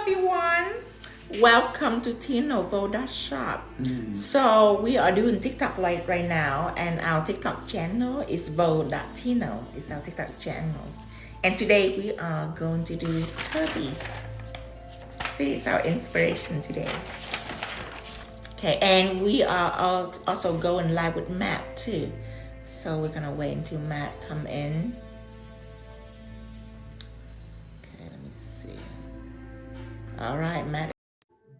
everyone. Welcome to Shop. So we are doing TikTok live right now, and our TikTok channel is Vo.Tino. It's our TikTok channels. And today we are going to do Kirby's. This is our inspiration today. Okay, and we are also going live with Matt too. So we're gonna wait until Matt come in. Okay, let me see. All right, Matt.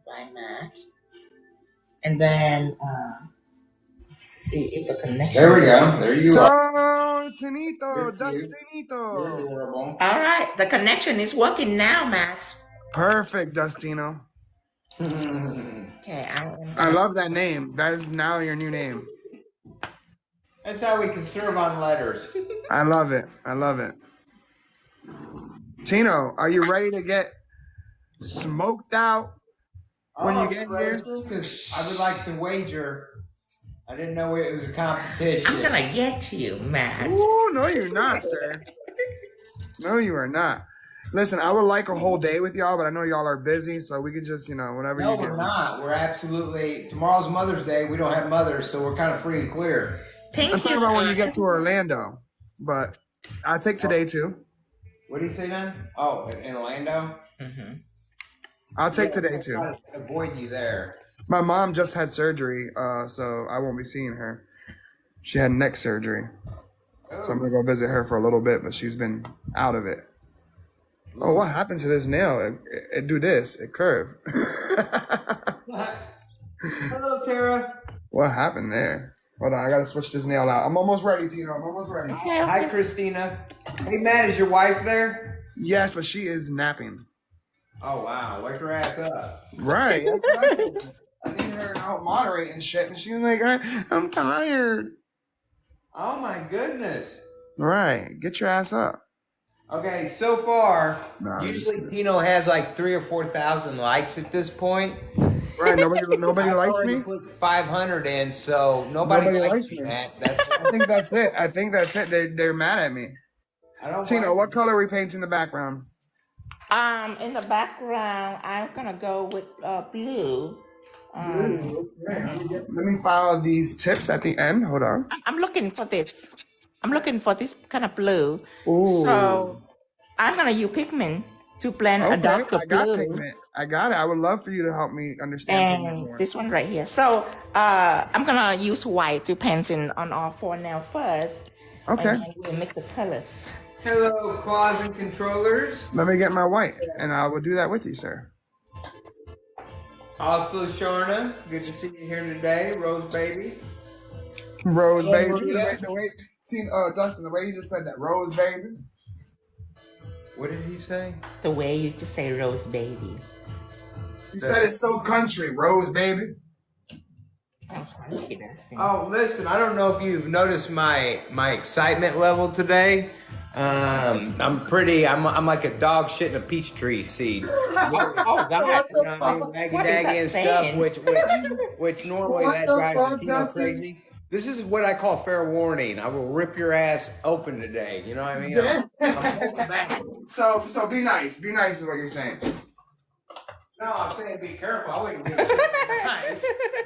Bye, Matt. And then see if the connection. There we go. There you are. Tinito, Dustinito. You're adorable. All right, the connection is working now, Matt. Perfect, Dustino. Okay, I love that name. That is now your new name. That's how we can serve on letters. I love it. I love it. Tino, are you ready to get smoked out when you get here? Because I would like to wager. I didn't know it was a competition. I'm gonna get you, Matt. Oh, no, you're not, sir. No, you are not. Listen, I would like a whole day with y'all, but I know y'all are busy, so we could just, whenever No, you get. we're not. We're absolutely. Tomorrow's Mother's Day. We don't have mothers, so we're kind of free and clear. Thank I'm you. talking about when you get to Orlando, but I'll take today too. What do you say then? Oh, in Orlando? Mm-hmm. I'll take today too. I'll avoid you there. My mom just had surgery, so I won't be seeing her. She had neck surgery, so I'm gonna go visit her for a little bit, but she's been out of it. Oh, what happened to this nail? It do this. It curved. Hello, Tara. What happened there? Hold on, I gotta switch this nail out. I'm almost ready, Tino. I'm almost ready. Okay. Hi, Christina. Hey, Matt, is your wife there? Yes, but she is napping. Oh, wow. Wake her ass up. Right. I need her out moderating shit, and she's like, I'm tired. Oh, my goodness. Right. Get your ass up. Okay, so far, Nah, usually Tino has like 3,000 or 4,000 likes at this point. Right. Nobody likes already me. put 500 in, so nobody likes me. Matt. I think that's it. They're mad at me. I don't. Tino, what color are we painting the background? In the background, I'm gonna go with blue. Let me file these tips at the end. Hold on. I'm looking for this. I'm looking for this kind of blue. Ooh. So I'm gonna use pigment to blend a darker I got blue. pigment. I got it. I would love for you to help me understand pigment And more. this one right here. So I'm gonna use white to paint in on all four nails first. Okay. And then we'll mix the colors. Hello, closet controllers. Let me get my white, and I will do that with you, sir. Also, Sharna, good to see you here today. Rose baby. Rose baby. Maria. The way, Dustin, the way you just said that, Rose baby. What did he say? The way you just say rose baby. You said it's so country, Rose baby. Sounds funky, doesn't it? Oh, listen, I don't know if you've noticed my excitement level today. I'm like a dog shitting a peach tree seed. Oh God! You know what I mean? Maggie What is daggy that and saying? stuff, which normally What that the drives fuck, the Tino Dustin? crazy. This is what I call fair warning. I will rip your ass open today. You know what I mean? I'm holding back. So be nice. Be nice is what you're saying. No, I'm saying be careful. I wouldn't be nice.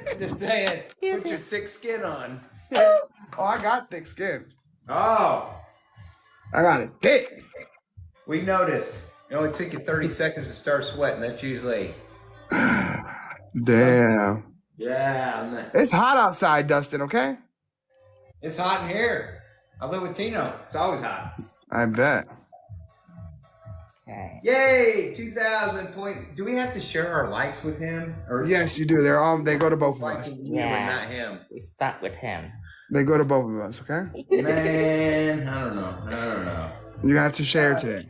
I'm just saying, put your thick skin on. Oh, I got thick skin. Oh, I got it thick. we noticed. It only took you 30 seconds to start sweating. That's usually. Damn. Yeah, It's hot outside, Dustin, okay? it's hot in here. I live with Tino. It's always hot. I bet. Okay. Yay! 2,000 point. Do we have to share our likes with him? Or Yes, you do. They go to both of us. liking you and not him? We start with him. They go to both of us, okay? Man, I don't know. You have to share today.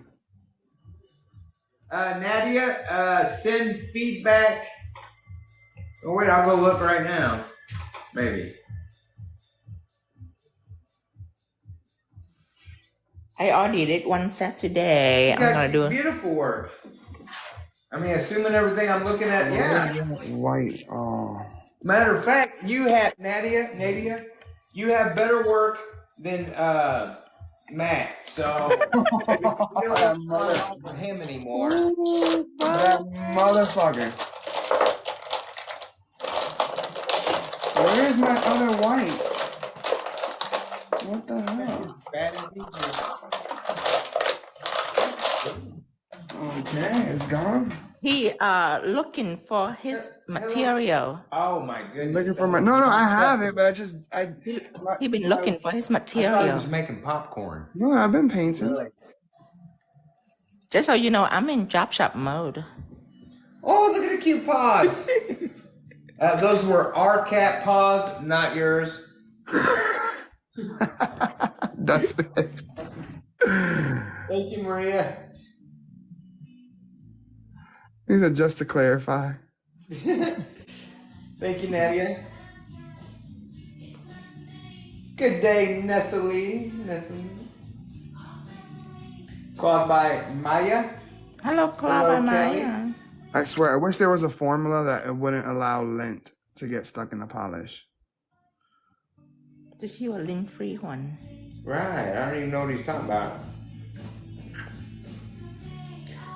Nadia, send feedback. Oh wait, I'll go look right now. Maybe. I already did one set today. You I'm got gonna do it. beautiful work. I mean, assuming everything I'm looking at, yeah. White. Oh. Matter of fact, you have Nadia, you have better work than Matt. So we don't have to run off with him anymore. That motherfucker. Where's my other white? What the hell? Okay, it's gone. He looking for his material. Oh my goodness. Looking for my no, I have it, but He been looking for his I thought he material. was making popcorn. No, I've been painting. Just so you know, I'm in job shop mode. Oh, look at the cute paws. Those were our cat paws, not yours. That's it. Thank you, Maria. He said, just to clarify. Thank you, Nadia. Good day, Nestle. Called by Maya. Hello, Clara Kelly. Maya. I swear, I wish there was a formula that it wouldn't allow lint to get stuck in the polish. Just you a lint-free one. Right, I don't even know what he's talking about.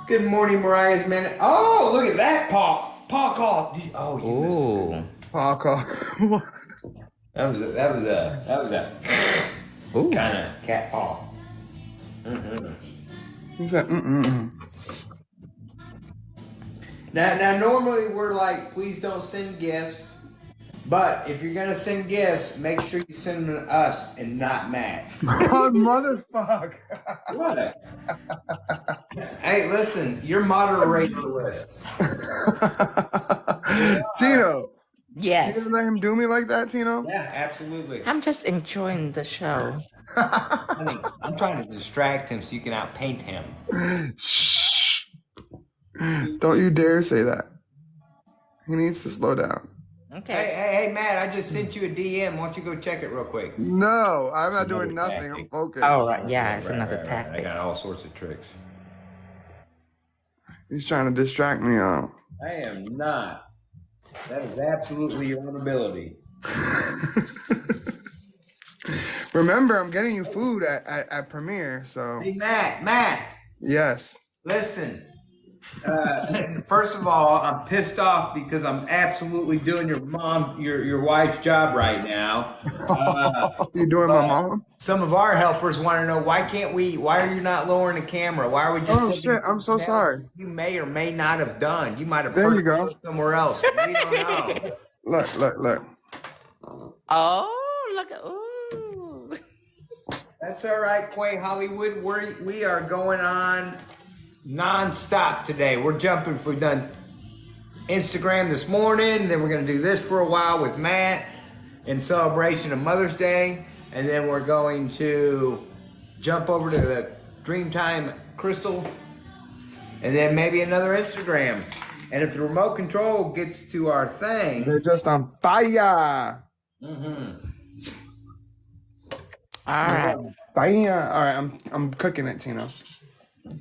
Good morning, Mariah's man. Oh, look at that paw call. Oh, you missed it. Paw call. That was a kind of cat paw. He said, Now, normally we're like, please don't send gifts. But if you're gonna send gifts, make sure you send them to us and not Matt. Oh, motherfucker. What? Hey, listen, you're moderator list. Tino. Yes. You gonna let him do me like that, Tino? Yeah, absolutely. I'm just enjoying the show. Honey, I'm trying to distract him so you can outpaint him. Shh. Don't you dare say that. He needs to slow down. Okay. Hey, Matt, I just sent you a DM. Why don't you go check it real quick? No, I'm not doing another nothing. tactic. I'm focused. Oh, right. Yeah, it's Right, another right. tactic. I got all sorts of tricks. He's trying to distract me, y'all. I am not. That is absolutely your own ability. Remember, I'm getting you food at Premiere, so Hey, Matt, yes. listen. First of all, I'm pissed off because I'm absolutely doing your wife's job right now. You doing my mom? Some of our helpers want to know why are you not lowering the camera? Why are we just Oh shit, I'm so sorry. You may or may not have done. You might have There you purchased go. it somewhere else. We don't know. Look. Oh, look at ooh. That's all right, Quay Hollywood. We are going on non-stop today. We're jumping. We've done Instagram this morning. Then we're going to do this for a while with Matt in celebration of Mother's Day. And then we're going to jump over to the Dreamtime Crystal. And then maybe another Instagram. And if the remote control gets to our thing. They're just on fire. All right. Fire. All right, I'm cooking it, Tino.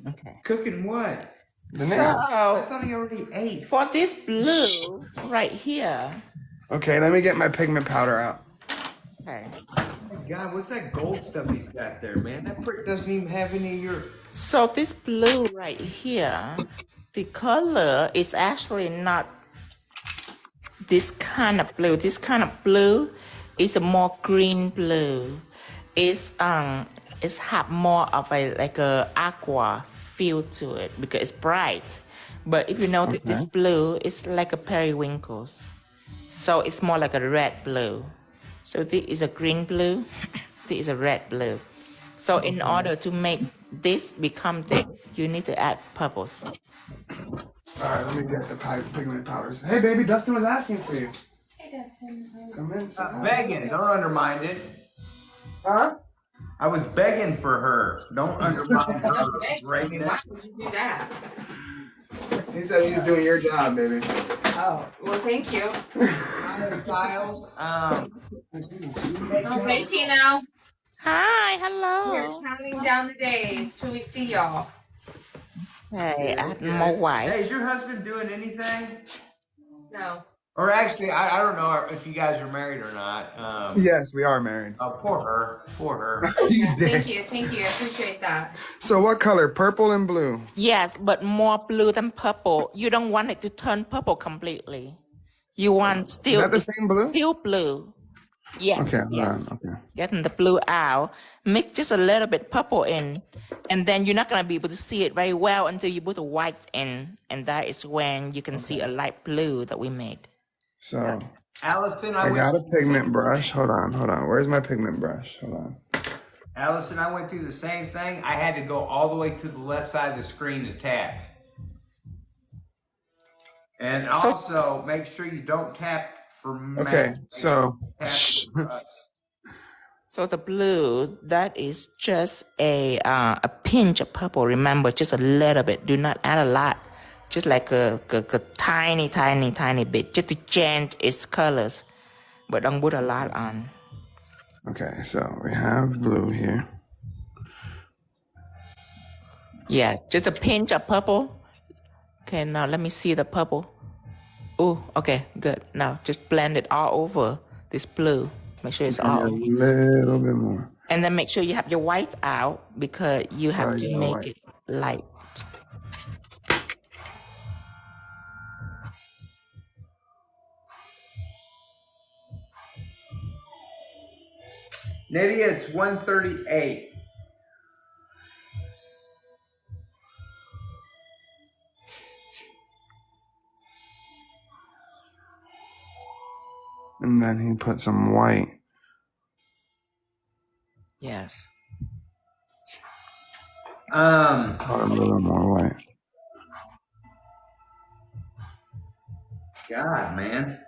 Okay. Cooking what? The So, nail. I thought he already ate. for this blue right here. Okay, let me get my pigment powder out. Okay. Oh my God, what's that gold stuff he's got there, man? That prick doesn't even have any of your... So this blue right here, the color is actually not this kind of blue. This kind of blue is a more green blue. It's have more of a aqua feel to it because it's bright. But if you notice, this blue is like a periwinkles. So it's more like a red blue. So this is a green blue. This is a red blue. So in order to make this become this, you need to add purples. All right, let me get the pigment powders. Hey, baby, Dustin was asking for you. Hey, Dustin. Come in. sit down. Begging, don't undermine it. Huh? I was begging for her. Don't undermine her. Right now. Why would you do that? He said he's doing your job, baby. Oh, well, thank you. Files. Hey, Tino. Hi, We're hello. counting down the days till we see y'all. Hey, I have more white. Hey, is your husband doing anything? No. Or actually, I don't know if you guys are married or not. Yes, we are married. Oh, poor her. Poor her. You Yeah, did. thank you. Thank you. I appreciate that. So what color? Purple and blue. Yes, but more blue than purple. You don't want it to turn purple completely. You want Is still that the it's same blue? still blue. Yes, Okay, hold yes. on. Okay. Getting the blue out. Mix just a little bit purple in, and then you're not gonna be able to see it very well until you put the white in, and that is when you can see a light blue that we made. So Allison, I went got a through the pigment same brush. thing. Hold on. Where's my pigment brush? Hold on. Allison, I went through the same thing. I had to go all the way to the left side of the screen to tap. And So- also, make sure you don't tap for matte. Okay, so Tap for brush. So the blue, that is just a pinch of purple. Remember, just a little bit. Do not add a lot. Just like a tiny, tiny, tiny bit, just to change its colors. But don't put a lot on. okay, so we have blue here. Yeah, just a pinch of purple. Okay, now let me see the purple. Oh, okay, good. Now just blend it all over this blue. Make sure it's And all. a little bit more. And then make sure you have your white out because you have Oh, to yeah, make white. it light. Nydia, it's 1:38. And then he put some white. Yes. Oh, a little more white. God, man.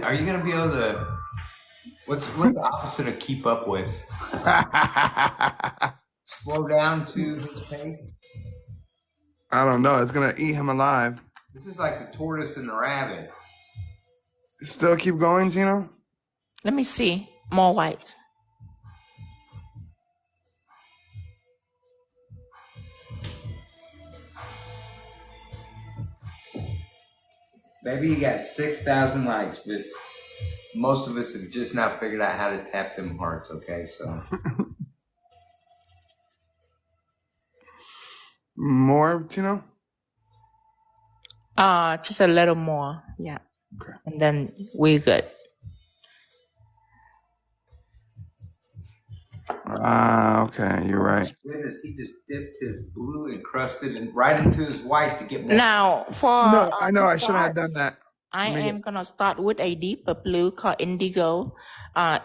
Are you gonna be able to what's the opposite of keep up with? Slow down to his pace? I don't know. It's gonna eat him alive. This is like the tortoise and the rabbit. Still keep going, Tino? Let me see. More white. Maybe you got 6,000 likes, but most of us have just now figured out how to tap them hearts, okay? So More, Tino? Just a little more. Yeah. Okay. And then we're good. Okay, you're right. goodness, he just dipped his blue encrusted and right into his white to get more. Now, for No, I know to I shouldn't have start, done that. I Let me am gonna start with a deeper blue called indigo.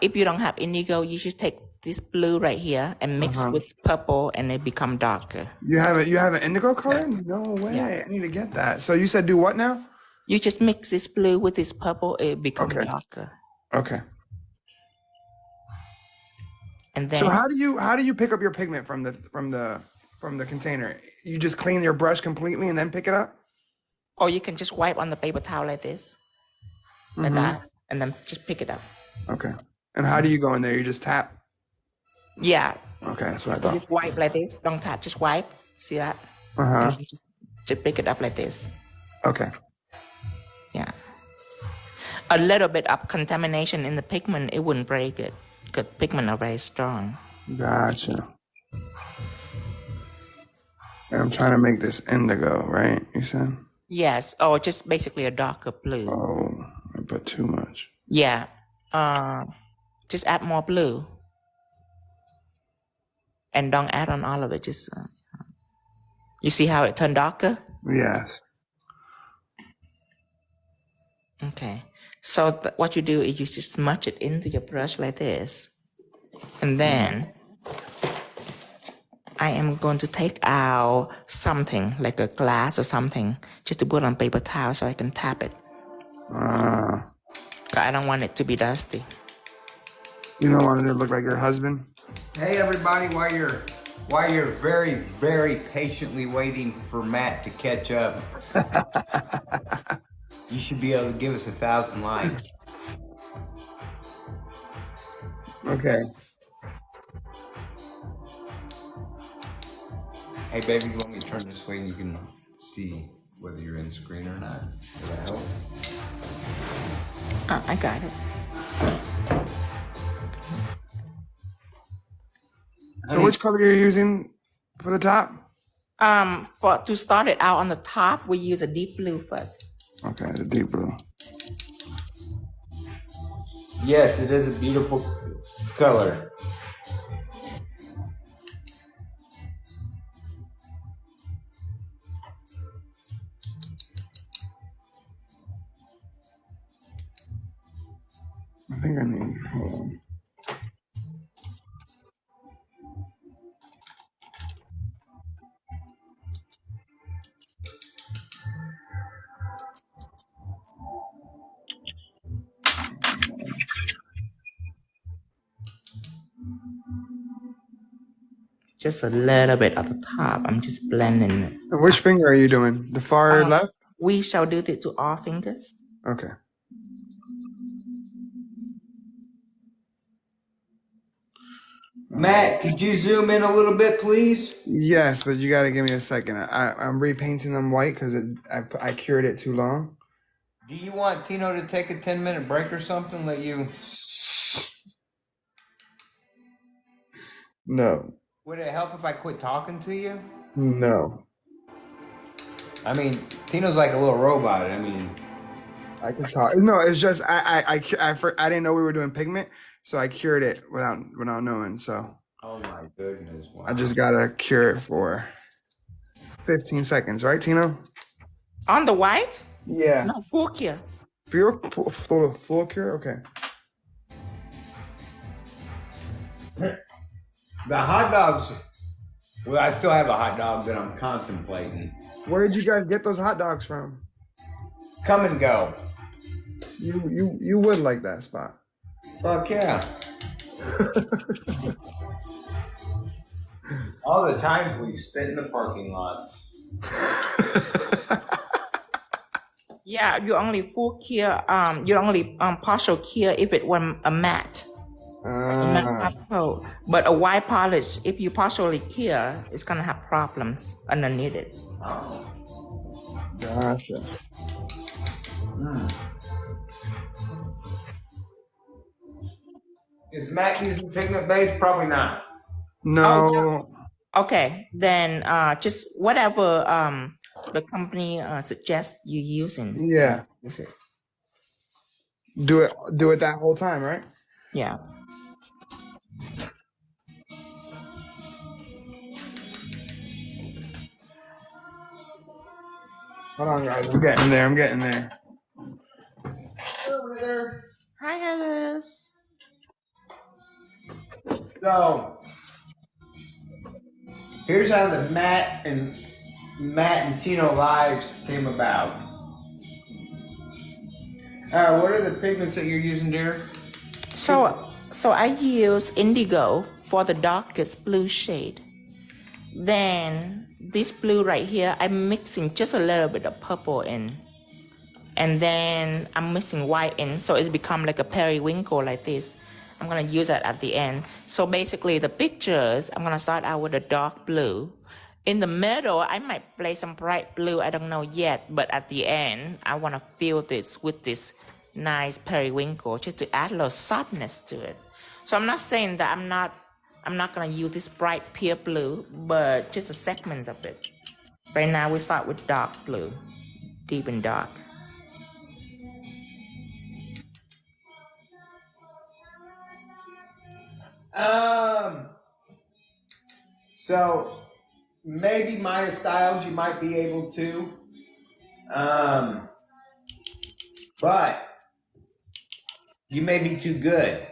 If you don't have indigo, you just take this blue right here and mix with purple, and it become darker. You have an indigo color? No way. Yeah. I need to get that. So you said do what now? You just mix this blue with this purple, it become Okay. darker. Okay. And then So how do you pick up your pigment from the container? You just clean your brush completely and then pick it up? or you can just wipe on the paper towel like this, like that, and then just pick it up. Okay. And how do you go in there? You just tap? Yeah, Okay, that's what I thought. just wipe like this. Don't tap, just wipe. See that? Uh-huh. And just pick it up like this. Okay. Yeah. A little bit of contamination in the pigment, it wouldn't break it because pigment are very strong. Gotcha. And I'm trying to make this indigo, right? You said? Yes, or just basically a darker blue. Oh, I put too much. Yeah. Just add more blue. And don't add on all of it. Just you see how it turned darker? Yes. Okay. So what you do is you just smudge it into your brush like this. And then I am going to take out something like a glass or something just to put on paper towel so I can tap it. 'Cause I don't want it to be dusty. You don't want it to look like your husband? Hey everybody, while you're very, very patiently waiting for Matt to catch up, you should be able to give us 1,000 likes. Okay. Hey baby, you want me to turn this way and you can see? whether you're in screen or not. Does that help? I got it. So which color are you using for the top? To start it out on the top, we use a deep blue first. Okay, the deep blue. Yes, it is a beautiful color. I think I need. Hold on. Just a little bit at the top. I'm just blending it. And which finger are you doing? The far left? We shall do it to all fingers. Okay. Matt, could you zoom in a little bit, please? Yes, but you got to give me a second. I'm repainting them white because I cured it too long. Do you want Tino to take a 10-minute break or something? Let you. No. Would it help if I quit talking to you? No. I mean, Tino's like a little robot. I mean, I can talk. No, it's just I didn't know we were doing pigment, so I cured it without knowing. So. Oh my goodness! Wow. I just gotta cure it for 15 seconds, right, Tino? On the white? Yeah. No, full cure. Full cure? Okay. The hot dogs. Well, I still have a hot dog that I'm contemplating. Where did you guys get those hot dogs from? Come and go. You would like that spot. Fuck yeah. All the times we spent in the parking lots. Yeah, you only full cure. You only partial cure if it were a matte. But a white polish, if you partially cure, it's gonna have problems underneath it. Oh. Gotcha. Is Matt using pigment base? Probably not. No. Okay, then just whatever the company suggests you using. Yeah. Use it. Do it that whole time, right? Yeah. Hold on, guys. I'm getting there. Over there. Hi, Heathers. So here's how the Matt and Tino lives came about. What are the pigments that you're using, dear? So I use indigo for the darkest blue shade. Then this blue right here, I'm mixing just a little bit of purple in. And then I'm mixing white in, so it's become like a periwinkle like this. I'm gonna use that at the end. So basically the pictures, I'm gonna start out with a dark blue. In the middle, I might play some bright blue, I don't know yet. But at the end, I wanna fill this with this nice periwinkle just to add a little softness to it. So I'm not saying that I'm not gonna use this bright pure blue, but just a segment of it. Right now we start with dark blue, deep and dark. So maybe Maya Styles you might be able to. But you may be too good.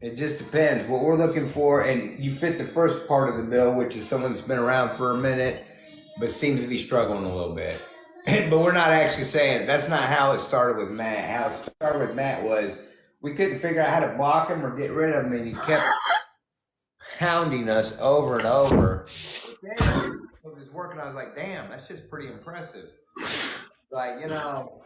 It just depends what we're looking for, and you fit the first part of the bill, which is someone that's been around for a minute but seems to be struggling a little bit. But we're not actually saying that's not how it started with Matt. How it started with Matt was we couldn't figure out how to block him or get rid of him, and he kept hounding us over and over. But then it was working. I was like, damn, that's just pretty impressive. Like, you know,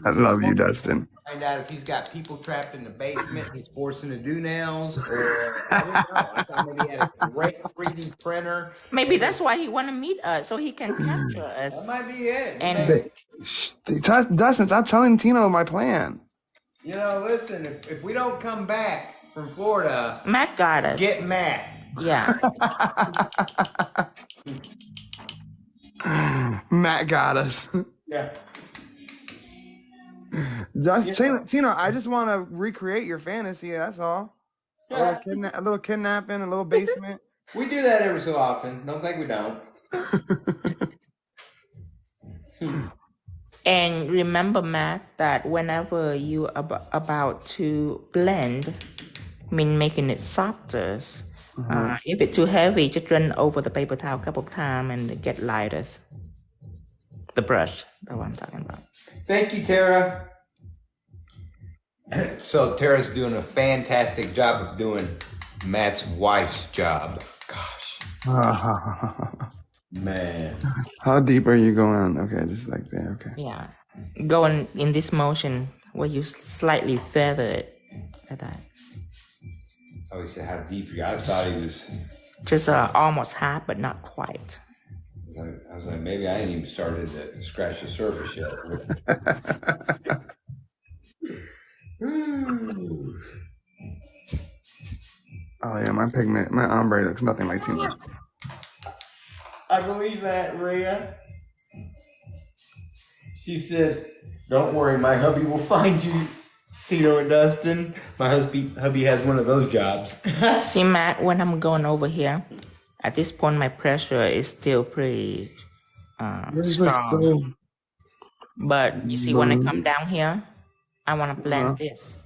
I love you, Dustin. Find out if he's got people trapped in the basement he's forcing to do nails, or I don't know. I thought maybe he had a great 3D printer. Maybe that's why he want to meet us, so he can capture That us. might be it. And Dustin, stop telling Tino my plan. You know, listen, if we don't come back from Florida, Matt got us. get Matt. Yeah. Matt got us. Yeah. Tino, I just want to recreate your fantasy. That's all. A little kidnapping, a little basement. We do that every so often. Don't think we don't. And remember, Matt, that whenever you about to blend, making it softer, if it's too heavy, just run over the paper towel a couple of times and get lighter. The brush, that's what I'm talking about. Thank you, Tara. So Tara's doing a fantastic job of doing Matt's wife's job. Gosh. Man. How deep are you going? Okay, just like there. Okay. Yeah. Going in this motion where you slightly feather it like that. Oh, he said how deep you got. I thought he was... Just almost half, but not quite. I was like, maybe I ain't even started to scratch the surface yet. Oh yeah, my ombre looks nothing like Tino's. I believe that, Rhea. She said, don't worry, my hubby will find you, Tito and Dustin. My hubby has one of those jobs. See, Matt, when I'm going over here, at this point, my pressure is still pretty strong. But you see, when I come down here, I want to blend this.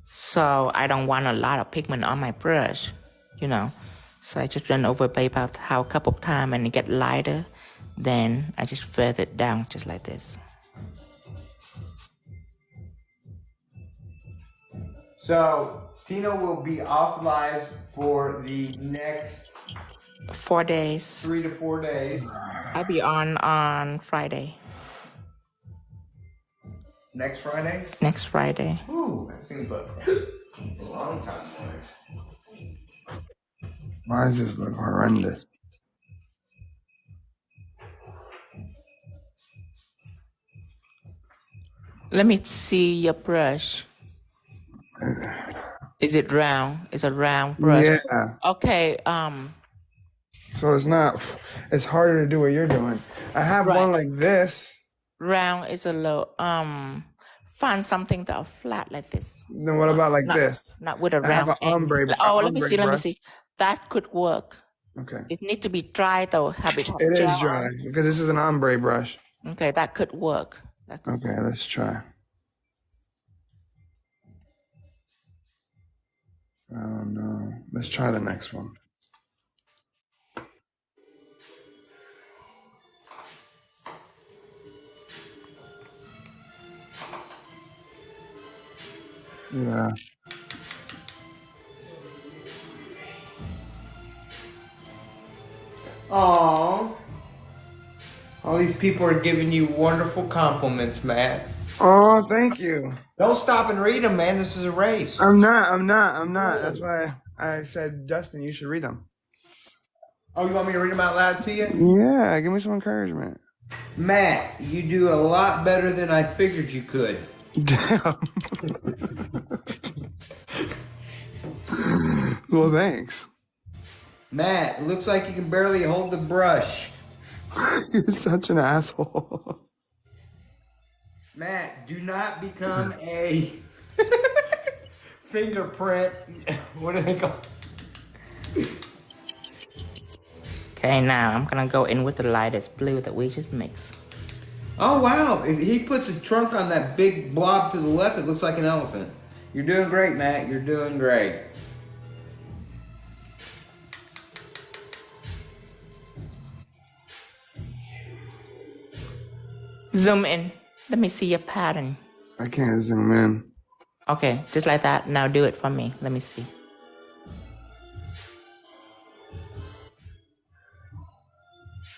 So I don't want a lot of pigment on my brush, you know. So I just run over paper towel a couple of times and it get lighter. Then I just feather it down just like this. So Tino will be off live for the next 4 days. 3 to 4 days. I'll be on Friday. Next Friday? Next Friday. Ooh, that seems like a long time away. Why does this look horrendous? Let me see your brush. Is it round? It's a round brush. Yeah. Okay. So it's harder to do what you're doing. I have one like this. Round is a low. Find something that are flat like this. Then what about like this? Not with a I have round. an ombre. Let me see. That could work. Okay. It needs to be dry though. It is dry because this is an ombre brush. Okay, that could work. Okay, let's try. Oh no. Let's try the next one. Yeah. Aww. All these people are giving you wonderful compliments, Matt. Oh, thank you. Don't stop and read them, man. This is a race. I'm not. That's why I said, Dustin, you should read them. Oh, you want me to read them out loud to you? Yeah, give me some encouragement. Matt, you do a lot better than I figured you could. Damn. Well, thanks. Matt, it looks like you can barely hold the brush. You're such an asshole. Matt, do not become a fingerprint. What do they call it? Okay, now I'm gonna go in with the lightest blue that we just mixed. Oh wow! If he puts a trunk on that big blob to the left, it looks like an elephant. You're doing great, Matt. You're doing great. Zoom in. Let me see your pattern. I can't zoom in. Okay, just like that. Now do it for me. Let me see.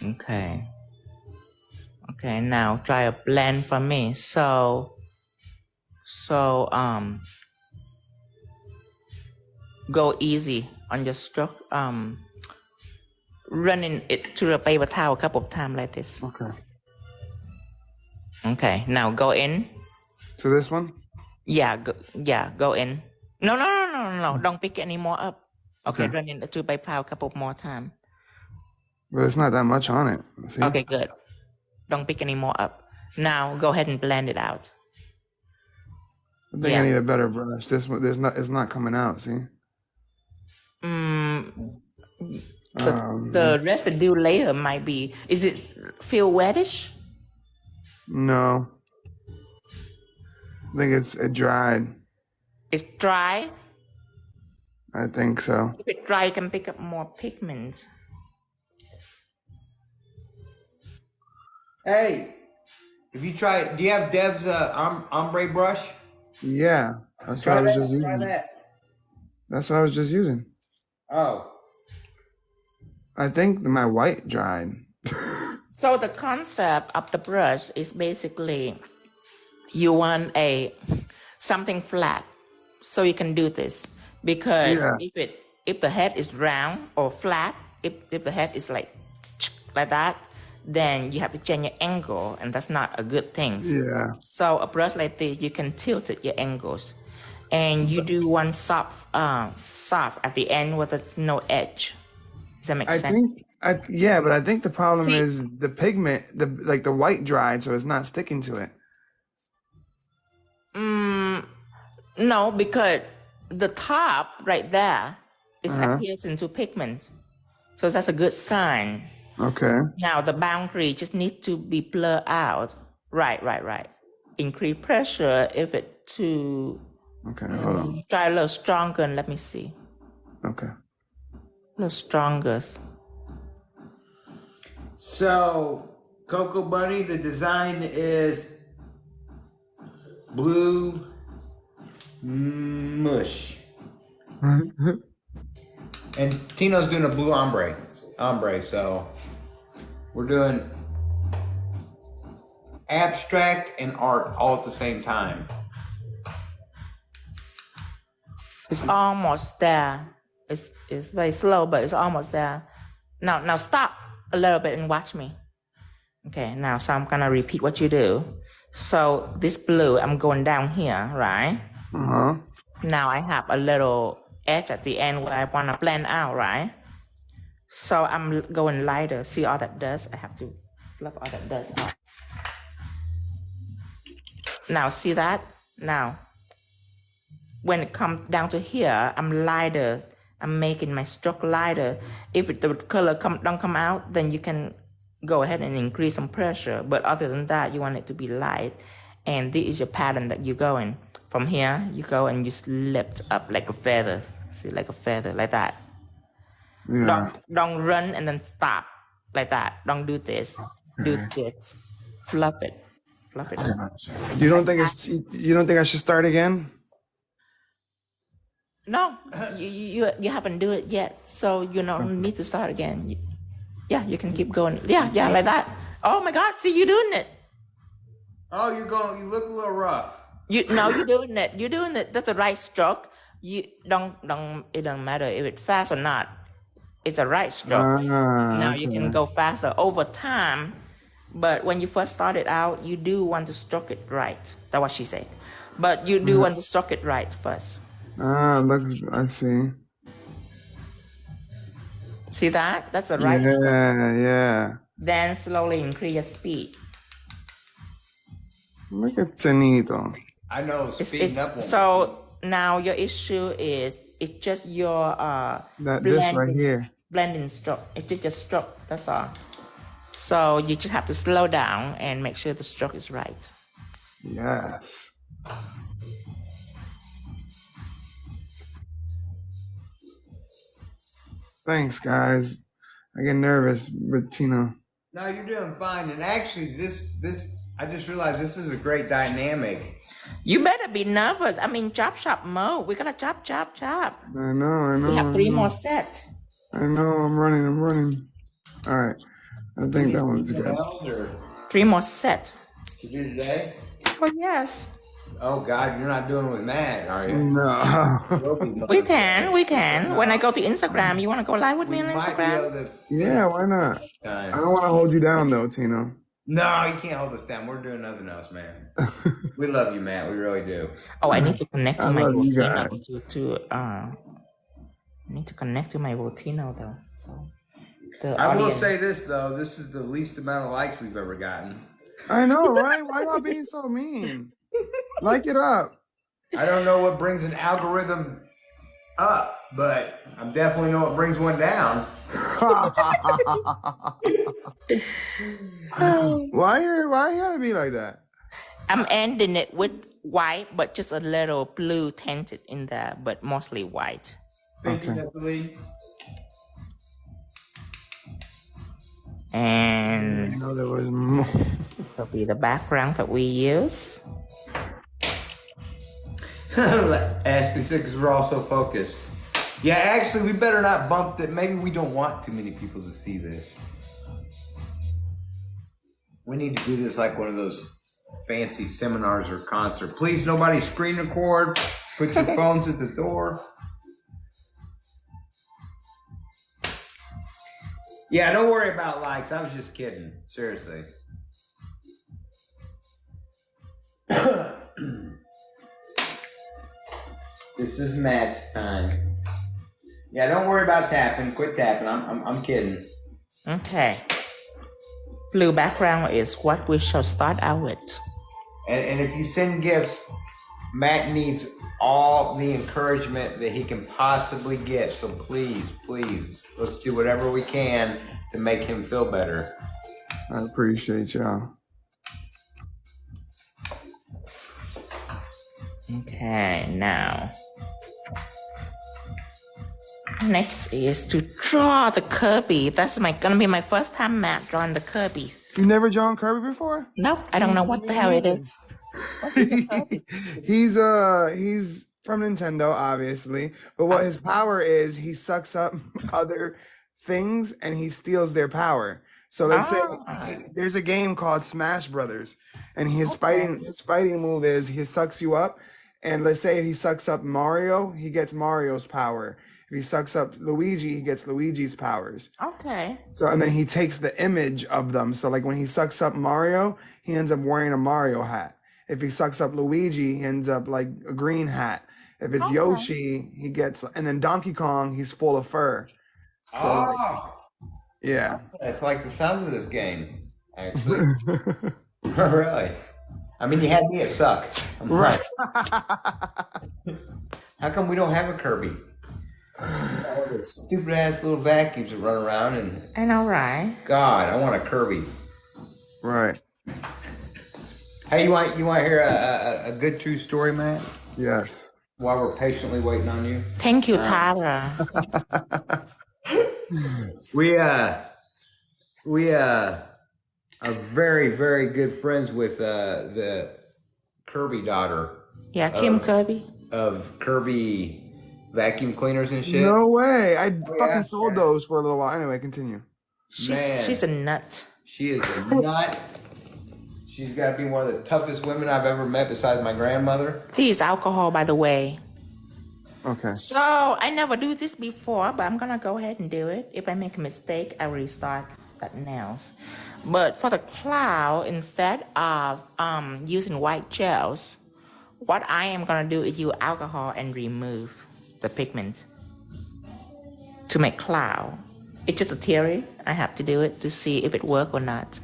Okay. Okay, now try a blend for me. So go easy on your stroke. Running it through a paper towel a couple of times like this. Okay. Okay, now go in. To this one? Yeah, go in. No. Don't pick any more up. Okay, run it through paper towel a couple more times. But it's not that much on it. See? Okay, good. Don't pick any more up. Now go ahead and blend it out. I think I need a better brush. This one, it's not coming out. See? The residue layer might be. Is it feel wettish? No. I think it dried. It's dry. I think so. If it's dry, you can pick up more pigments. Hey, if you try, do you have Dev's ombre brush? Yeah, that's Try what I was that. just Try using. that. That's what I was just using. Oh. I think my white dried. So the concept of the brush is basically you want something flat, so you can do this because if the head is round or flat, if the head is like that, then you have to change your angle, and that's not a good thing. Yeah. So a brush like this, you can tilt it your angles, and you do one soft at the end with no edge. Does that make sense? But I think the problem is the pigment, the white dried, so it's not sticking to it. No, because the top right there is adheres into pigment, so that's a good sign. Okay. Now the boundary just needs to be blurred out. Right. Increase pressure if it too. Okay, hold on. Try a little stronger and let me see. Okay. A little stronger. So, Cocoa Bunny, the design is blue mush. And Tino's doing a blue ombre, so we're doing abstract and art all at the same time. It's almost there. It's very slow, but it's almost there. Now stop a little bit and watch me. Okay, now so I'm gonna repeat what you do. So this blue, I'm going down here, right? Now I have a little edge at the end where I wanna blend out, right? So I'm going lighter. See all that dust? I have to fluff all that dust out. Now see that? Now when it comes down to here, I'm lighter. I'm making my stroke lighter. If the color don't come out, then you can go ahead and increase some pressure. But other than that, you want it to be light. And this is your pattern that you're going. From here, you go and you lift up like a feather. See, like a feather, like that. Yeah. Don't run and then stop like that. Don't do this. Do this. Fluff it. You don't think I should start again? No, you haven't do it yet, so you don't need to start again. You can keep going. Yeah, like that. Oh my God, see you doing it. Oh, you look a little rough. You're doing it. You're doing it. That's the right stroke. It don't matter if it's fast or not. It's a right stroke. Now you can go faster over time, but when you first started out, you do want to stroke it right. That's what she said. But you do want to stroke it right first. I see. See that? That's the right. Yeah. Then slowly increase your speed. Look at Tenito. I know, speeding up. So now your issue is it's just your this right here. Blending stroke. It's just stroke. That's all. So you just have to slow down and make sure the stroke is right. Yes. Thanks, guys. I get nervous with Tino. No, you're doing fine. And actually, this I just realized this is a great dynamic. You better be nervous. I mean, chop mode. We gotta chop. I know. We have 3 more sets. I know. I'm running. All right. I think that one's good. 3 more sets. You do today? Oh, yes. Oh, God, you're not doing it with Matt, are you? No. We can. When I go to Instagram, you want to go live with me on We might be Instagram? able to Yeah, why not? time. I don't want to hold you down though, Tino. No, you can't hold us down. We're doing nothing else, man. We love you, Matt. We really do. Oh, I need to connect to I my love you Voltino I need to connect to my Voltino though. So the I will audience. say this, though. This is the least amount of likes we've ever gotten. I know, right? Why y'all being so mean? Like it up. I don't know what brings an algorithm up, but I definitely know what brings one down. Why you gotta be like that? I'm ending it with white, but just a little blue tinted in there, but mostly white. Thank you, Okay. Nestle. I And know there was more. that'll be the background that we use. Ashley said because we're all so focused. Yeah, actually, we better not bump that. Maybe we don't want too many people to see this. We need to do this like one of those fancy seminars or concert. Please, nobody screen record. Put your phones at the door. Yeah, don't worry about likes. I was just kidding. Seriously. This is Matt's time. Yeah, don't worry about tapping. Quit tapping. I'm kidding. Okay. Blue background is what we shall start out with. And if you send gifts, Matt needs all the encouragement that he can possibly get. So please, let's do whatever we can to make him feel better. I appreciate y'all. Okay, now. Next is to draw the Kirby. That's gonna be my first time, Matt, drawing the Kirby's. You never drawn Kirby before? Nope, I don't know what the hell it is. He's from Nintendo, obviously. But what his power is, he sucks up other things and he steals their power. So let's say there's a game called Smash Brothers, and his fighting move is he sucks you up. And let's say if he sucks up Mario, he gets Mario's power. If he sucks up Luigi, he gets Luigi's powers. Okay. So, and then he takes the image of them. So like when he sucks up Mario, he ends up wearing a Mario hat. If he sucks up Luigi, he ends up like a green hat. If it's Yoshi, he gets, and then Donkey Kong, he's full of fur. So, yeah. It's like the sounds of this game, actually. Really? I mean, you had me at suck. Right. How come we don't have a Kirby? All those stupid ass little vacuums that run around and I know, right? God, I want a Kirby. Right. Hey, you want to hear a good true story, Matt? Yes. While we're patiently waiting on you. Thank you, Tara. We are very, very good friends with the Kirby daughter Yeah, Kim Kirby. of Kirby vacuum cleaners and shit. No way. I yeah. fucking sold those for a little while. Anyway, continue. She's a nut. She is a nut. She's got to be one of the toughest women I've ever met besides my grandmother. This is alcohol, by the way. Okay. So I never do this before, but I'm gonna go ahead and do it. If I make a mistake, I restart that now. But for the cloud, instead of using white gels, what I am gonna do is use alcohol and remove the pigment to make cloud. It's just a theory. I have to do it to see if it works or not.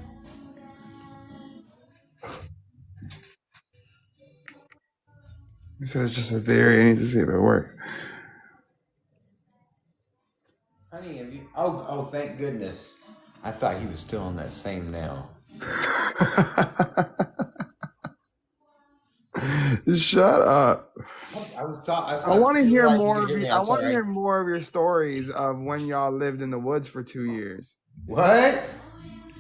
He said it's just a theory. I need to see if it works. Honey, have you? Oh, thank goodness. I thought he was still on that same nail. Shut up. I want to hear like more. you can hear me, I I'm want to sorry. hear more of your stories of when y'all lived in the woods for 2 years. What?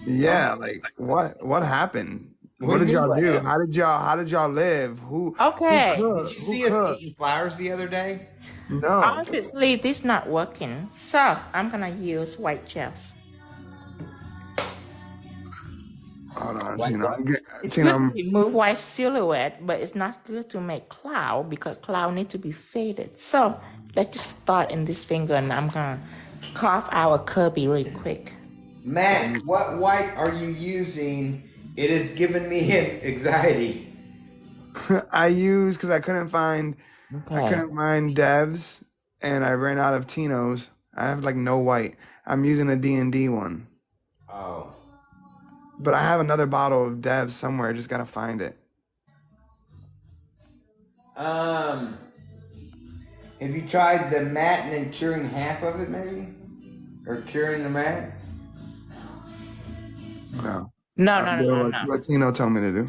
Yeah, like what happened? What do did you mean, y'all what do? happened? How did y'all live? Who? Okay. Who Did you cooked? see Who us cooked? eating flowers the other day? No. Obviously, this is not working. So I'm gonna use white gels. Hold on, White Tino. one. It's Tino, good to remove white silhouette, but it's not good to make cloud because cloud need to be faded. So let's just start in this finger, and I'm gonna carve our Kirby really quick. Matt, what white are you using? It has given me anxiety. I used because I couldn't find Okay. Devs, and I ran out of Tino's. I have like no white. I'm using a D&D one, Oh. but I have another bottle of Devs somewhere. I just gotta find it. Have you tried the matte and then curing half of it, maybe, or curing the matte? No. No, I'm no, no, doing no, what, no. what Tino told me to do.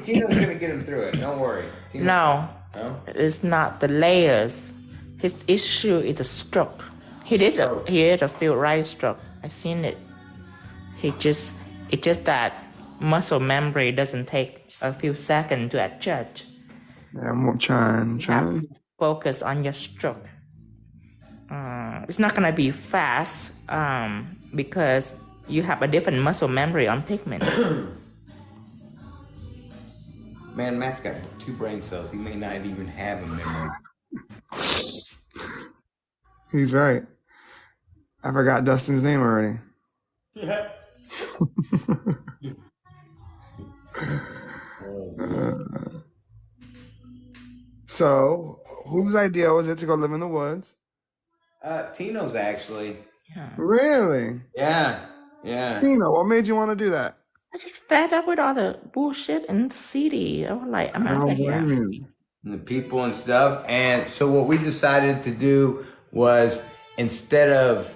Tino's gonna get him through it. Don't worry. No, No? it's not the layers. His issue is the stroke. He did a field right stroke. I seen it. It's just that muscle memory doesn't take a few seconds to adjust. Yeah, I'm trying. You have to focus on your stroke. It's not gonna be fast because you have a different muscle memory on pigment. Man, Matt's got 2 brain cells. He may not even have a memory. He's right. I forgot Dustin's name already. Yeah. So, whose idea was it to go live in the woods? Tino's actually. Yeah. Really? Yeah. Yeah. Tino, what made you want to do that? I just fed up with all the bullshit in the city. I was like, I'm I out don't of here. blame you. And the people and stuff. And so what we decided to do was, instead of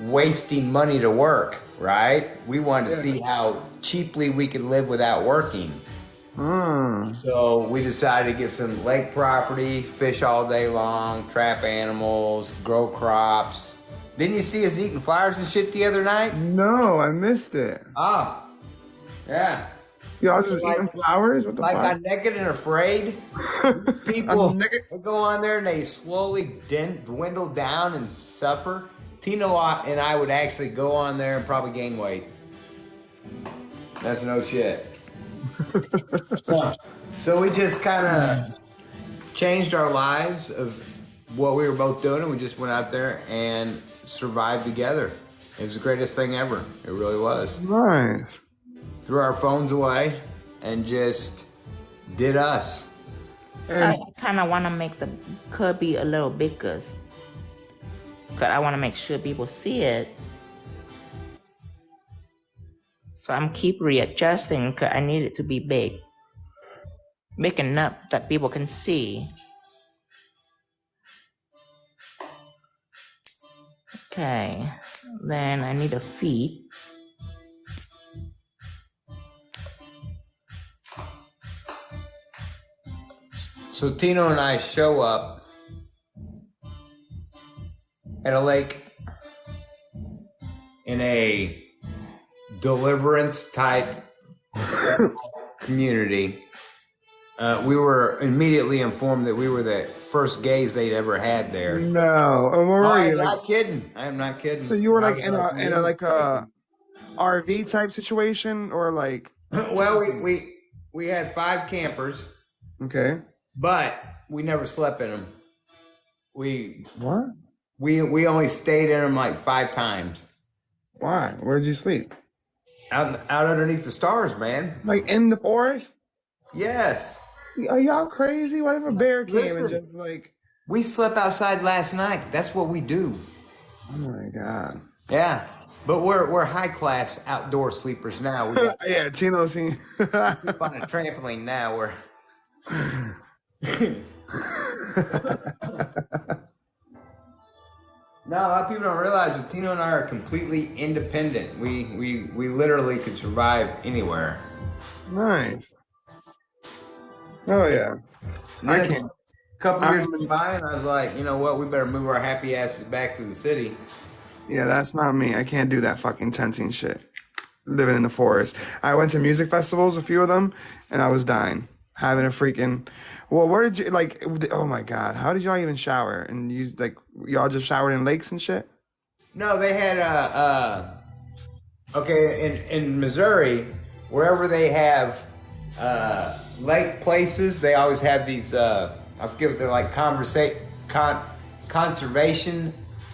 wasting money to work, right? We wanted to see how cheaply we could live without working. So we decided to get some lake property, fish all day long, trap animals, grow crops. Didn't you see us eating flowers and shit the other night? No, I missed it. Ah, yeah. Y'all just eating flowers? What the Like fuck? on Naked and Afraid, people go on there and they slowly dwindle down and suffer. Tino and I would actually go on there and probably gain weight. That's no shit. So we just kind of changed our lives of what we were both doing, and we just went out there and survived together. It was the greatest thing ever. It really was. Nice. Threw our phones away and just did us. So I kind of want to make the Kirby a little bigger. Because I want to make sure people see it. So I'm keep readjusting because I need it to be big. Big enough that people can see. Okay. Then I need a feet. So Tino and I show up at a lake in a deliverance type community. We were immediately informed that we were the first gays they'd ever had there. No. And where were you? I'm not kidding. I am not kidding. So you were like in a like a RV type situation, or like? Well, we had 5 campers, Okay. but we never slept in them. What? We only stayed in them like 5 times. Why? Where did you sleep? Out underneath the stars, man. Like in the forest? Yes. Are y'all crazy? What if a bear came and Listen. just like? We slept outside last night. That's what we do. Oh my god. Yeah. But we're high class outdoor sleepers now. We got Yeah, Tino seen. sleep on a trampoline now. No, a lot of people don't realize, but Tino and I are completely independent. We literally could survive anywhere. Nice. Oh yeah. I can't. A couple years went by, and I was like, you know what? We better move our happy asses back to the city. Yeah, that's not me. I can't do that fucking tenting shit. Living in the forest. I went to music festivals, a few of them, and I was dying. Having a freaking. Well, where did you like? Oh my god, how did y'all even shower? And you like y'all just showered in lakes and shit? No, they had okay in Missouri wherever they have lake places, they always have these. I forget what they're like. Conservation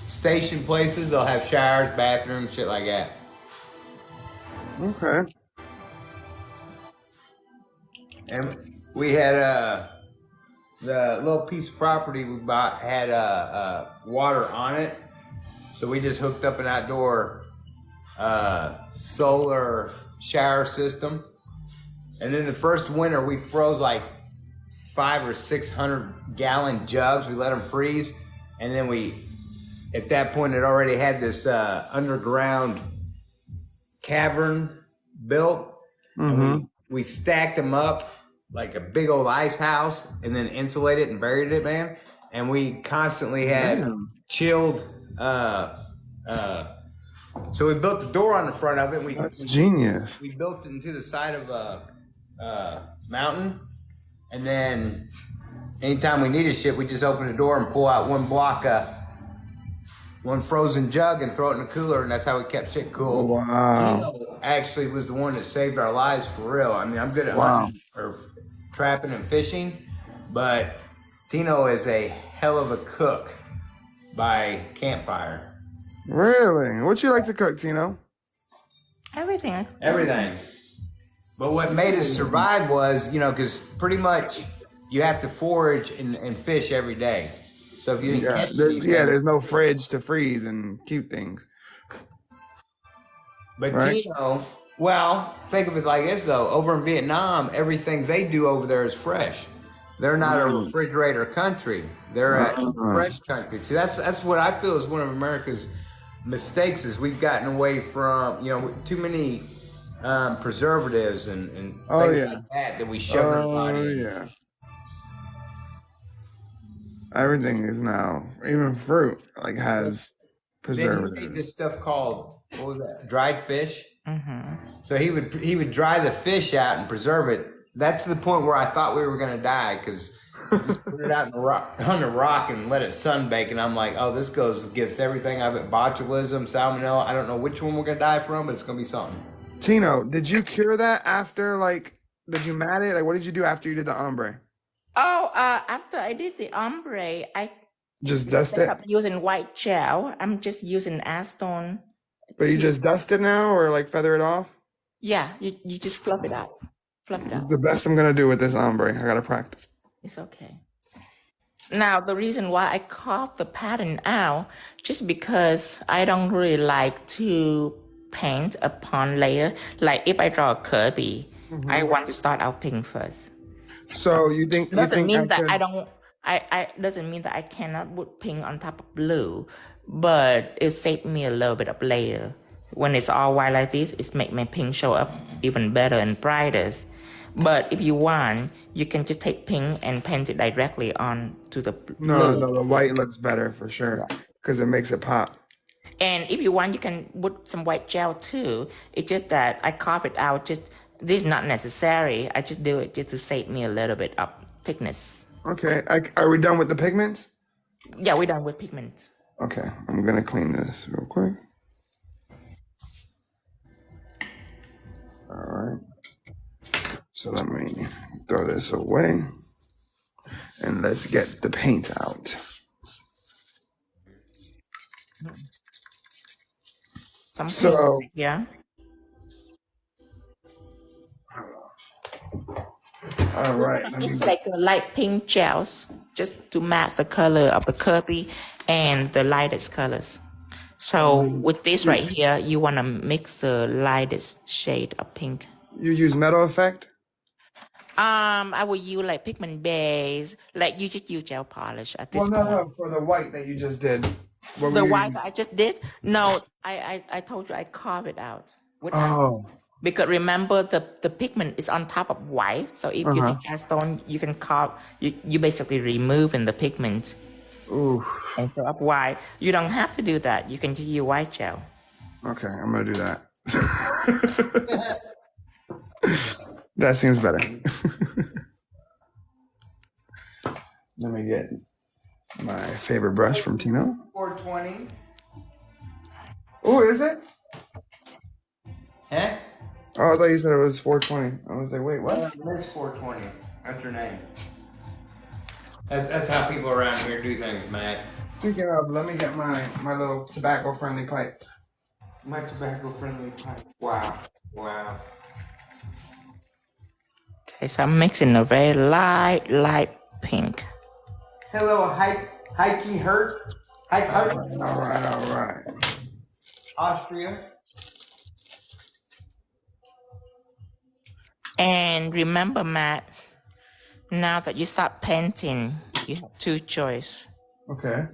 station places. They'll have showers, bathrooms, shit like that. Okay. And we had the little piece of property we bought had water on it, so we just hooked up an outdoor solar shower system. And then the first winter we froze like 500 or 600 gallon jugs. We let them freeze, and then at that point it already had this underground cavern built. Mm-hmm. And we stacked them up like a big old ice house, and then insulated and buried it, man. And we constantly had chilled. So we built the door on the front of it. That's genius. We built it into the side of a mountain, and then anytime we needed shit, we just open the door and pull out one frozen jug and throw it in the cooler, and that's how we kept shit cool. Wow. Tino actually was the one that saved our lives for real. I mean, I'm good at hunting or trapping and fishing, but Tino is a hell of a cook by campfire. Really? What you like to cook, Tino? Everything. Everything. But what made us survive was, because pretty much you have to forage and fish every day. So if you didn't catch anything, there's no fridge to freeze and keep things. But right? Tino, well, think of it like this though. Over in Vietnam, everything they do over there is fresh. They're not a refrigerator country. They're a fresh country. See, that's what I feel is one of America's mistakes is we've gotten away from, too many preservatives and things like that we shove in our body. Yeah. Everything is now, even fruit, has preservatives. Then he made this stuff called, what was that? Dried fish. Mm-hmm. So he would dry the fish out and preserve it. That's the point where I thought we were gonna die because put it out on the rock and let it sunbake, and I'm like, oh, this goes against everything. I've got botulism, salmonella. I don't know which one we're gonna die from, but it's gonna be something. Tino, did you cure that after did you mat it? What did you do after you did the ombre? Oh, after I did the ombre, I just dust it. instead of using white gel, I'm just using acetone. But you just dust it now, or feather it off? Yeah, you just fluff it out. It's the best I'm gonna do with this ombre. I gotta practice. It's okay. Now, the reason why I carved the pattern out, just because I don't really like to paint upon layer. Like if I draw a Kirby, I want to start out pink first. So you think doesn't mean that I doesn't mean that I cannot put pink on top of blue, but it saved me a little bit of layer. When it's all white like this, it make my pink show up even better and brighter. But if you want, you can just take pink and paint it directly on to the blue. No, the white looks better for sure because it makes it pop. And if you want, you can put some white gel too. It's just that I carve it out. This is not necessary. I just do it just to save me a little bit of thickness. Okay. Are we done with the pigments? Yeah, we're done with pigments. Okay. I'm going to clean this real quick. All right. So let me throw this away. And let's get the paint out. Yeah. All right. It's like a light pink gels, just to match the color of the Kirby and the lightest colors. So with this right here, you want to mix the lightest shade of pink. You use metal effect? I will use pigment base, you just use gel polish at this point. No, for the white that you just did. The white I just did? No, I told you I carve it out. Because remember the pigment is on top of white, so if you take acetone, you can carve. You basically removing the pigment. Ooh. And so up white, you don't have to do that. You can just use white gel. Okay, I'm gonna do that. That seems better. Let me get my favorite brush from Tino. 420. Oh, is it? Huh? Oh, I thought you said it was 420. I was like, wait, what? Miss 420. That's her name. That's how people around here do things, Matt. Speaking of, let me get my little tobacco-friendly pipe. My tobacco-friendly pipe. Wow. Wow. Okay, so I'm mixing a very light pink. Hello, Heike Hurt. Heike Hurt. All right. Austria. And remember, Matt, now that you start painting, you have two choices. Okay.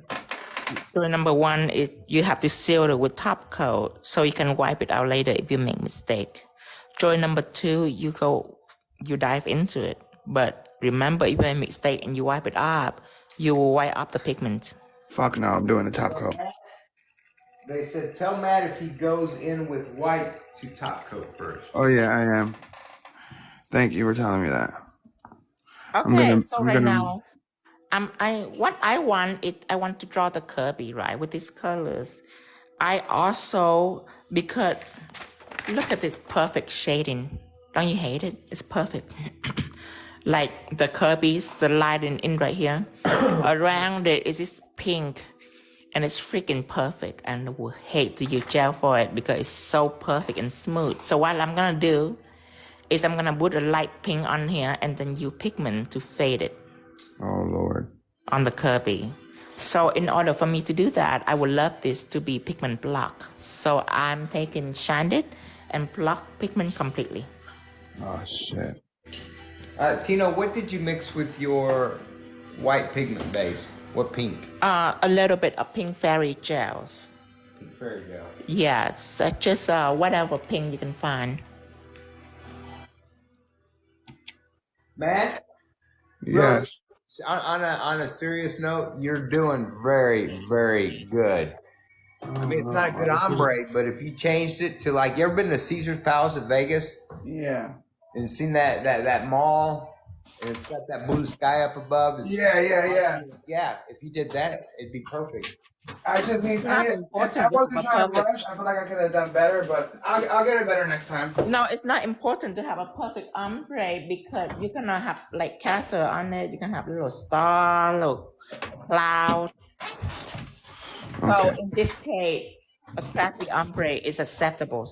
So number one is you have to seal it with top coat so you can wipe it out later if you make mistake. Choice number two, you dive into it. But remember, if you make mistake and you wipe it up, you will wipe up the pigment. Fuck no, I'm doing the top coat. They said, tell Matt if he goes in with white to top coat first. Oh yeah, I am. Thank you for telling me that. Okay, now, I want to draw the Kirby, right, with these colors. I also, because look at this perfect shading. Don't you hate it? It's perfect. Like the Kirby's, the lighting in right here. Around it is this pink. And it's freaking perfect. And I will hate to use gel for it because it's so perfect and smooth. So what I'm going to do is I'm going to put a light pink on here and then use pigment to fade it. Oh, Lord. On the Kirby. So in order for me to do that, I would love this to be pigment block. So I'm taking Shine It and block pigment completely. Oh, shit. Tino, what did you mix with your white pigment base? What pink? A little bit of pink fairy gels. Pink fairy gel. Yes, just whatever pink you can find. Matt? Yes. On a serious note, you're doing very, very good. I mean, it's not a good ombre, but if you changed it to like, you ever been to Caesar's Palace at Vegas? Yeah. And seen that mall? And it's got that blue sky up above. Yeah. Yeah, if you did that, it'd be perfect. I just need. I wasn't trying to rush. I feel like I could have done better, but I'll get it better next time. No, it's not important to have a perfect ombre because you're gonna have like character on it. You can have little star, little cloud. Okay. So in this case, a classic ombre is acceptable.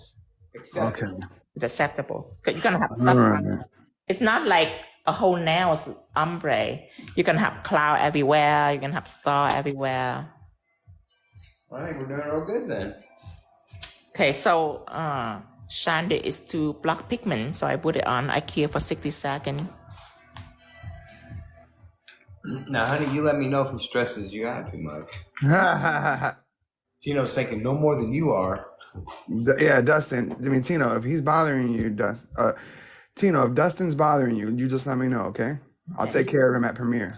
Okay. It's acceptable because you're gonna have stuff on it. It's not like a whole nails ombre. You can have cloud everywhere. You can have star everywhere. I think we're doing real good then. Okay, so Shine It is to block pigment. So I put it on. I cure for 60 seconds. Now, honey, you let me know if it stresses you out too much. Tino's thinking no more than you are. Yeah, Dustin. I mean, Tino, if he's bothering you, Tino, if Dustin's bothering you, you just let me know, okay? I'll take care of him at premiere.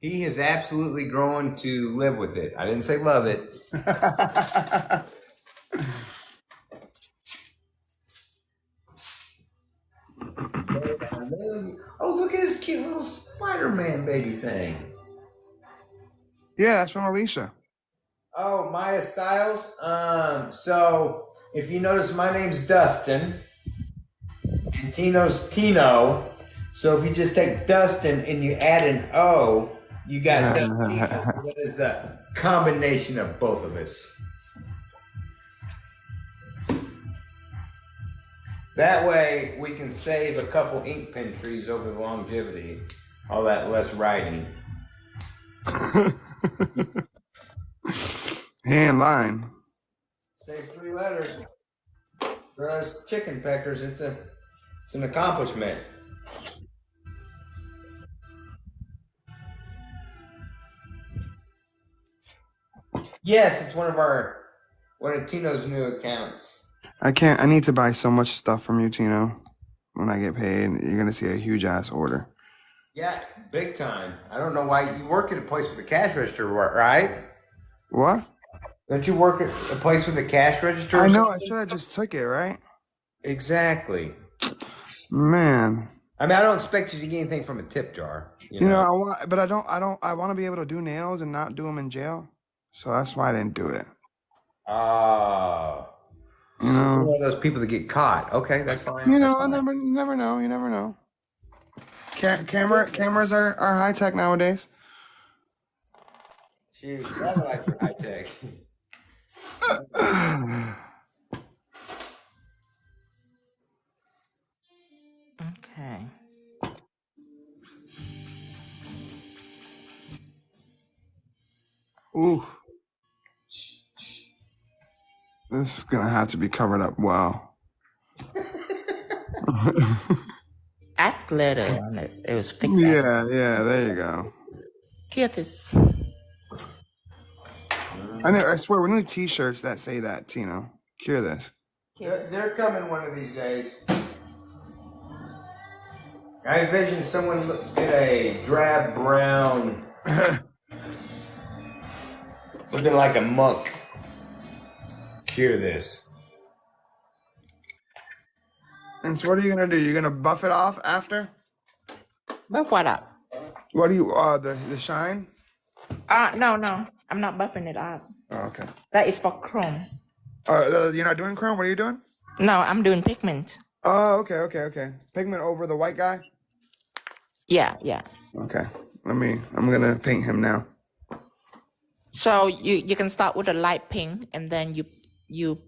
He is absolutely growing to live with it. I didn't say love it. Oh, look at this cute little Spider-Man baby thing. Yeah, that's from Alicia. Oh, Maya Styles. So if you notice, my name's Dustin, and Tino's Tino. So if you just take Dustin and you add an O, you got Dustin. That is the combination of both of us. That way we can save a couple ink pen trees over the longevity. All that less writing. Hand line. Save 3 letters. For us chicken peckers, it's an accomplishment. Yes, it's one of Tino's new accounts. I need to buy so much stuff from you, Tino. When I get paid, you're gonna see a huge ass order. Yeah, big time. I don't know why you work at a place with a cash register, right? What? Don't you work at a place with a cash register? I know. I should have just took it, right? Exactly. Man. I mean, I don't expect you to get anything from a tip jar. You know, I want to be able to do nails and not do them in jail. So that's why I didn't do it. You You're know, one of those people that get caught. Okay, that's fine. you That's know, fine. you never know. You never know. Cameras are high tech nowadays. Shoot, I like your high tech. Okay. Ooh, this is gonna have to be covered up well. Add glitter on it. It was fixed. Yeah, there you go. Here, this. I swear, we need T-shirts that say that, Tino. Cure this. They're coming one of these days. I envision someone get a drab brown, looking like a monk. Cure this. And so, what are you gonna do? You're gonna buff it off after? But what up? What do you? The shine? No. I'm not buffing it up. Oh, okay. That is for chrome. You're not doing chrome. What are you doing? No, I'm doing pigment. Oh, okay. Pigment over the white guy. Yeah. Okay. I'm gonna paint him now. So you can start with a light pink, and then you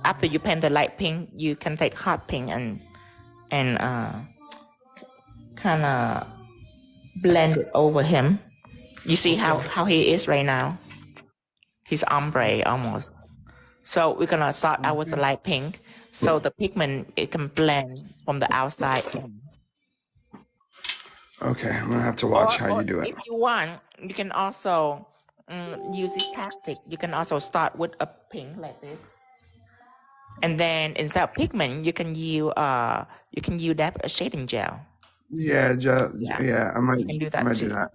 after you paint the light pink, you can take hot pink and kind of blend it over him. You see how he is right now? He's ombre almost. So we're gonna start out with the light pink, so the pigment it can blend from the outside in. Okay, I'm gonna have to watch how you do it. If you want, you can also use this tactic. You can also start with a pink like this, and then instead of pigment, you can use that a shading gel. Yeah, I might. You can do that might too. do that.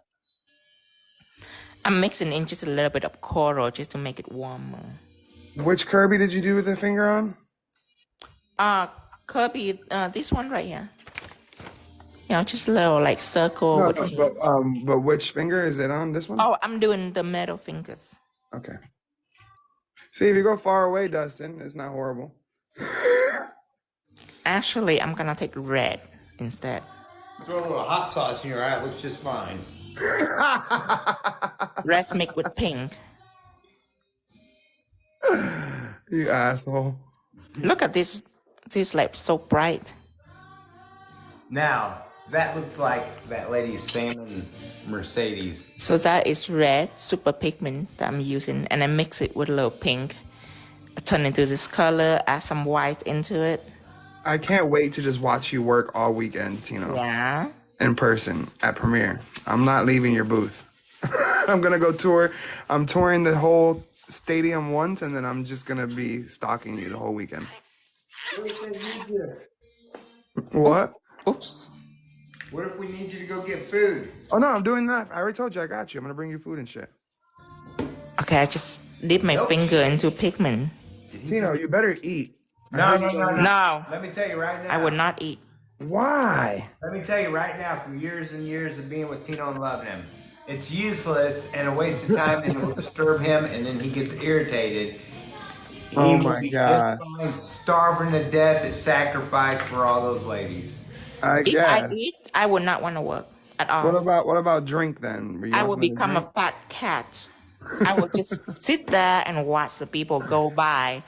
I'm mixing in just a little bit of coral just to make it warmer. Which Kirby did you do with the finger on? Kirby, this one right here. Just a little like circle. But which finger is it on? This one? Oh, I'm doing the middle fingers. Okay. See, if you go far away, Dustin, it's not horrible. Actually, I'm gonna take red instead. Throw a little hot sauce in your eye. It looks just fine. Red mixed with pink. You asshole. Look at this. This like so bright. Now, that looks like that lady's salmon Mercedes. So that is red, super pigment that I'm using. And I mix it with a little pink. I turn into this color, add some white into it. I can't wait to just watch you work all weekend, Tino. Yeah. In person at Premiere. I'm not leaving your booth. I'm gonna go tour. I'm touring the whole stadium once, and then I'm just gonna be stalking you the whole weekend. What? Oops. What if we need you to go get food? Oh no, I'm doing that. I already told you I got you. I'm gonna bring you food and shit. Okay, I just dip my finger into pigment. Tino, you better eat. No. No, Let me tell you right now. I would not eat. Why? Let me tell you right now, from years and years of being with Tino and loving him, it's useless and a waste of time, and it will disturb him, and then he gets irritated. He Oh will my be God. just fine starving to death at sacrifice for all those ladies. I If guess. I eat, I would not want to work at all. What about drink then? I would become a fat cat. I would just sit there and watch the people go by.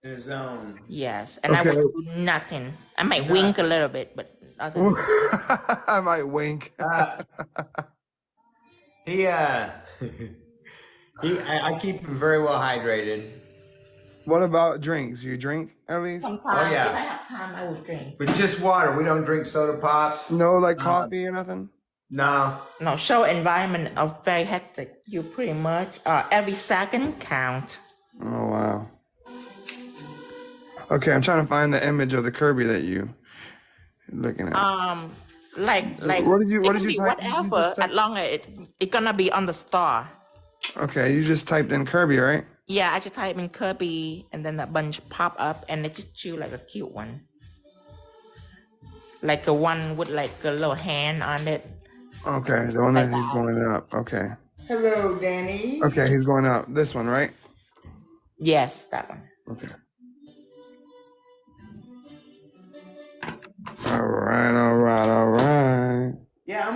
His own. Yes, and I would do nothing. I might wink a little bit, but other than I might wink. I keep him very well hydrated. What about drinks? You drink at least? sometimes, yeah. if I have time, I would drink. But just water. We don't drink soda pops. No, like coffee or nothing? No. No, show environment are very hectic. You pretty much every second count. Oh wow. Okay, I'm trying to find the image of the Kirby that you're looking at. Like What did you it can be type? whatever, as long as it gonna be on the star. Okay, you just typed in Kirby, right? Yeah, I just type in Kirby and then a bunch pop up and it just choose like a cute one. Like a one with like a little hand on it. Okay, the one that Like he's that. going up. Okay. Hello, Danny. Okay, he's going up. This one, right? Yes, that one. Okay.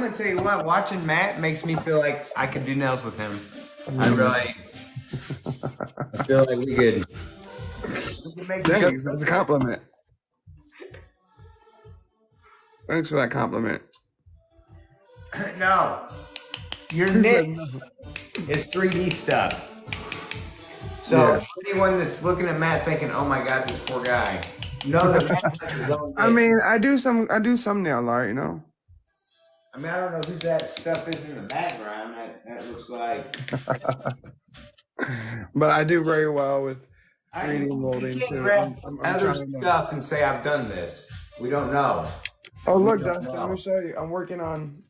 gonna tell you what, watching Matt makes me feel like I could do nails with him. I feel like we could make each Thanks. other. That's a compliment. Thanks for that compliment. No, your knit is 3D stuff. So anyone that's looking at Matt thinking, "Oh my God, this poor guy," know that Matt has his own. I mean, I do some nail art, you know. I mean, I don't know who that stuff is in the background. That looks like. But I do very well with I 3D molding can't too. grab I'm other trying to- stuff and say I've done this. We don't know. Oh, look, We don't Dustin, know. let me show you. I'm working on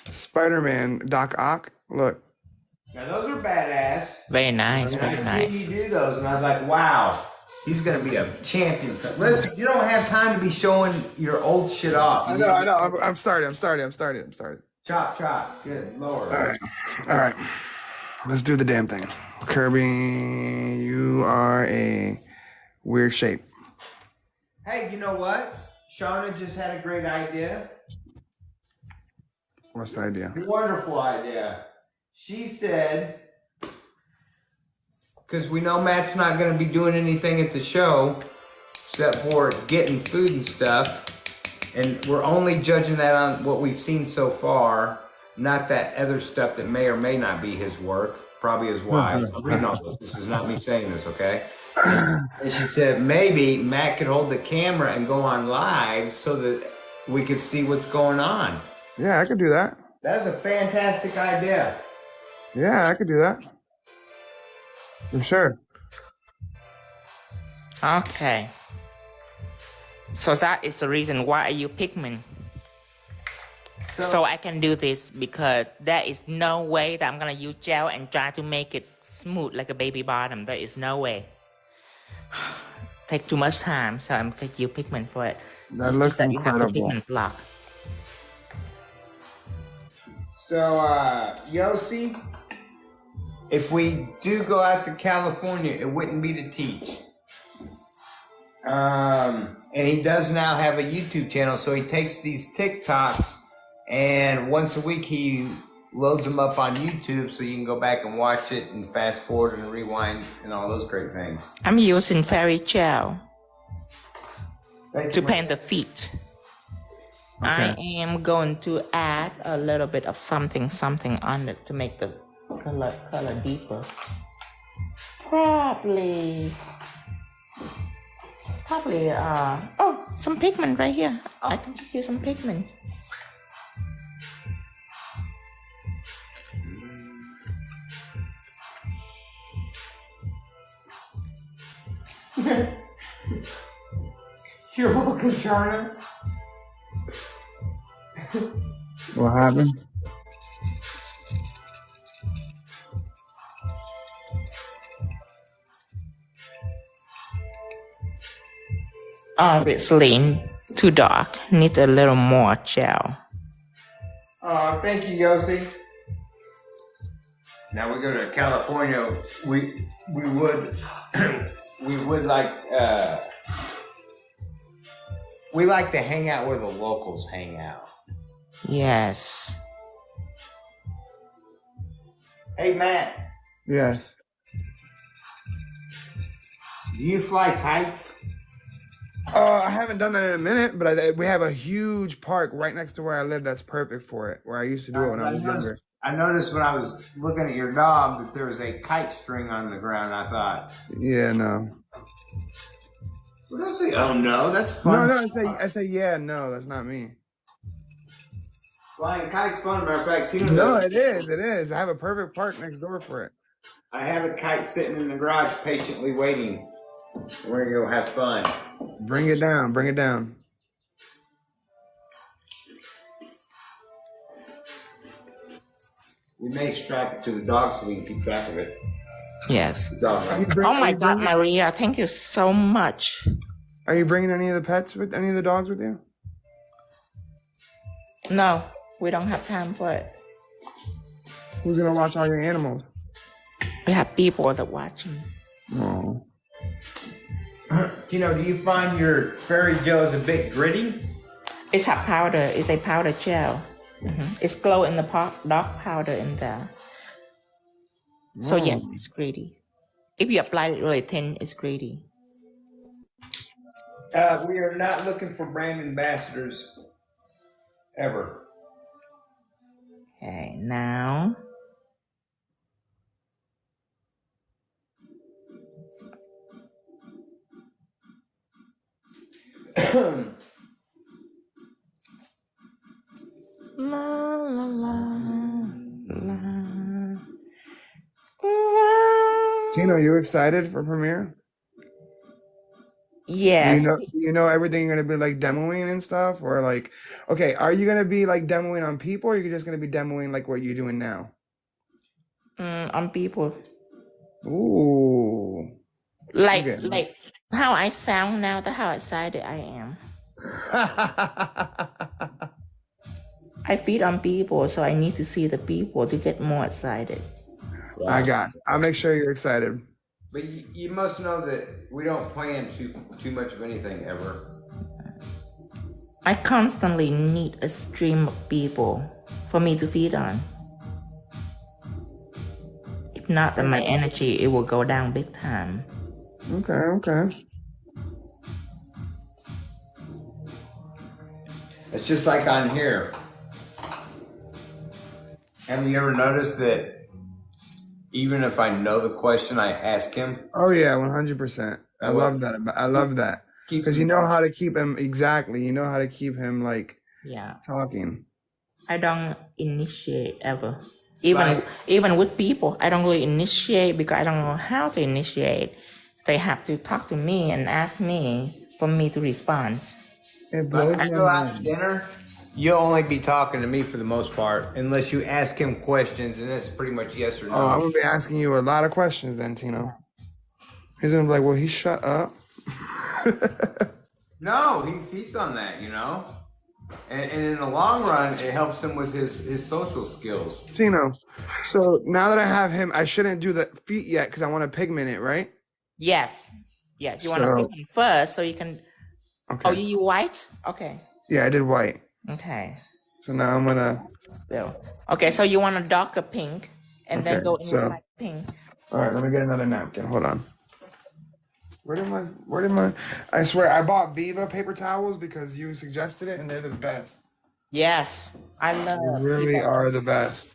Spider-Man Doc Ock. Look. Now those are badass. Very nice, And very I nice. seen you do those, and I was like, wow, he's gonna be a champion. So, listen, you don't have time to be showing your old shit off. I know. I'm started. Chop, chop. Good Lord. All right. Let's do the damn thing. Kirby, you are a weird shape. Hey, you know what? Shauna just had a great idea. What's the idea? A wonderful idea. She said, because we know Matt's not going to be doing anything at the show except for getting food and stuff. And we're only judging that on what we've seen so far, not that other stuff that may or may not be his work, probably his wife. I'm reading all this. This is not me saying this, okay? And she said maybe Matt could hold the camera and go on live so that we could see what's going on. Yeah, I could do that. That's a fantastic idea. Yeah, I could do that. For sure. Okay. So that is the reason why you pick me. So I can do this because there is no way that I'm gonna use gel and try to make it smooth like a baby bottom. There is no way. Take too much time, so I'm gonna use pigment for it. That It's looks just that you have the incredible. pigment block. So, Yossi, if we do go out to California, it wouldn't be to teach. And he does now have a YouTube channel, so he takes these TikToks and once a week he loads them up on YouTube so you can go back and watch it and fast forward and rewind and all those great things. I'm using fairy gel Thank to you. paint the feet. I am going to add a little bit of something on it to make the color deeper. Probably, some pigment right here. I can just use some pigment. You're welcome, Charna. What happened? Obviously, too dark. Need a little more gel. Oh, thank you, Yossi. Now we go to California. We would we would like we like to hang out where the locals hang out. Yes. Hey Matt, Yes. do you fly kites? I haven't done that in a minute, but we have a huge park right next to where I live that's perfect for it, where I used to do it when I was younger. I noticed when I was looking at your dog that there was a kite string on the ground. I thought, Yeah, no. well, don't say, oh no, that's fun. No, I say, yeah, no, that's not me. Flying kites fun. Matter of fact, Tina, No, it is. I have a perfect park next door for it. I have a kite sitting in the garage patiently waiting. We're gonna go have fun. Bring it down. We may strap it to the dog so we can keep track of it. Yes. Dog, right? Oh my God, Maria, thank you so much. Are you bringing any of the pets with any of the dogs with you? No, we don't have time for it. Who's gonna watch all your animals? We have people that watching. Oh. Tino, do you find your fairy gel is a bit gritty? It's a powder. It's a powder gel. It's glow in the dark powder in there. So yes, it's greedy. If you apply it really thin, it's greedy. We are not looking for brand ambassadors ever. Okay, now. La, la, la, la. Tino, you excited for premiere? Yes. You know everything you're gonna be like demoing and stuff, or like, okay, are you gonna be like demoing on people, or you're just gonna be demoing like what you're doing now? On people. Ooh. Like how I sound now, that's how excited I am. I feed on people, so I need to see the people to get more excited. Yeah. I'll make sure you're excited. But you must know that we don't plan too much of anything ever. I constantly need a stream of people for me to feed on. If not, then my energy, it will go down big time. Okay. It's just like on here. Have you ever noticed that even if I know the question, I ask him? Oh yeah, 100%. I love that. I love that because you know how to keep him exactly. You know how to keep him like talking. I don't initiate ever. Even with people, I don't really initiate because I don't know how to initiate. They have to talk to me and ask me for me to respond. It blows I go out to dinner. You'll only be talking to me for the most part, unless you ask him questions, and it's pretty much yes or no. Oh, I'm gonna be asking you a lot of questions then, Tino. He's gonna be like, "Will he shut up?" No, he feeds on that, you know. And in the long run, it helps him with his social skills. Tino, so now that I have him, I shouldn't do the feet yet because I want to pigment it, right? Yes. You want to pigment first so you can. Okay. Oh, you white? Okay. Yeah, I did white. Okay. So now I'm gonna. Okay, so you want a darker pink, and then go in with light pink. All right, let me get another napkin. Hold on. Where did my? I swear, I bought Viva paper towels because you suggested it, and they're the best. Yes, I love. They really are the best.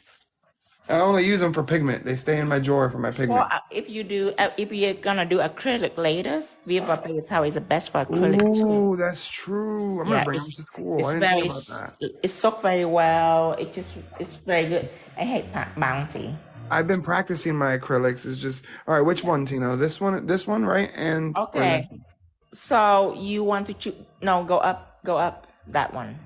I only use them for pigment. They stay in my drawer for my pigment. Well, if you're gonna do acrylic later, Viva paper towel is the best for acrylic too. Oh, that's true. I'm gonna bring them to school. I didn't think about that. It soaks very well. It's very good. I hate bounty. I've been practicing my acrylics. It's just all right. Which one, Tino? This one, right? And okay. So you want to choose? No, go up. That one.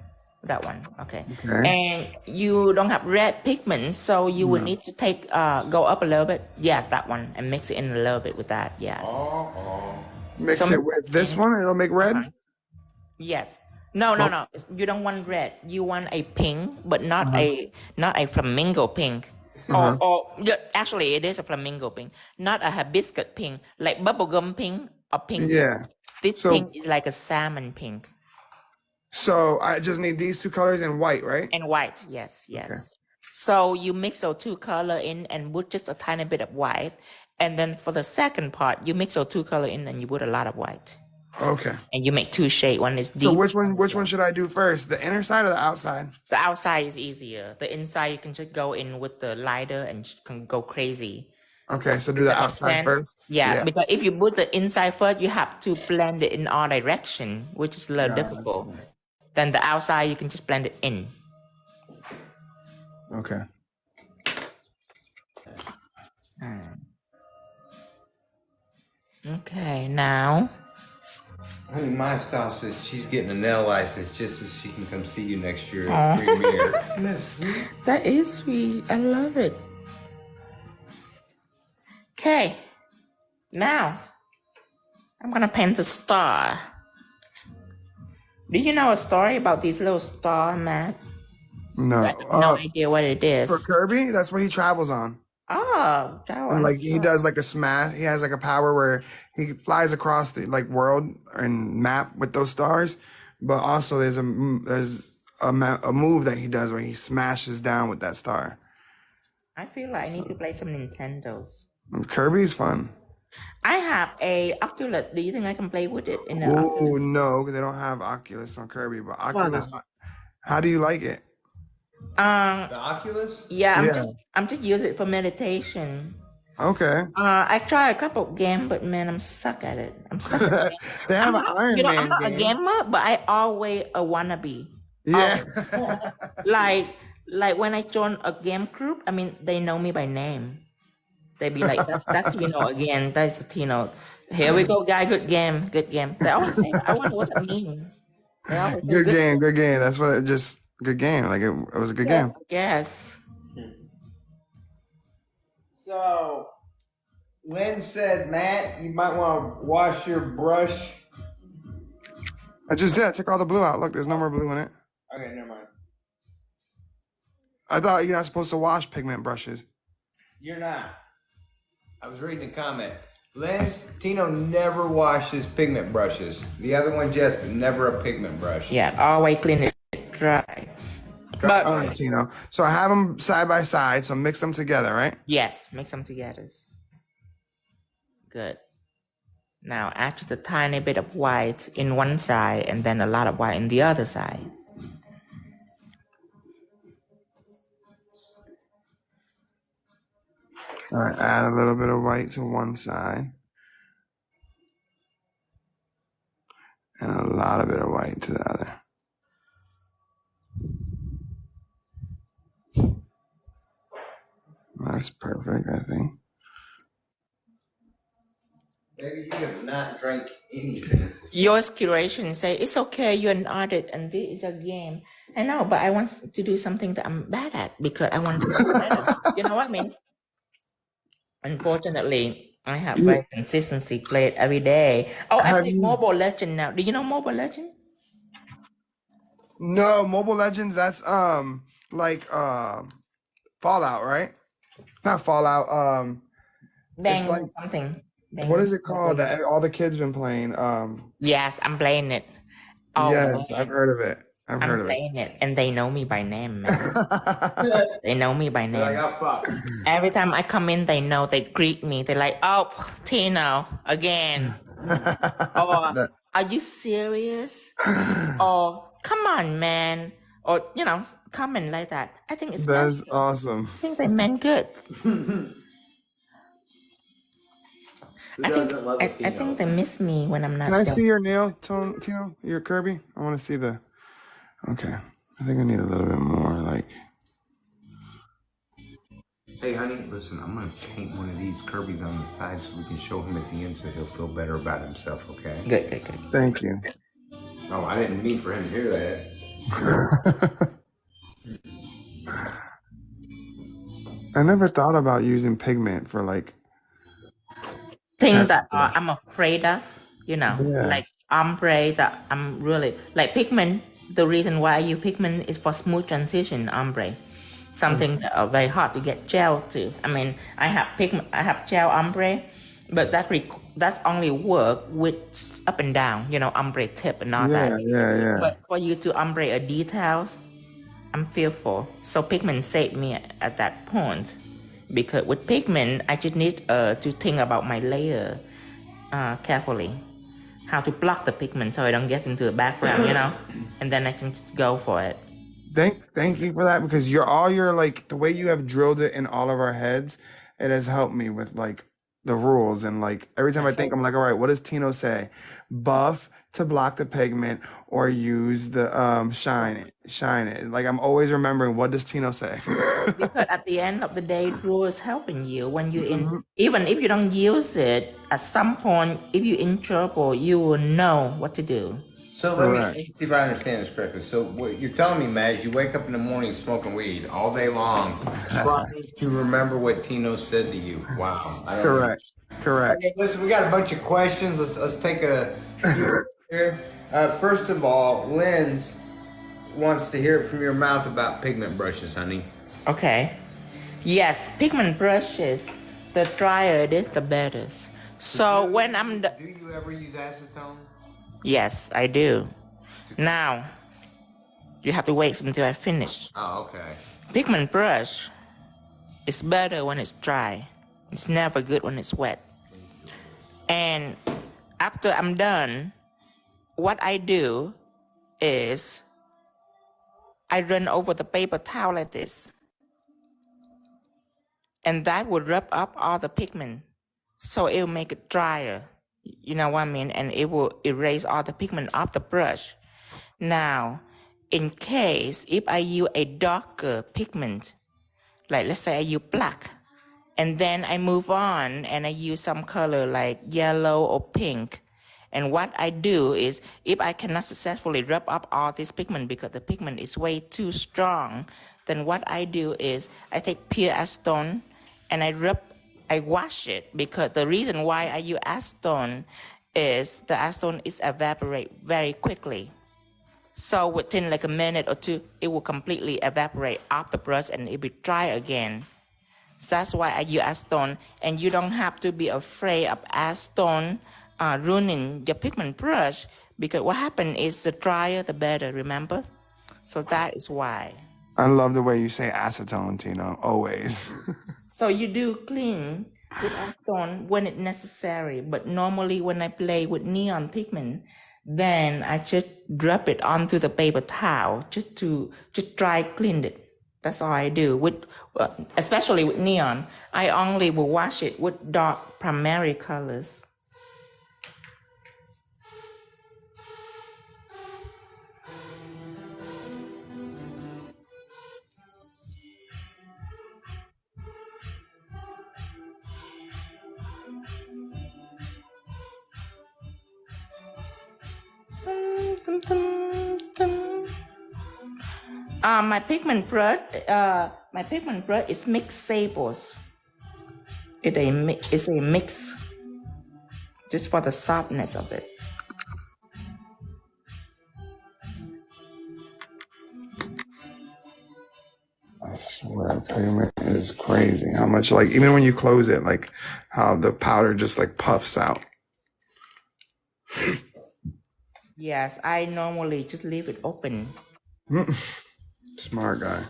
Okay. And you don't have red pigment, so you would need to take go up a little bit. Yeah, that one, and mix it in a little bit with that. Yes. Mix it with this one, and it'll make red. Yes. No. You don't want red. You want a pink, but not a flamingo pink. Actually, it is a flamingo pink, not a hibiscus pink, like bubblegum pink or pink. Yeah. This pink is like a salmon pink. So I just need these two colors and white, right? And white, yes. Okay. So you mix those two colors in and put just a tiny bit of white. And then for the second part, you mix those two colors in and you put a lot of white. Okay. And you make two shades. One is deep. So which one should I do first? The inner side or the outside? The outside is easier. The inside, you can just go in with the lighter and can go crazy. Okay, so do the outside first? Yeah, because if you put the inside first, you have to blend it in all direction, which is a little difficult. Then the outside, you can just blend it in. Okay. Okay, now. Honey, my style says she's getting a nail license just so she can come see you next year at premiere. Isn't that sweet? That is sweet. I love it. Okay. Now, I'm gonna paint a star. Do you know a story about these little star, Matt? No. I have no idea what it is. For Kirby, that's what he travels on. Oh, and like he does like a smash. He has like a power where he flies across the like world and map with those stars. But also there's a move that he does where he smashes down with that star. I feel like I need to play some Nintendos. Kirby's fun. I have a Oculus. Do you think I can play with it in the Oh Oculus? no, because they don't have Oculus on Kirby, but Oculus. Wow. How do you like it? The Oculus? Yeah, Yeah. I'm just using it for meditation. Okay. I tried a couple of games, but man, I'm suck at it. I'm suck at it. They have an Iron Man I'm not a game. gamer, but I always a wannabe. Yeah. Like when I join a game group, I mean, they know me by name. They be like, that's again, that's Tino. Here we go, guy, good game. They always say that. I wonder what that means. They always say, Good game. That's what good game. Like it was a good game. Yes. So, Lynn said, Matt, you might want to wash your brush. I just did. I took all the blue out. Look, there's no more blue in it. Okay, never mind. I thought you're not supposed to wash pigment brushes. You're not. I was reading the comment. Lynn's, Tino never washes pigment brushes. The other one, Jess, but never a pigment brush. Yeah, always clean it dry. But All right, Tino. So I have them side by side. So mix them together, right? yes, mix them together. Good. Now add just a tiny bit of white in one side and then a lot of white in the other side. All right, add a little bit of white to one side. And a lot of bit of white to the other. That's perfect, I think. Baby, you have not drank anything. Yours curation say it's okay, you're an artist and this is a game. I know, but I want to do something that I'm bad at because I want to be better. You know what I mean? Unfortunately, I have very consistency played every day. Oh, I play Mobile Legend now. Do you know Mobile Legend? No, Mobile Legends, that's like Fallout, right? Not Fallout, Bang it's like something. Bang. what is it called that all the kids been playing? Yes, I'm playing it. Oh, Yes, man. I've heard of it. I've I'm heard of it. playing it, and they know me by name, man. They know me by They're like, name. oh, fuck. Every time I come in, they know. They greet me. They're like, "Oh, Tino again." Or, "Are you serious?" Or, "Come on, man." Or comment like that. I think it's That's natural. awesome. I think they meant good. I think they miss me when I'm not Can I there. see your nail tone, Tino? Your Kirby? I want to see the. Okay. I think I need a little bit more, like. Hey, honey, listen, I'm going to paint one of these Kirby's on the side so we can show him at the end so he'll feel better about himself, okay? Good. Thank you. Oh, I didn't mean for him to hear that. I never thought about using pigment for like. Thing that I'm afraid of, Yeah. like ombre that I'm really like pigment. The reason why I use pigment is for smooth transition ombre, something that are very hard to get gel to. I mean, I have gel ombre, but that's only work with up and down, ombre tip and all that. Yeah. But for you to ombre a details, I'm fearful. So pigment saved me at that point. Because with pigment, I just need to think about my layer carefully. How to block the pigment so I don't get into the background, and then I can just go for it. Thank you for that, because all your like the way you have drilled it in all of our heads, it has helped me with like the rules, and like every time I think, I'm like, all right, what does Tino say? Buff to block the pigment, or use the shine it. Like I'm always remembering, what does Tino say? Because at the end of the day, rule is helping you when even if you don't use it, at some point, if you're in trouble, you will know what to do. So let me see if I understand this correctly. So what you're telling me, Matt, is you wake up in the morning smoking weed all day long, trying to remember what Tino said to you. Wow. I don't know. Correct. Okay, listen, we got a bunch of questions. Let's take a few here. First of all, Lynn wants to hear it from your mouth about pigment brushes, honey. Okay. Yes, pigment brushes, the drier it is, the better. So when I'm... Do you ever use acetone? Yes, I do. Now, You have to wait until I finish. Oh, okay. Pigment brush is better when it's dry. It's never good when it's wet. And after I'm done, what I do is I run over the paper towel like this. And that will rub up all the pigment. So it will make it drier. You know what I mean? And it will erase all the pigment off the brush. Now, in case if I use a darker pigment, like let's say I use black, and then I move on and I use some color like yellow or pink. And what I do is, if I cannot successfully rub up all this pigment because the pigment is way too strong, then what I do is I take pure acetone and I wash it, because the reason why I use acetone is the acetone is evaporate very quickly. So within like a minute or two, it will completely evaporate off the brush and it will dry again. So that's why I use acetone, and you don't have to be afraid of acetone ruining your pigment brush, because what happens is the drier the better, remember? So that is why. I love the way you say acetone, Tino, always. So you do clean with acetone when it's necessary, but normally when I play with neon pigment, then I just drop it onto the paper towel just dry clean it. That's all I do with, especially with neon. I only will wash it with dark primary colors. My pigment brush is mixed sables. It's a mix, just for the softness of it. I swear, pigment is crazy. How much, like, even when you close it, like, how the powder just like puffs out. Yes, I normally just leave it open. Smart guy.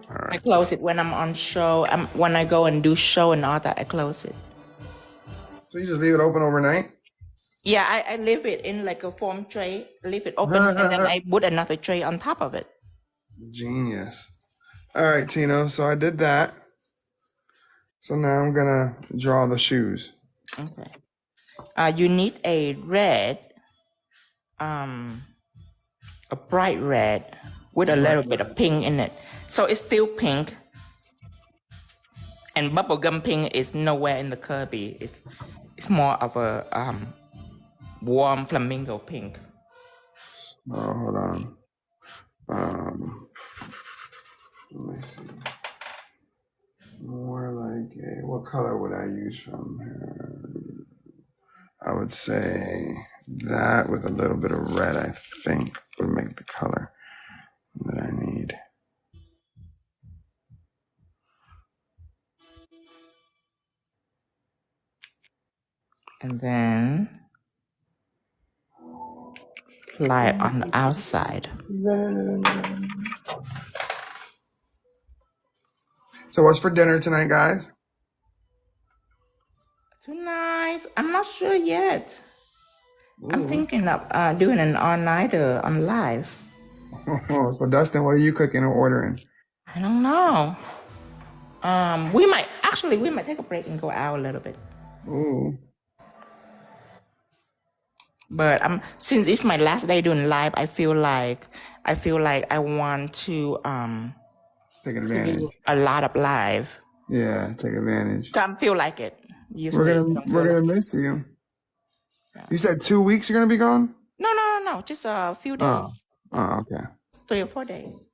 All I right. close it when I'm on show. When I go and do show and all that, I close it. So you just leave it open overnight? Yeah, I leave it in like a foam tray, leave it open, and then I put another tray on top of it. Genius. All right, Tino. So I did that. So now I'm gonna draw the shoes. Okay. You need a red, a bright red with a little bit of pink in it. So it's still pink. And bubblegum pink is nowhere in the Kirby. It's more of a warm flamingo pink. Oh, hold on. Let me see. More like what color would I use from here? I would say that with a little bit of red, I think, would make the color that I need. And then apply it on the outside. So what's for dinner tonight, guys? Tonight, I'm not sure yet. I'm thinking of doing an all-nighter on live. So Dustin, what are you cooking or ordering? I don't know. We might take a break and go out a little bit. Ooh. But since it's my last day doing live, I feel like I want to Take advantage. do a lot of live. Yeah, take advantage. I feel like it. We're gonna miss you. Yeah. You said 2 weeks you're gonna be gone? No. Just a few days. Oh, okay. 3 or 4 days.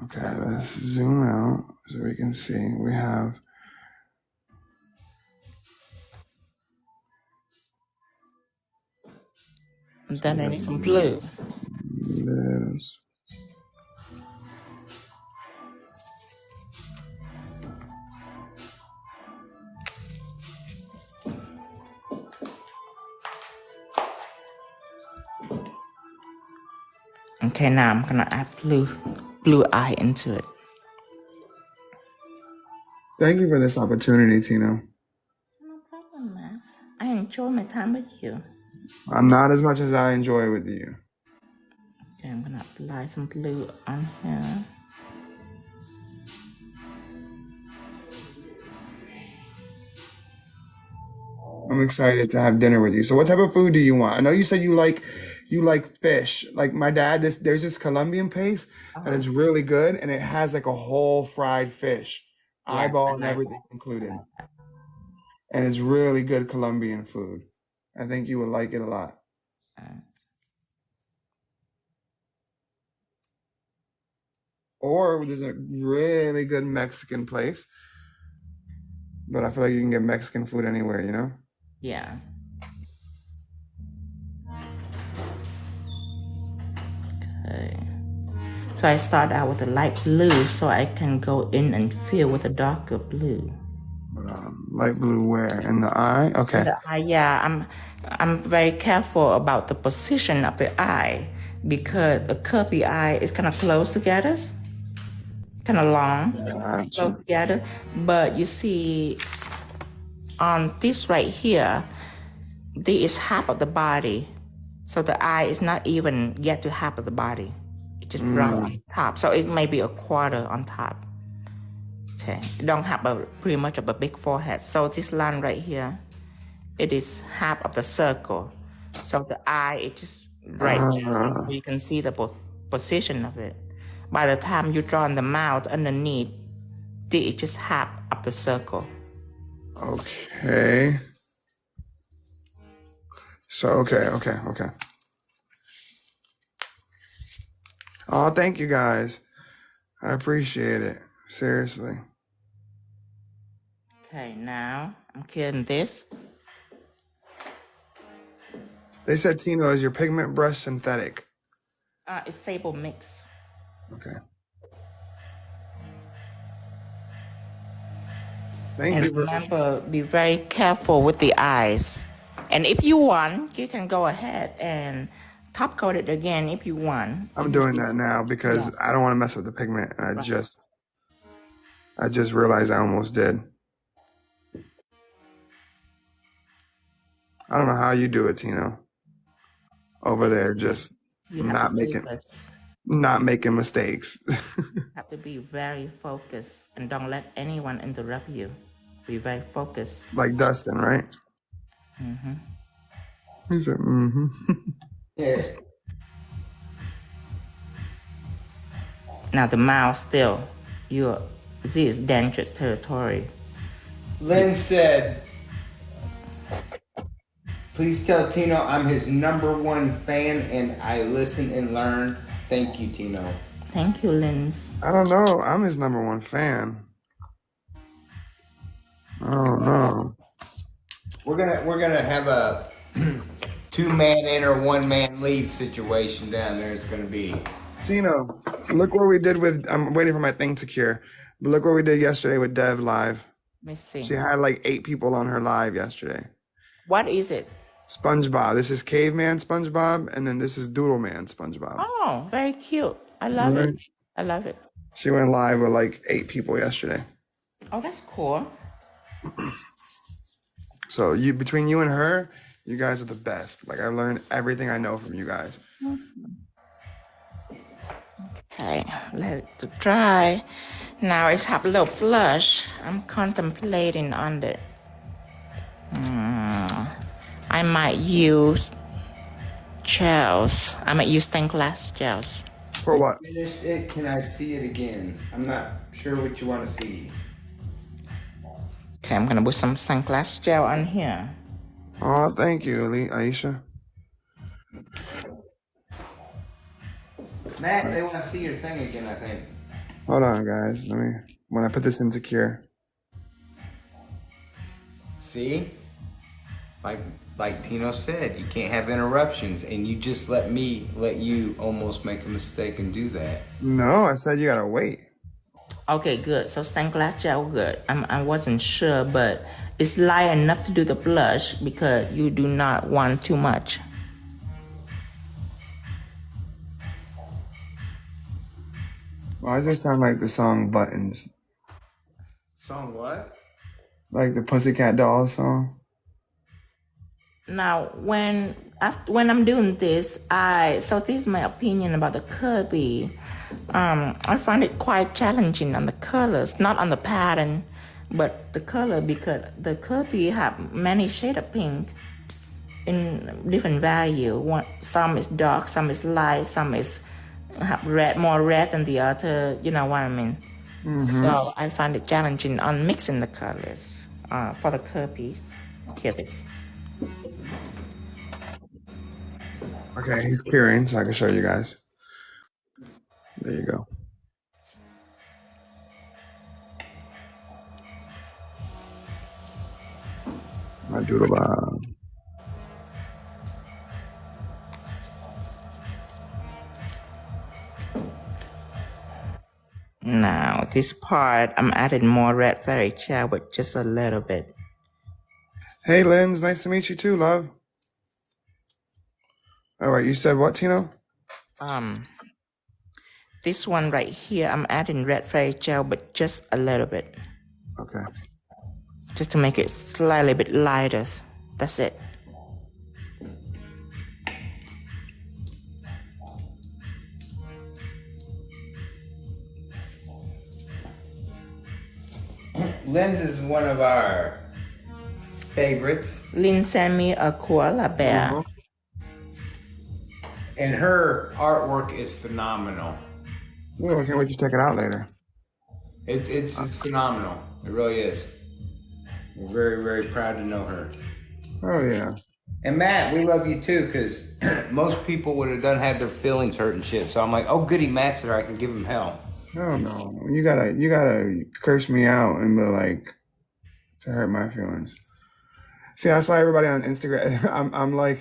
Okay, let's zoom out so we can see. We have And then I need some blue. this. Okay, now I'm gonna add blue eye into it. Thank you for this opportunity, Tino. No problem, Matt. I enjoy my time with you. Not as much as I enjoy with you. Okay, I'm gonna apply some blue on here. I'm excited to have dinner with you. So what type of food do you want? I know you said you like fish. Like my dad, there's this Colombian place that is really good, and it has like a whole fried fish, Yeah, eyeball and everything included. And it's really good Colombian food. I think you would like it a lot. Or there's a really good Mexican place, but I feel like you can get Mexican food anywhere, you know? Yeah. Okay. So I start out with a light blue so I can go in and fill with a darker blue. Light blue where? In the eye? Okay. The eye, yeah, I'm very careful about the position of the eye because the Kirby eye is kind of close together, kind of long, close together. But you see, on this right here, this is half of the body, so the eye is not even yet to half of the body. It just round on top, so it may be a quarter on top. Okay, you don't have pretty much of a big forehead. So this line right here, it is half of the circle. So the eye is just right there. So you can see the position of it. By the time you draw in the mouth underneath, it's just half of the circle. Okay. So, okay. Oh, thank you guys. I appreciate it. Seriously. Okay, now I'm killing this. They said, Tino, is your pigment brush synthetic? It's sable mix. Okay. Thank And you. remember, be very careful with the eyes. And if you want, you can go ahead and top coat it again if you want. I'm doing that now because I don't want to mess with the pigment, and I just realized I almost did. I don't know how you do it, Tino. Over there, just not making mistakes. Have to be very focused and don't let anyone interrupt you. Be very focused. Like Dustin, right? Mm-hmm. He said, mm-hmm. Yeah. Now the mouth still, this is dangerous territory. Lynn said, please tell Tino I'm his #1 fan and I listen and learn. Thank you, Tino. Thank you, Linz. I don't know. I'm his #1 fan. I don't know. We're gonna have a 2-man enter, 1-man leave situation down there. It's gonna be. Tino, look what we did with. I'm waiting for my thing to cure. But look what we did yesterday with Dev Live. Let me see. She had like 8 people on her live yesterday. What is it? SpongeBob. This is Caveman SpongeBob, and then this is Doodle Man SpongeBob. Oh, very cute. I love it. I love it. She went live with like 8 people yesterday. Oh, that's cool. So between you and her, you guys are the best. Like I learned everything I know from you guys. Okay, let it to dry. Now it's have a little blush. I'm contemplating on it. I might use gels. I might use stained glass gels. For what? Finished it. Can I see it again? I'm not sure what you want to see. Okay, I'm gonna put some stained glass gel on here. Oh, thank you, Aisha. Matt, they want to see your thing again, I think. Hold on, guys. When I put this into cure. See? Like Tino said, you can't have interruptions, and you just let you almost make a mistake and do that. No, I said you gotta wait. Okay, good. So stained glass gel, good. I wasn't sure, but it's light enough to do the blush because you do not want too much. Why does it sound like the song Buttons? Song what? Like the Pussycat Dolls song? Now, when I'm doing this, so this is my opinion about the Kirby. I find it quite challenging on the colors, not on the pattern, but the color, because the Kirby have many shades of pink in different value. Some is dark, some is light, some is have red, more red than the other. You know what I mean? So I find it challenging on mixing the colors for the Kirby's. Here this. Okay, he's curing, so I can show you guys. There you go. My doodle bob. Now, this part, I'm adding more red fairy tale, but just a little bit. Hey, Linz, nice to meet you too, love. All right, you said what, Tino? This one right here, I'm adding red fairy tale, but just a little bit. Okay. Just to make it slightly bit lighter. That's it. Lens is one of our favorites. Lynn sent me a koala bear. And her artwork is phenomenal. Well, I can't wait to check it out later. It's phenomenal. It really is. We're very, very proud to know her. Oh, yeah. And Matt, we love you too, because most people would have had their feelings hurt and shit. So I'm like, oh goody, Matt's there, I can give him hell. No. You gotta curse me out and be like, to hurt my feelings. See, that's why everybody on Instagram, I'm like,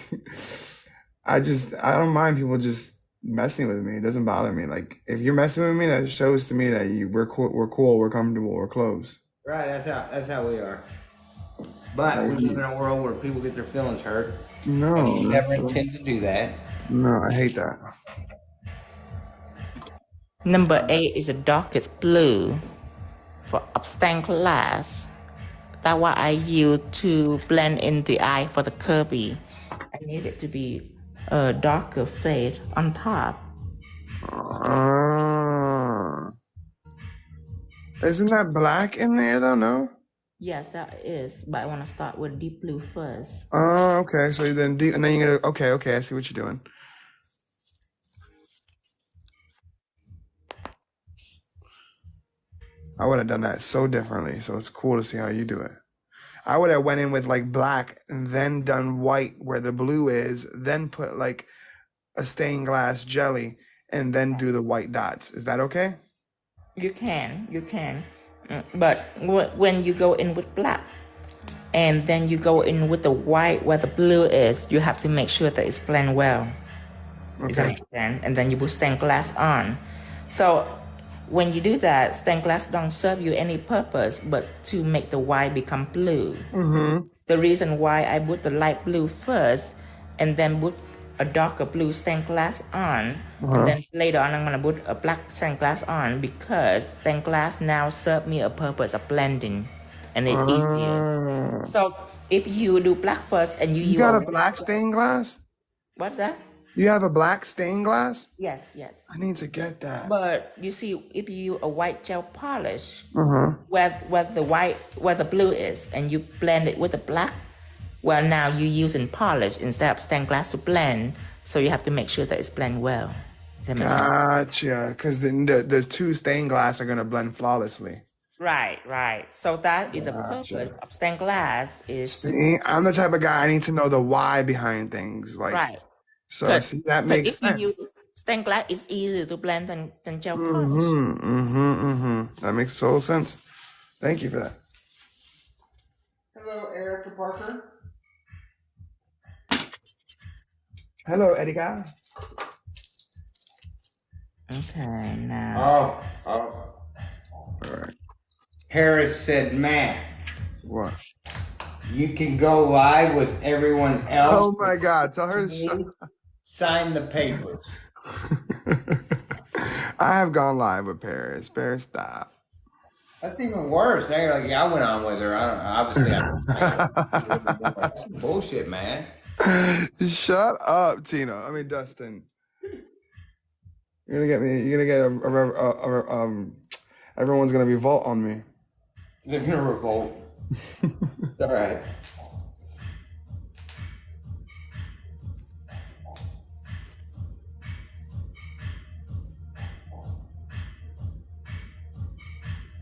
I don't mind people just messing with me. It doesn't bother me. Like, if you're messing with me, that shows to me that we're cool, we're comfortable, we're close. Right, that's how we are. But we live in a world where people get their feelings hurt. No. And you never intend to do that. No, I hate that. Number 8 is the darkest blue for upstained glass. That's what I use to blend in the eye for the Kirby. I need it to be a darker fade on top. Isn't that black in there though? No. Yes, that is. But I want to start with deep blue first. Oh, okay. So then deep, and then you're gonna. Okay. I see what you're doing. I would have done that so differently. So it's cool to see how you do it. I would have went in with like black and then done white where the blue is, then put like a stained glass jelly and then do the white dots. Is that okay? You can. But when you go in with black and then you go in with the white where the blue is, you have to make sure that it's blend well. Okay. And then you put stained glass on. So when you do that, stained glass don't serve you any purpose but to make the white become blue. Mm-hmm. The reason why I put the light blue first and then put a darker blue stained glass on, and then later on I'm going to put a black stained glass on, because stained glass now serve me a purpose of blending and it's easier. So if you do black first and you got a black stained glass? What's that? You have a black stained glass? Yes. I need to get that. But you see, if you use a white gel polish, Uh-huh. where the blue is, and you blend it with the black, well, now you're using polish instead of stained glass to blend, so you have to make sure that it's blend well. Does that make sense? Gotcha. Because the two stained glass are gonna blend flawlessly. Right. So that is a purpose of stained glass is See, I'm the type of guy I need to know the why behind things. Like, right. So see, that makes sense. If you use stained glass, it's easier to blend than gel polish. That makes total sense. Thank you for that. Hello, Erica Parker. Hello, Edgar. Okay, now. Oh. All right. Harris said, Matt, What? you can go live with everyone else. Oh my God! Tell her to shut. Sign the papers. I have gone live with Paris. Paris, stop. That's even worse. Now you're like, yeah, I went on with her. Obviously, That's bullshit, man. Shut up, Tino. I mean, Dustin. You're gonna get me. You're gonna get everyone's gonna revolt on me. They're gonna revolt. All right.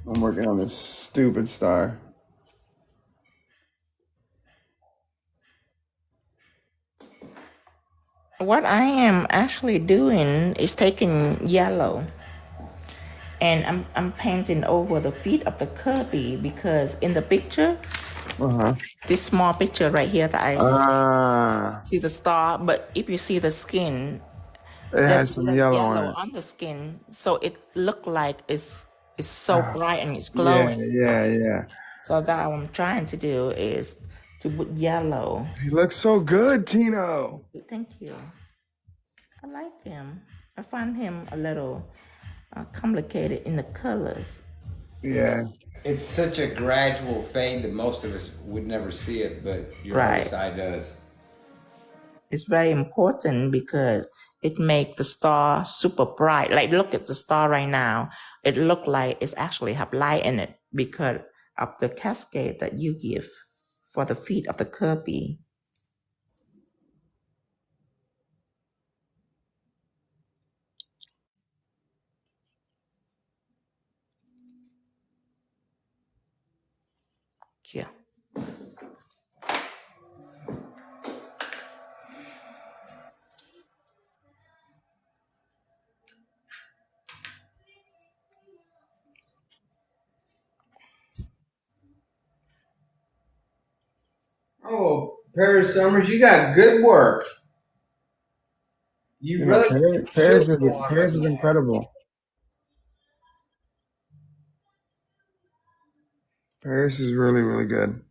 I'm working on this stupid star. What I am actually doing is taking yellow and I'm painting over the feet of the Kirby because in the picture, this small picture right here that I see the star, but if you see the skin, it has some yellow on it. On the skin, so it look like it's so bright and it's glowing. Yeah. So that what I'm trying to do is to put yellow. He looks so good, Tino. Thank you. I like him. I find him a little complicated in the colors. Yeah. It's such a gradual fade that most of us would never see it, but your other side does. It's very important because it makes the star super bright. Like look at the star right now. It look like it's actually have light in it because of the cascade that you give for the feet of the Kirby. Yeah. Oh, Paris Summers, you got good work. You really Paris is incredible. Paris is really, really good.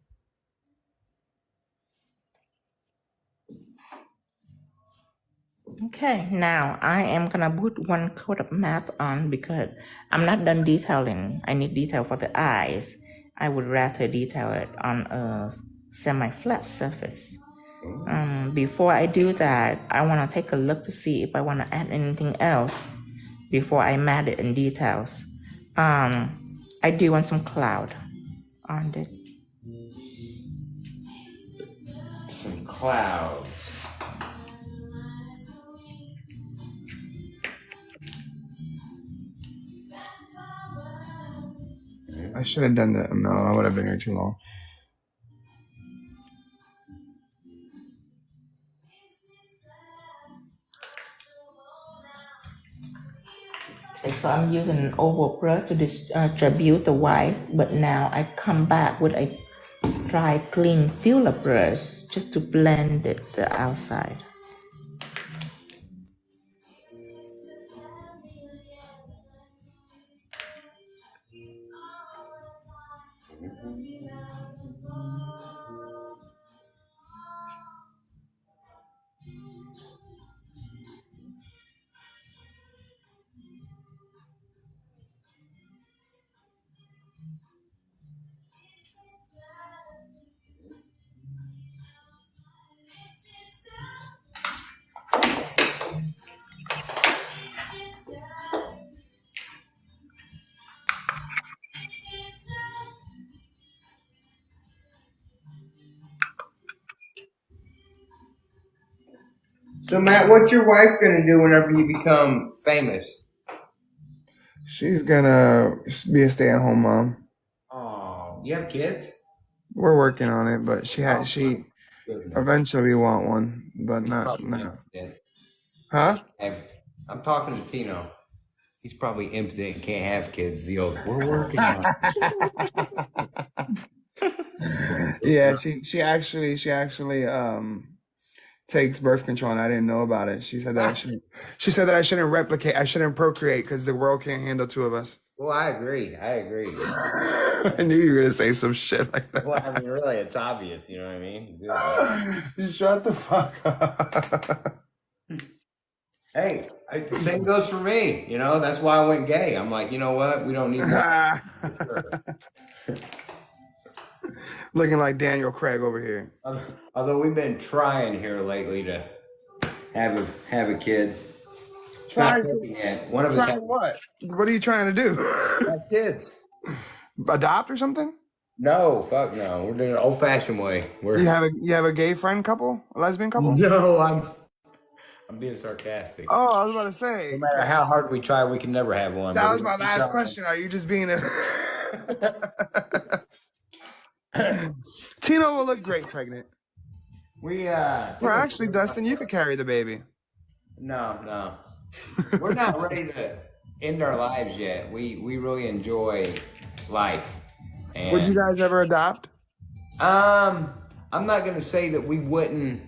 Okay, now I am gonna put one coat of matte on because I'm not done detailing. I need detail for the eyes. I would rather detail it on a semi-flat surface. Before I do that, I want to take a look to see if I want to add anything else before I matte it in details. I do want some cloud on it. Some clouds. I should have done that. No, I would have been here too long. Okay, so I'm using an oval brush to distribute the white, but now I come back with a dry clean filler brush just to blend it the outside. So, Matt, what's your wife going to do whenever you become famous? She's gonna be a stay-at-home mom. Oh, you have kids? We're working on it, but she eventually want one, but not. Huh? I'm talking to Tino. He's probably impotent and can't have kids. The old, we're working on it. Yeah, she actually takes birth control, and I didn't know about it. She said that I shouldn't replicate. I shouldn't procreate because the world can't handle two of us. Well, I agree. I knew you were gonna say some shit like that. Well, I mean, really, it's obvious. You know what I mean? Shut the fuck up. Hey, the same goes for me. You know, that's why I went gay. I'm like, you know what? We don't need more. Looking like Daniel Craig over here. Although we've been trying here lately to have a kid. Trying Not to working yet. One of us trying what? What are you trying to do? have kids. Adopt or something? No, fuck no. We're doing it old fashioned way. You have a gay friend couple? A lesbian couple? No, I'm being sarcastic. Oh, I was about to No say. matter how hard we try, we can never have one. That But was we my keep last trying. question. Are you just being a Tino will look great pregnant. Or actually, Dustin, you could carry the baby. No. We're not ready to end our lives yet. We really enjoy life. And Would you guys ever adopt? I'm not gonna say that we wouldn't.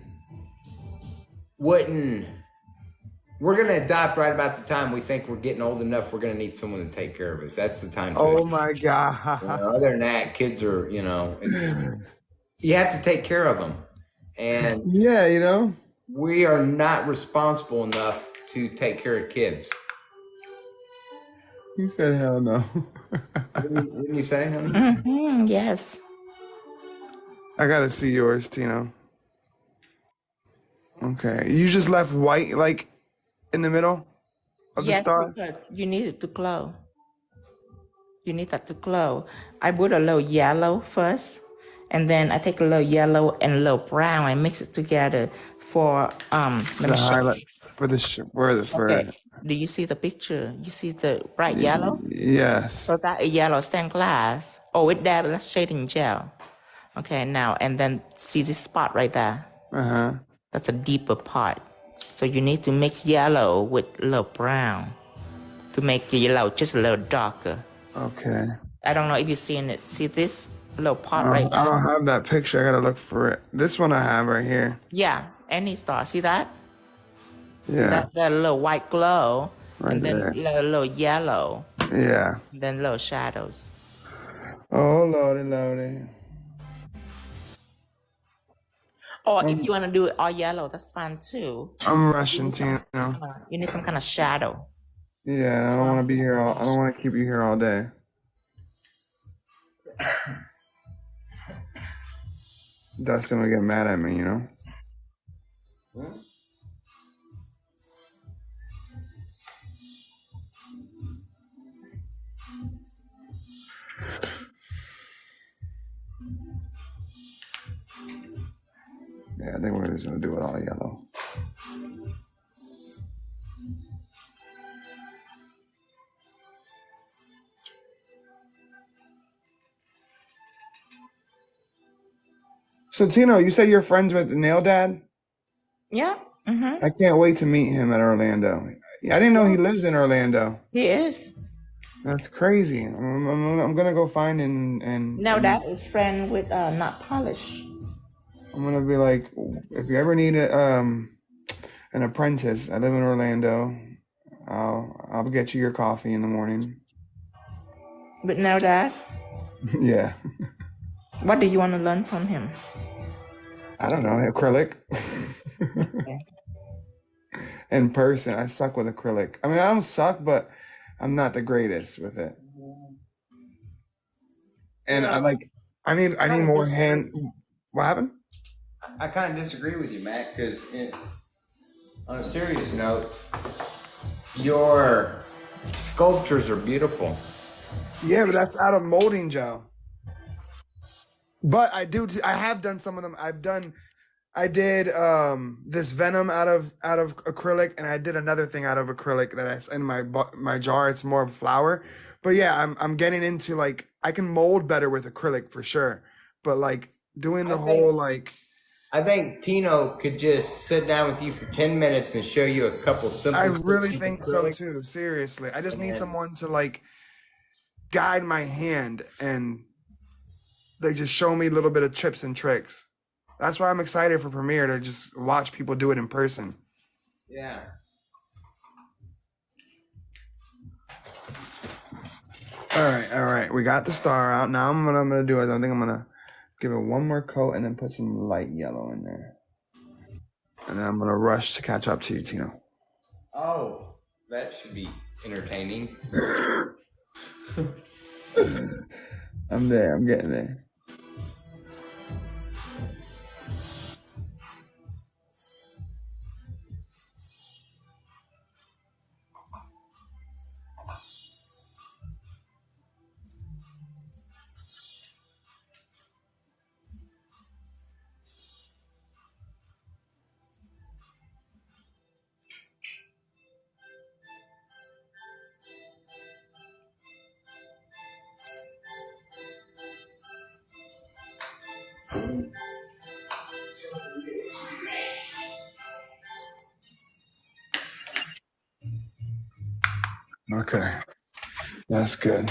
We're gonna adopt right about the time we think we're getting old enough. We're gonna need someone to take care of us. That's the time. Oh my God. Other than that, kids are, you have to take care of them, and Yeah, we are not responsible enough to take care of kids. He said hell no. Wouldn't you say, honey? Yes. I gotta see yours, Tino. Okay. You just left white like in the middle of the Yes, star? because you need it to glow. You need that to glow. I put a little yellow first, and then I take a little yellow and a little brown. I mix it together for let The me show you. highlight for Okay. Do you see the picture? You see the bright yellow? Yes. So that is yellow stained glass. Oh, with that, let's shading gel. Okay, now and then see this spot right there. Uh-huh. That's a deeper part. So you need to mix yellow with a little brown to make the yellow just a little darker. Okay. I don't know if you've seen it. See this little part I right don't, I there? don't have that picture. I gotta look for it. This one I have right here. Yeah, any star. See that? Yeah. That little white glow, Right and then there. a little yellow, Yeah. and then little shadows. Oh lordy. Or if you want to do it all yellow, that's fine too. I'm rushing, Tino. You need some kind of shadow. Yeah, I don't wanna be here I don't wanna keep you here all day. Dustin will get mad at me, Yeah, I think we're just gonna do it all yellow. So Tino, you said you're friends with Nail Dad? Yeah. I can't wait to meet him at Orlando. I didn't know he lives in Orlando. He is. That's crazy. I'm gonna go find and Now that is friend with Not Polish. I'm gonna be like, if you ever need an apprentice, I live in Orlando. I'll get you your coffee in the morning. But now that, Yeah. what do you want to learn from him? I don't know, acrylic. In person, I suck with acrylic. I mean, I don't suck, but I'm not the greatest with it. And I need more hand. What happened? I kind of disagree with you, Matt, because on a serious note, your sculptures are beautiful. Yeah, but that's out of molding gel. But I have done some of them. I did this Venom out of acrylic, and I did another thing out of acrylic that in my jar. It's more of flour. But yeah, I'm getting into like I can mold better with acrylic for sure. But like doing the whole like. I think Tino could just sit down with you for 10 minutes and show you a couple simple. I really think so too. Seriously, I just need someone to like guide my hand and they just show me a little bit of tips and tricks. That's why I'm excited for Premiere to just watch people do it in person. Yeah. All right. We got the star out. Now what I'm gonna do is I think I'm gonna give it one more coat and then put some light yellow in there. And then I'm gonna rush to catch up to you, Tino. Oh, That should be entertaining. I'm there. I'm getting there. Okay, that's good.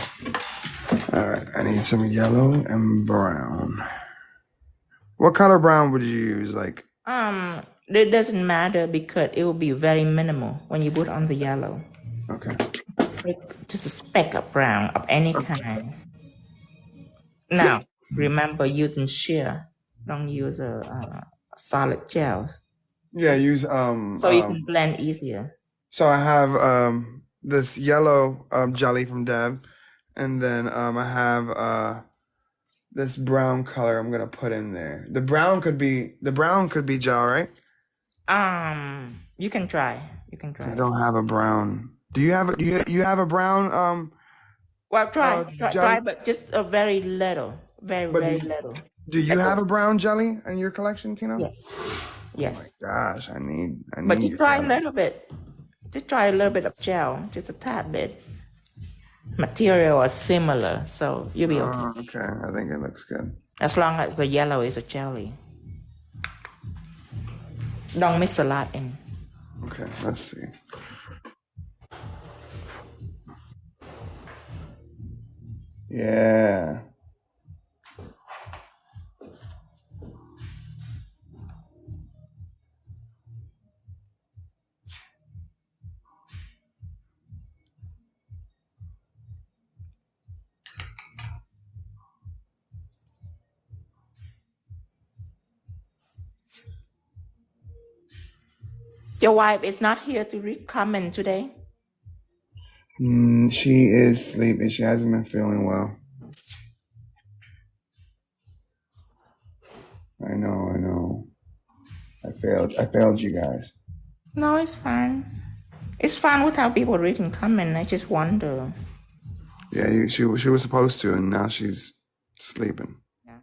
All right, I need some yellow and brown. What color brown would you use? Like, It doesn't matter because it will be very minimal when you put on the yellow. okay. Like just a speck of brown of any kind. Now, remember using shear. Don't use a solid gel. Yeah, use So you can blend easier. So I have this yellow jelly from Deb, and then I have this brown color I'm gonna put in there. The brown could be gel, right? You can try. You can try. I don't have a brown. Do you have you have a brown Well, try, jelly? but just a very little, very little. Do you have a brown jelly in your collection, Tino? Yes. Yes. Oh my gosh, I need. But just try a little bit. Just try a little bit of gel, just a tad bit. Material are similar, so you'll be okay. Okay, I think it looks good. As long as the yellow is a jelly. Don't mix a lot in. Okay, let's see. Yeah. Your wife is not here to read comment today? She is sleeping. She hasn't been feeling well. I know. I failed you guys. No, it's fine. It's fine without people reading comment. I just wonder. Yeah, she was supposed to, and now she's sleeping. Yeah.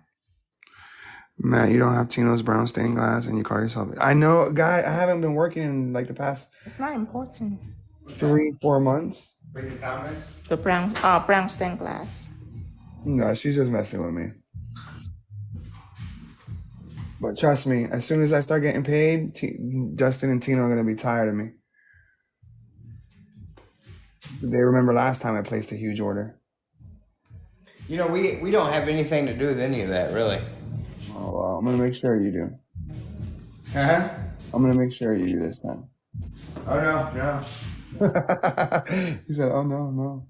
Matt, you don't have Tino's brown stained glass, and you call yourself. I know, guy. I haven't been working in like the past It's not important. 3-4 months. Reading comments? The brown stained glass. No, she's just messing with me. But trust me, as soon as I start getting paid, Justin and Tino are gonna be tired of me. They remember last time I placed a huge order. You know, we don't have anything to do with any of that, really. Oh, well, I'm gonna make sure you do. Huh? I'm gonna make sure you do this time. Oh, no. He said, "Oh no."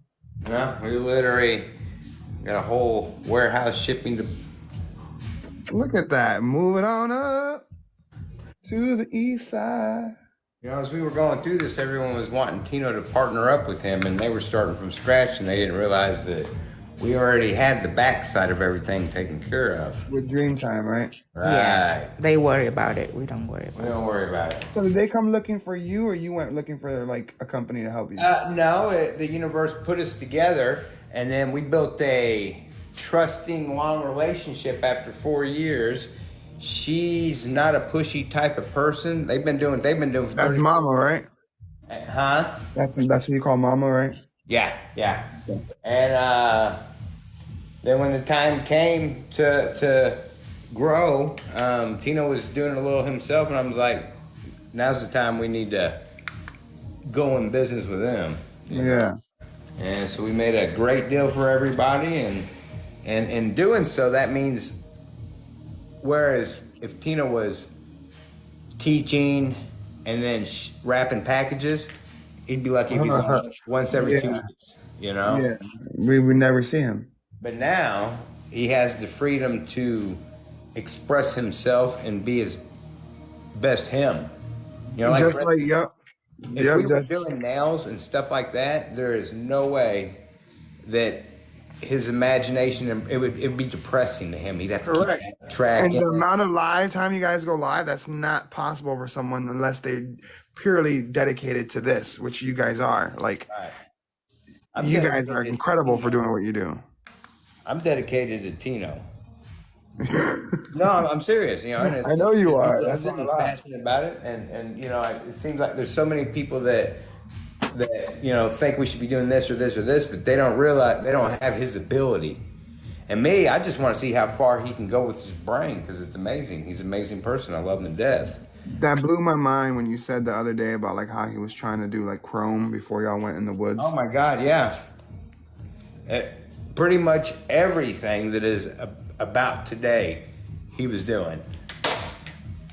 No, we literally got a whole warehouse shipping to. Look at that, moving on up to the east side. You know, as we were going through this, everyone was wanting Tino to partner up with him, and they were starting from scratch, and they didn't realize that we already had the backside of everything taken care of. With Dreamtime, right? Right. Yes. They worry about it. We don't worry about We don't worry about it. So did they come looking for you, or you went looking for like a company to help you? No, the universe put us together, and then we built a trusting, long relationship after 4 years. She's not a pushy type of person. They've been doing. That's Mama, right? Huh? That's what you call Mama, right? Yeah. And then when the time came to grow, Tino was doing a little himself, and I was like, now's the time we need to go in business with them. Yeah. And so we made a great deal for everybody, and in doing so, that means, whereas if Tina was teaching and then wrapping packages, he'd be lucky if he's on once every Tuesdays, you know? Yeah. We would never see him. But now he has the freedom to express himself and be his best him. You know, Just like, yep. if we were just doing nails and stuff like that, there is no way that his imagination, it'd be depressing to him. He'd have to correct. keep track. And the amount of live time you guys go live, that's not possible for someone unless they purely dedicated to this, which you guys are. Like, I'm you guys are dedicated to incredible for Tino. doing what you do. I'm dedicated to Tino. No, I'm serious. You know, and I know you are. he That's loves it. why I He's laugh. passionate about it, and you know, it seems like there's so many people that you know think we should be doing this or this or this, but they don't realize they don't have his ability. And me, I just want to see how far he can go with his brain because it's amazing. He's an amazing person. I love him to death. That blew my mind when you said the other day about like how he was trying to do like chrome before y'all went in the woods. Oh my God, yeah. Pretty much everything that is about today, he was doing.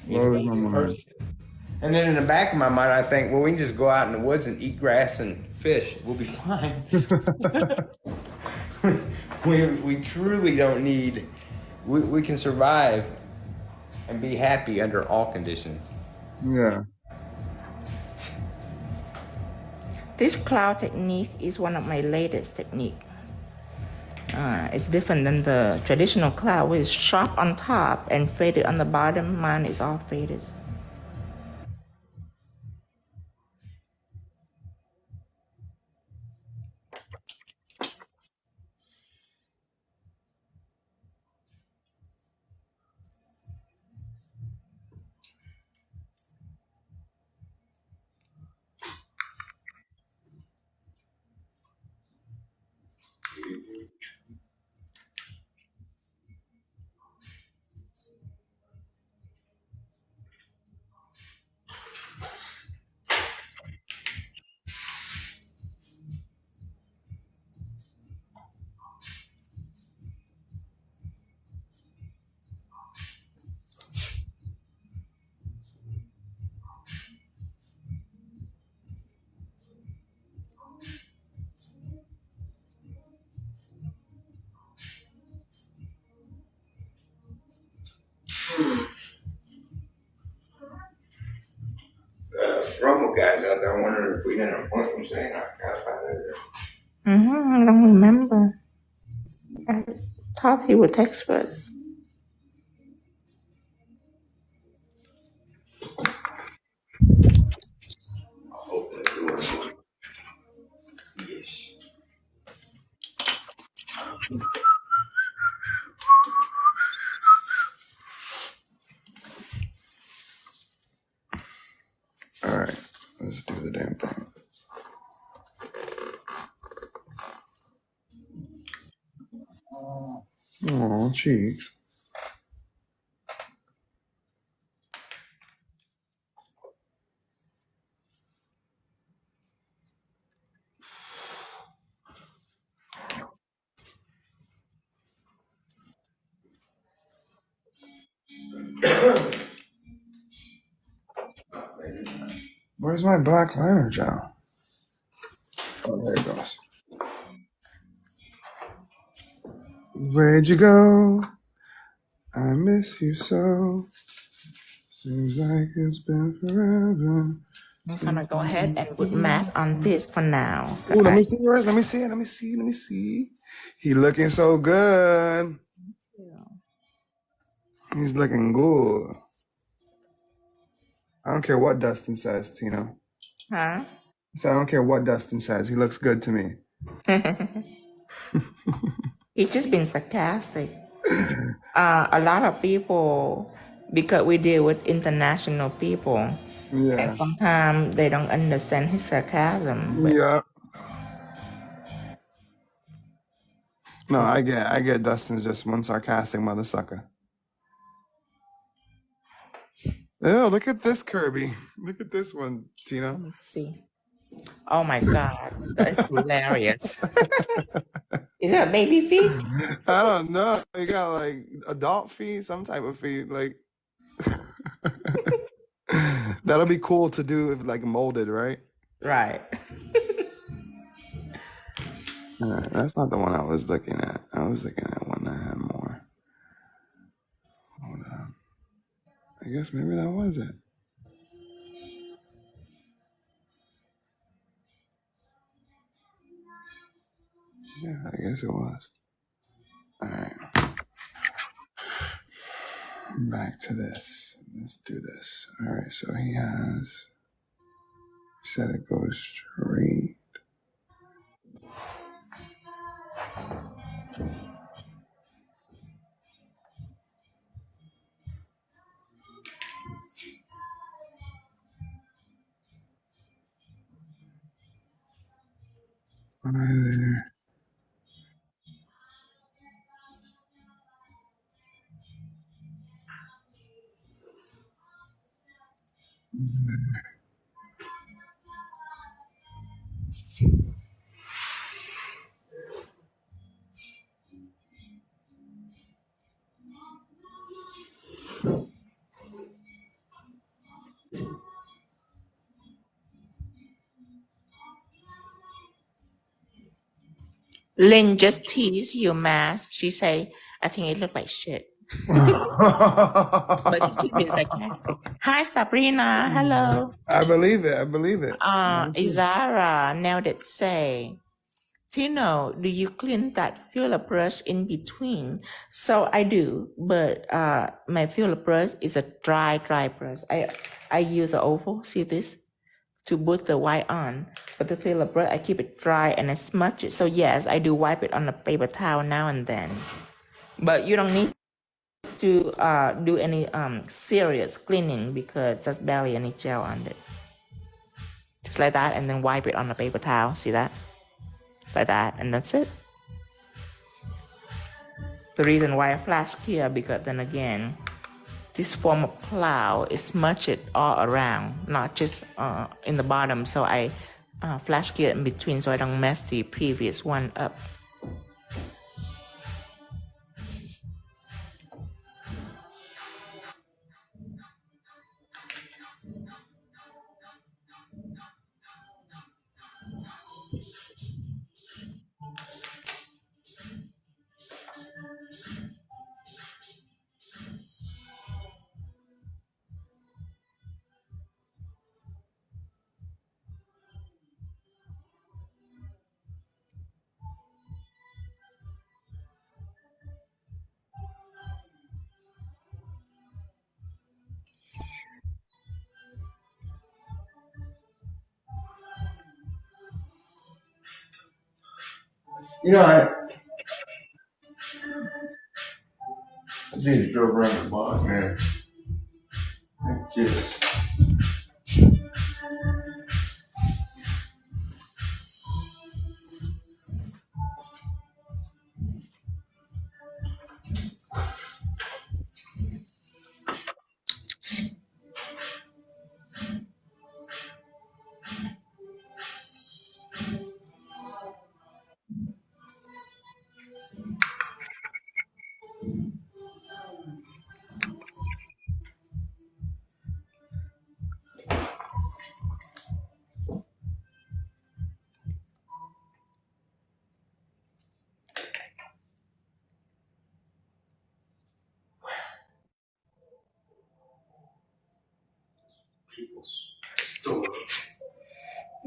Blows my mind. And then in the back of my mind, I think, well, we can just go out in the woods and eat grass and fish. We'll be fine. we truly don't need. We can survive and be happy under all conditions. Yeah. This cloud technique is one of my latest technique. It's different than the traditional cloud, which is sharp on top and faded on the bottom. Mine is all faded. Rumble guys out there wondering if we had an appointment saying I got by there. I don't remember. I thought he would text us. Open the door. See-ish. All right. Let's do the damn thing. Oh, cheeks. Where's my black liner gel? Oh, there it goes. Where'd you go? I miss you so. Seems like it's been forever. I'm gonna go ahead and put matte on this for now. Ooh, let me see yours. Let me see it. Let me see. Let me see. He looking so good. He's looking good. I don't care what Dustin says, Tino. Huh? So I don't care what Dustin says. He looks good to me. He's just been sarcastic. A lot of people, because we deal with international people, Yeah. and sometimes they don't understand his sarcasm. But Yeah. No, I get Dustin's just one sarcastic mother sucker. Oh, look at this Kirby. Look at this one, Tino. let's see. Oh my God, that's hilarious. Is that baby feet? I don't know. He got like adult feet, some type of feet. Like that'll be cool to do if like molded, right? Right. All right, that's not the one I was looking at. I was looking at one that had more. Hold on. I guess maybe that was it. Yeah, I guess it was. All right. Back to this. Let's do this. All right. So he said it goes straight. There. Lynn just teased you, Matt. She say, I think it looked like shit. But she being sarcastic. Hi, Sabrina. Hello. I believe it. I believe it. Izara now that say, Tino, do you clean that filler brush in between? So I do, but my filler brush is a dry brush. I use the oval, see this, to put the white on. But the filler brush, I keep it dry and I smudge it. So yes, I do wipe it on a paper towel now and then. But you don't need to do any serious cleaning because there's barely any gel on it. Just like that, and then wipe it on a paper towel. See that? Like that, and that's it. The reason why I flash clear, because then again, this form of cloud is smudged all around, not just in the bottom. So I flash clear in between so I don't mess the previous one up. You know, I need to go around the block, man. Just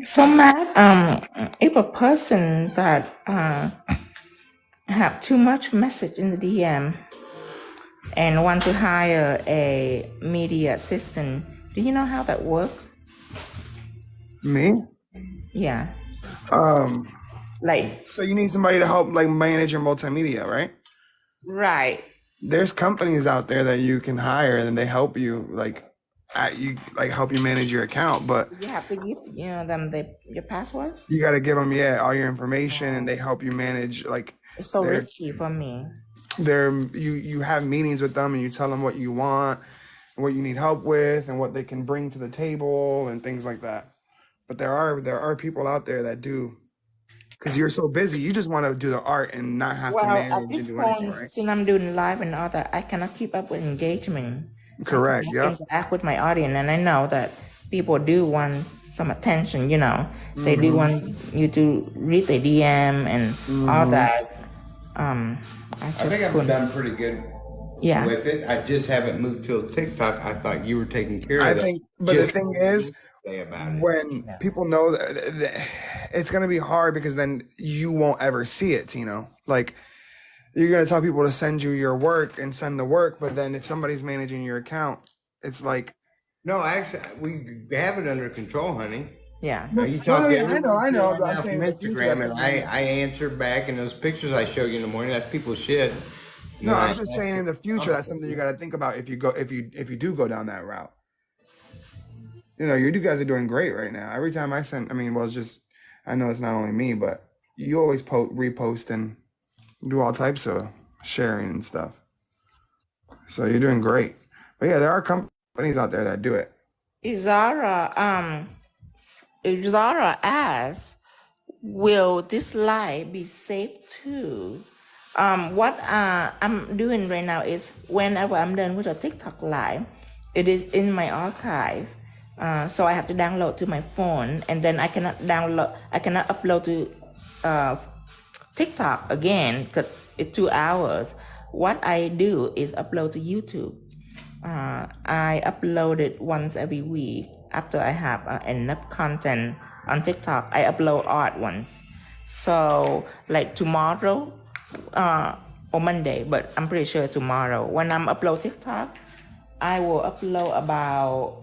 So Matt, if a person that have too much message in the DM and want to hire a media assistant, do you know how that work? Me? Yeah. Like, So you need somebody to help like manage your multimedia, right? right. There's companies out there that you can hire and they help you help you manage your account, but You have to give them your password. you got to give them all your information and they help you manage like It's so their risky for me. you have meetings with them and you tell them what you want and what you need help with and what they can bring to the table and things like that. But there are people out there that do, because you're so busy, you just want to do the art and not have to Well, at manage this and do anything, point, right? since I'm doing live and all that, I cannot keep up with engagement. Correct. I Yep. interact with my audience, and I know that people do want some attention. They do want you to read the DM and all that. I think I've done pretty good Yeah. with it. I just haven't moved till TikTok. I thought you were taking care of I that. think, but the thing is, say about it. when people know that it's going to be hard because then you won't ever see it, like you're going to tell people to send you your work and send the work, but then if somebody's managing your account, it's like, No, actually, we have it under control, honey. Yeah. Now you no, talk to I know, everyone but I'm now saying from in the future, Instagram, that's and something I answer back, and those pictures I show you in the morning, that's people's shit. no, I'm just saying in the future, that's something you got to think about if you do go down that route. You guys are doing great right now. Every time I send, it's just, I know it's not only me, but you always repost and do all types of sharing and stuff. So you're doing great. But yeah, there are companies out there that do it. Zara asks, will this live be safe too? What I'm doing right now is whenever I'm done with a TikTok live, it is in my archive. So I have to download to my phone, and then I cannot upload to TikTok again because it's 2 hours. What I do is upload to YouTube. I upload it once every week after I have enough content on TikTok. I upload art once. So like tomorrow or Monday, but I'm pretty sure tomorrow. When I'm upload TikTok, I will upload about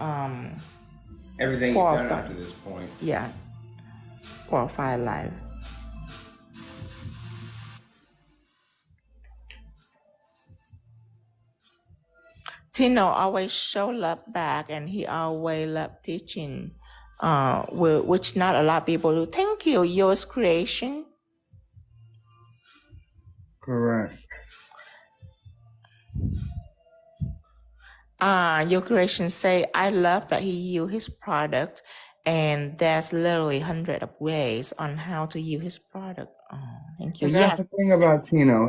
everything you've done up to this point. Yeah, 4 or 5 live. Tino always show love back, and he always love teaching, which not a lot of people do. Thank you, yours creation. Correct. Your creation say, I love that he use his product, and there's literally hundreds of ways on how to use his product. Oh, thank you. And that's the thing about Tino.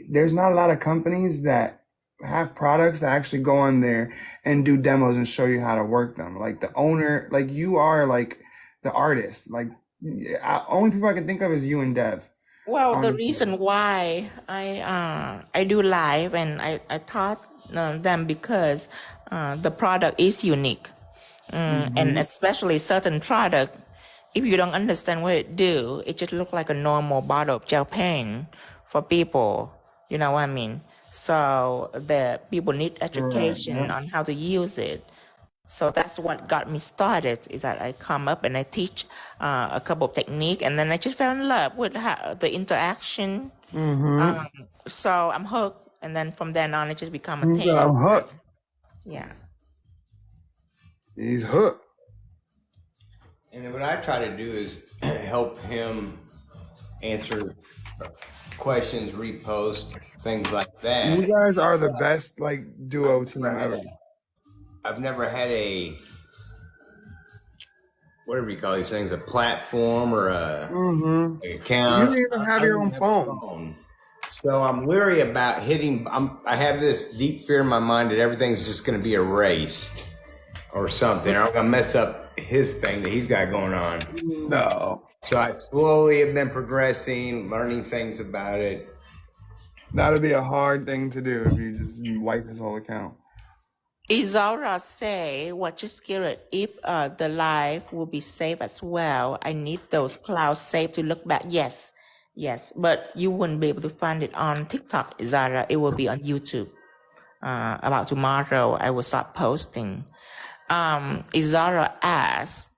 There's not a lot of companies that have products that actually go on there and do demos and show you how to work them. Like the owner, like you are like the artist. Like only people I can think of is you and Dev. Well, the reason why I do live and I taught them because the product is unique, and especially certain product, if you don't understand what it do, it just look like a normal bottle of gel paint for people. You know what I mean? So the people need education on how to use it. So that's what got me started, is that I come up and I teach a couple of techniques, and then I just fell in love with the interaction. So I'm hooked, and then from then on, it just become a thing. I'm hooked. Yeah. He's hooked. And then what I try to do is help him answer questions, repost, things like that. You guys are the best duo team ever. I've never had a, whatever you call these things, a platform or a account. You even have your own phone. So I'm leery about I have this deep fear in my mind that everything's just going to be erased or something. Or I'm going to mess up his thing that he's got going on. No. So I slowly have been progressing, learning things about it. That'd be a hard thing to do if you just wipe his whole account. Izara say, what you scared if the live will be safe as well. I need those clouds safe to look back. Yes, but you wouldn't be able to find it on TikTok, Izara. It will be on YouTube. About tomorrow, I will start posting. Izara asks,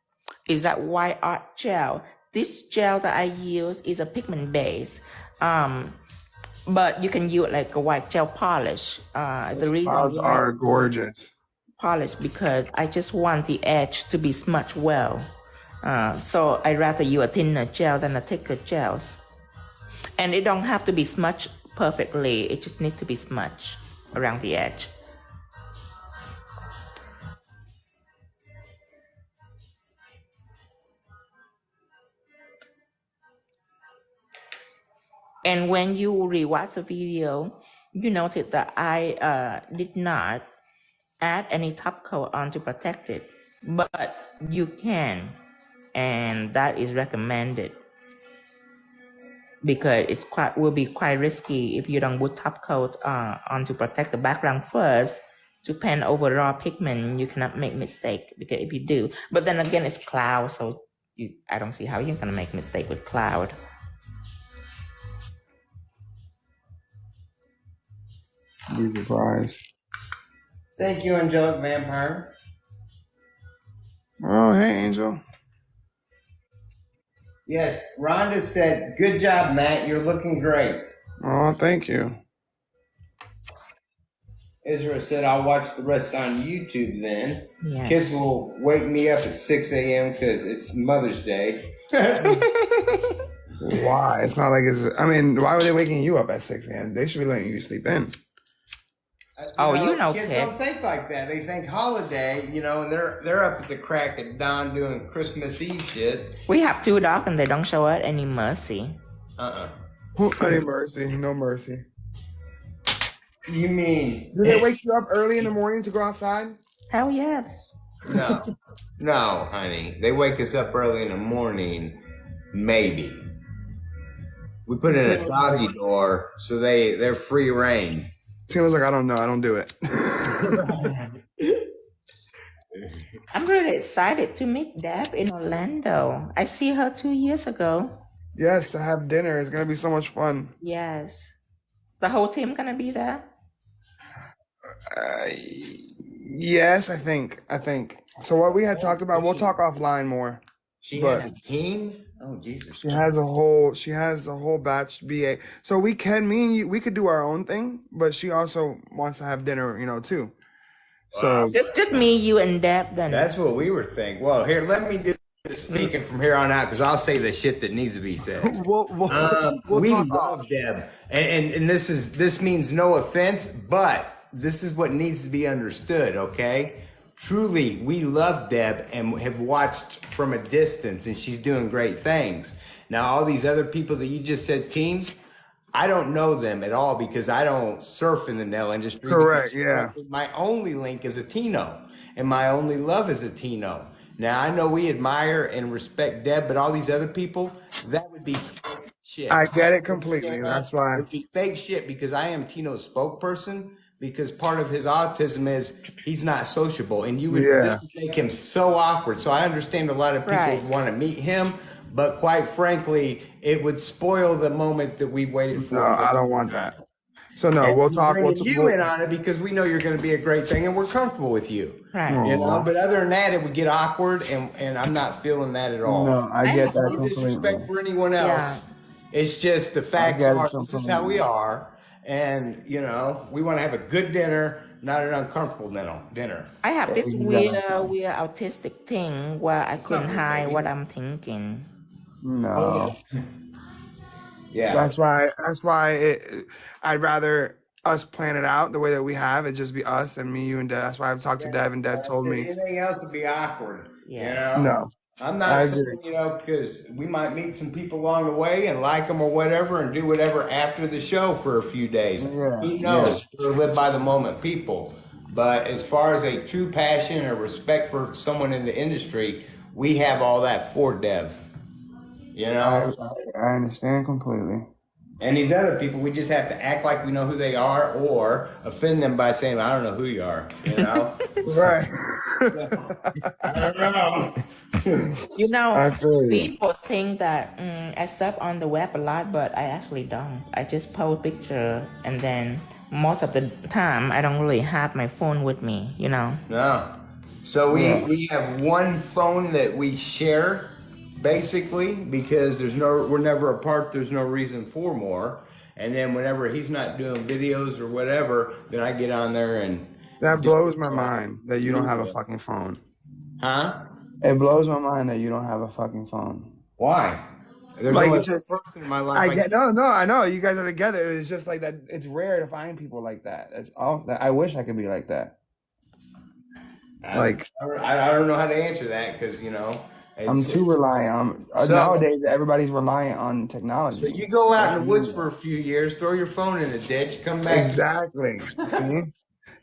is that white art gel? This gel that I use is a pigment base. But you can use like a white gel polish. The reason clouds are gorgeous. Polish because I just want the edge to be smudged well. So I rather use a thinner gel than a thicker gels. And it don't have to be smudged perfectly. It just needs to be smudged around the edge. And when you rewatch the video, you notice that I did not add any top coat on to protect it, but you can, and that is recommended because will be quite risky if you don't put top coat on to protect the background first to pen over raw pigment, you cannot make mistake because if you do, but then again, it's cloud, so I don't see how you're gonna make mistake with cloud. Be surprised. Thank you, Angelic Vampire. Oh, hey, Angel. Yes, Rhonda said, good job, Matt. You're looking great. Oh, thank you. Israel said, I'll watch the rest on YouTube then. Yes. Kids will wake me up at 6 a.m. because it's Mother's Day. Why? It's not like it's. I mean, why were they waking you up at 6 a.m.? They should be letting you sleep in. Kids don't think like that. They think holiday, and they're up at the crack of dawn doing Christmas Eve shit. We have 2 dogs and they don't show us any mercy. Any mercy? No mercy. You mean? Do they wake you up early in the morning to go outside? Hell yes. No, honey. They wake us up early in the morning, maybe. We put in a doggy door so they're free reign. Tina's like, I don't know. I don't do it. I'm really excited to meet Deb in Orlando. I see her 2 years ago. Yes, to have dinner. It's going to be so much fun. Yes. The whole team gonna be there? Yes, I think. So what we had talked about, we'll talk offline more. She has a team? Oh, Jesus. She has a whole batch BA. So we could do our own thing, but she also wants to have dinner, too. So Just me, you, and Deb then. That's what we were thinking. Well, here, let me do the speaking from here on out because I'll say the shit that needs to be said. We love Deb, and this means no offense, but this is what needs to be understood. Okay. Truly, we love Deb and have watched from a distance, and she's doing great things. Now, all these other people that you just said, team, I don't know them at all because I don't surf in the nail industry. Correct, yeah. My only link is a Tino, and my only love is a Tino. Now, I know we admire and respect Deb, but all these other people, that would be fake shit. I get it completely. That's why. It would be fake shit because I am Tino's spokesperson. Because part of his autism is he's not sociable, and this would make him so awkward. So I understand a lot of people would want to meet him, but quite frankly, it would spoil the moment that we waited for. No, I don't want that. So no, we'll talk. We'll you in on it because we know you're going to be a great thing, and we're comfortable with you. Right. But other than that, it would get awkward, and I'm not feeling that at all. No, I get that No completely. disrespect for anyone else. Yeah. It's just the facts are. This is how we are. And, we want to have a good dinner, not an uncomfortable dinner. I have this weird autistic thing where I couldn't hide what I'm thinking. No. Yeah. That's why I'd rather us plan it out the way that we have. It just be us and me, you, and Deb. That's why I've talked to Deb, and Deb told me. Anything else would be awkward. Yeah. No. I'm not saying, because we might meet some people along the way and like them or whatever and do whatever after the show for a few days. Yeah. Who knows? We're live by the moment people. But as far as a true passion or respect for someone in the industry, we have all that for Dev. I understand completely. And these other people, we just have to act like we know who they are or offend them by saying, I don't know who you are, Right. I don't know. People think that I surf on the web a lot, but I actually don't. I just post picture, and then most of the time, I don't really have my phone with me, No. So we have one phone that we share, basically, because we're never apart. There's no reason for more. And then whenever he's not doing videos or whatever, then I get on there and. That blows my mind that you don't have a fucking phone. Huh? It blows my mind that you don't have a fucking phone. Why? There's only one person in my life. I know. You guys are together. It's just like that. It's rare to find people like that. It's awful. I wish I could be like that. I don't know how to answer that because I'm too reliant. Nowadays, everybody's reliant on technology. So you go out in the woods for a few years, throw your phone in the ditch, come back. Exactly. See?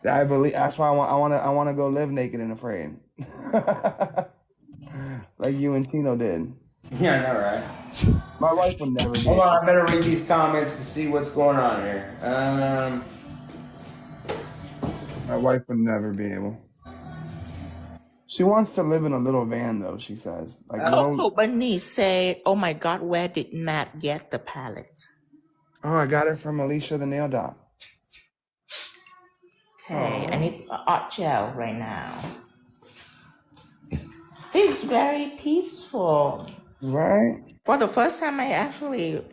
I believe that's why I want to go live naked and afraid, like you and Tino did. Yeah, I know, right? My wife would never. Hold on, I better read these comments to see what's going on here. My wife would never be able. She wants to live in a little van, though, she says. Like Coco little. Bunny say, "Oh my God, where did Matt get the palette?" Oh, I got it from Alicia the nail doll. Okay, I need art gel right now. This is very peaceful. Right? For the first time, I actually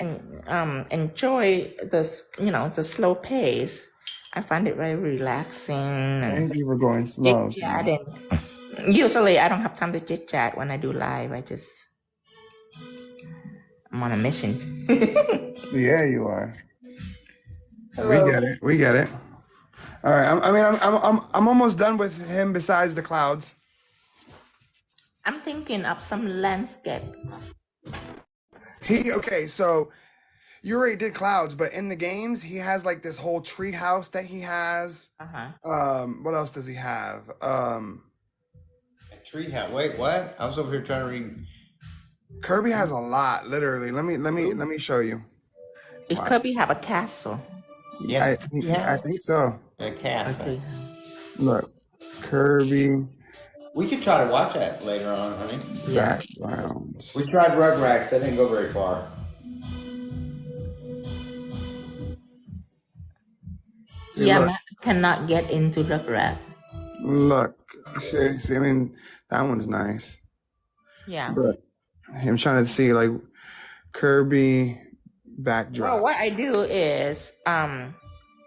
enjoy this, the slow pace. I find it very relaxing. And Thank you for going slow. chit-chatting. Usually, I don't have time to chit chat when I do live. I'm on a mission. Yeah, you are. Hello. We get it. All right. I'm almost done with him. Besides the clouds. I'm thinking of some landscape. Okay. So you already did clouds, but in the games, he has like this whole tree house that he has. What else does he have? A tree house. Wait, what? I was over here trying to read. Kirby has a lot, literally. Let me show you. Does Kirby have a castle? Yes. I think so. A castle. Look, Kirby. We could try to watch that later on, honey. Background. We tried Rugrats. That didn't go very far. Yeah, Matt cannot get into Rugrat. Look, see, I mean, that one's nice. Yeah. But I'm trying to see like Kirby backdrop. Well, what I do is,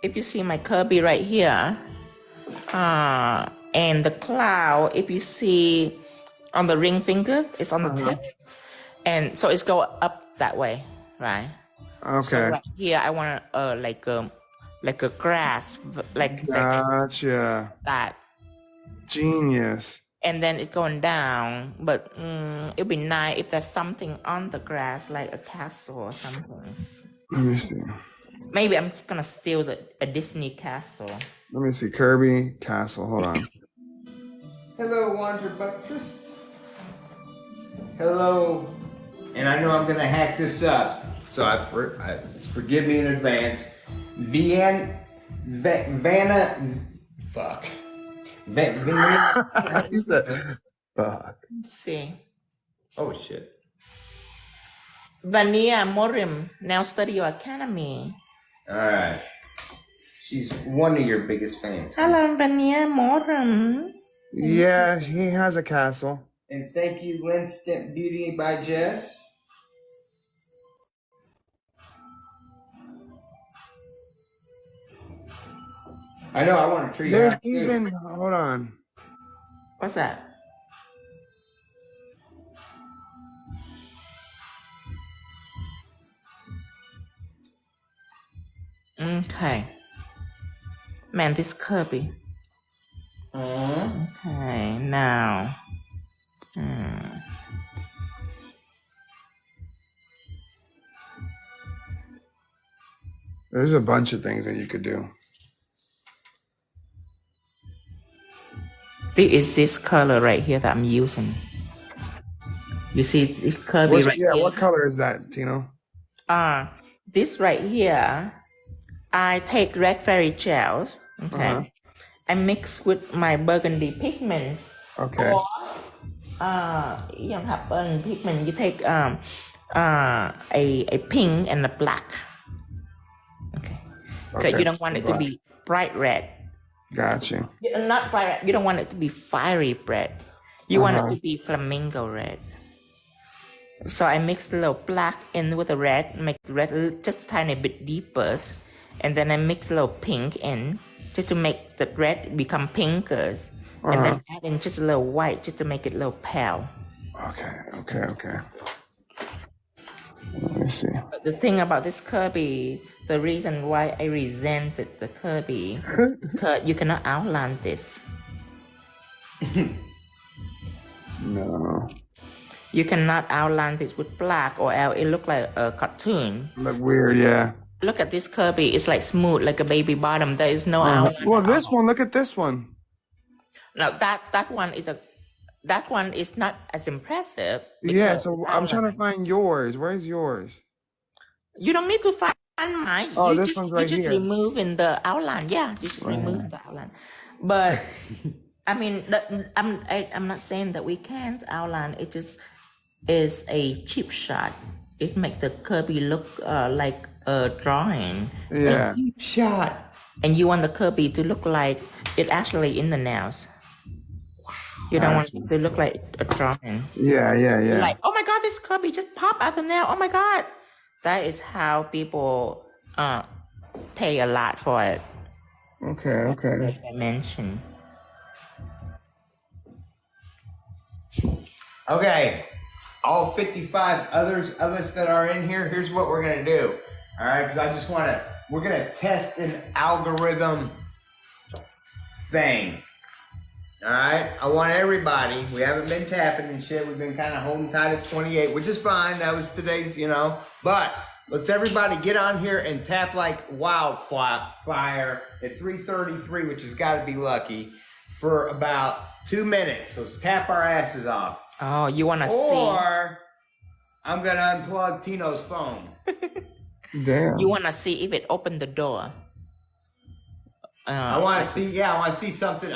if you see my Kirby right here, and the cloud, if you see on the ring finger, it's on the tip, and so it's go up that way, right? Okay. So right here, I want like a grass, Gotcha. that. Genius. And then it's going down, but it'd be nice if there's something on the grass, like a castle or something. Let me see. Maybe I'm gonna steal a Disney castle. Let me see. Kirby Castle. Hold on. Hello, Wander Buttress. Hello. And I know I'm gonna hack this up, so I forgive me in advance. Vanna. Fuck. He said, fuck. Let's see. Oh shit. Vania Morim, now study your academy. All right. She's one of your biggest fans. Hello, Vania Morim. Yeah, he has a castle. And thank you, Instant Beauty by Jess. I know, I want a tree. There's even, hold on. What's that? Okay. Man, this Kirby. Okay, now. There's a bunch of things that you could do. This is this color right here that I'm using. You see this Kirby right here? What color is that, Tino? This right here, I take red fairy gels, okay? I mix with my burgundy pigment. Okay. Or, you don't have burgundy pigment. You take a pink and a black. Okay. Because you don't want it to be bright red. Gotcha. Not bright red. You don't want it to be fiery red. You want it to be flamingo red. So I mix a little black in with the red, make the red just a tiny bit deeper, and then I mix a little pink in just to make the red become pinker, and then add in just a little white just to make it a little pale. Okay. Let me see. But the thing about this Kirby, the reason why I resented the Kirby, because you cannot outline this. No. You cannot outline this with black or else it look like a cartoon. Look weird, yeah. Look at this Kirby. It's like smooth, like a baby bottom. There is no outline. Well, this one. Look at this one. No, that one is not as impressive. Yeah. So I'm trying to find yours. Where's yours? You don't need to find mine. Oh, this one's right here. You just remove in the outline. Yeah, you just remove the outline. But I mean, I'm not saying that we can't outline. It just is a cheap shot. It makes the Kirby look like a drawing. Yeah. Shot. And you want the Kirby to look like it actually in the nails. You don't want it to look like a drawing. Yeah. Like, oh my God, this Kirby just popped out the nail. Oh my God. That is how people pay a lot for it. Okay. Like I mentioned. Okay, all 55 others of us that are in here, here's what we're going to do. All right, because we're going to test an algorithm thing. All right, I want everybody, we haven't been tapping and shit. We've been kind of holding tight at 28, which is fine. That was today's, but let's everybody get on here and tap like wildfire at 3:33, which has got to be lucky, for about 2 minutes. Let's tap our asses off. Oh, you want to see? Or I'm going to unplug Tino's phone. Damn. You want to see if it opened the door? I want to see something.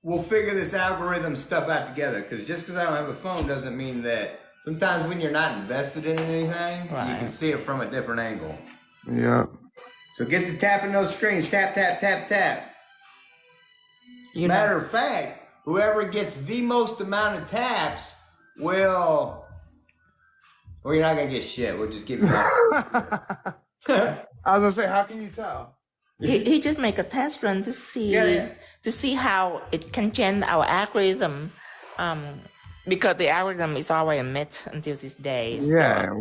We'll figure this algorithm stuff out together. Because just because I don't have a phone doesn't mean that sometimes when you're not invested in anything, you can see it from a different angle. Yeah. So get to tapping those screens. Tap, tap, tap, tap. Matter of fact, whoever gets the most amount of taps will... Well, you're not going to get shit. We'll just give you that. I was going to say, how can you tell? He just make a test run to see how it can change our algorithm, because the algorithm is always a myth until this day. Yeah,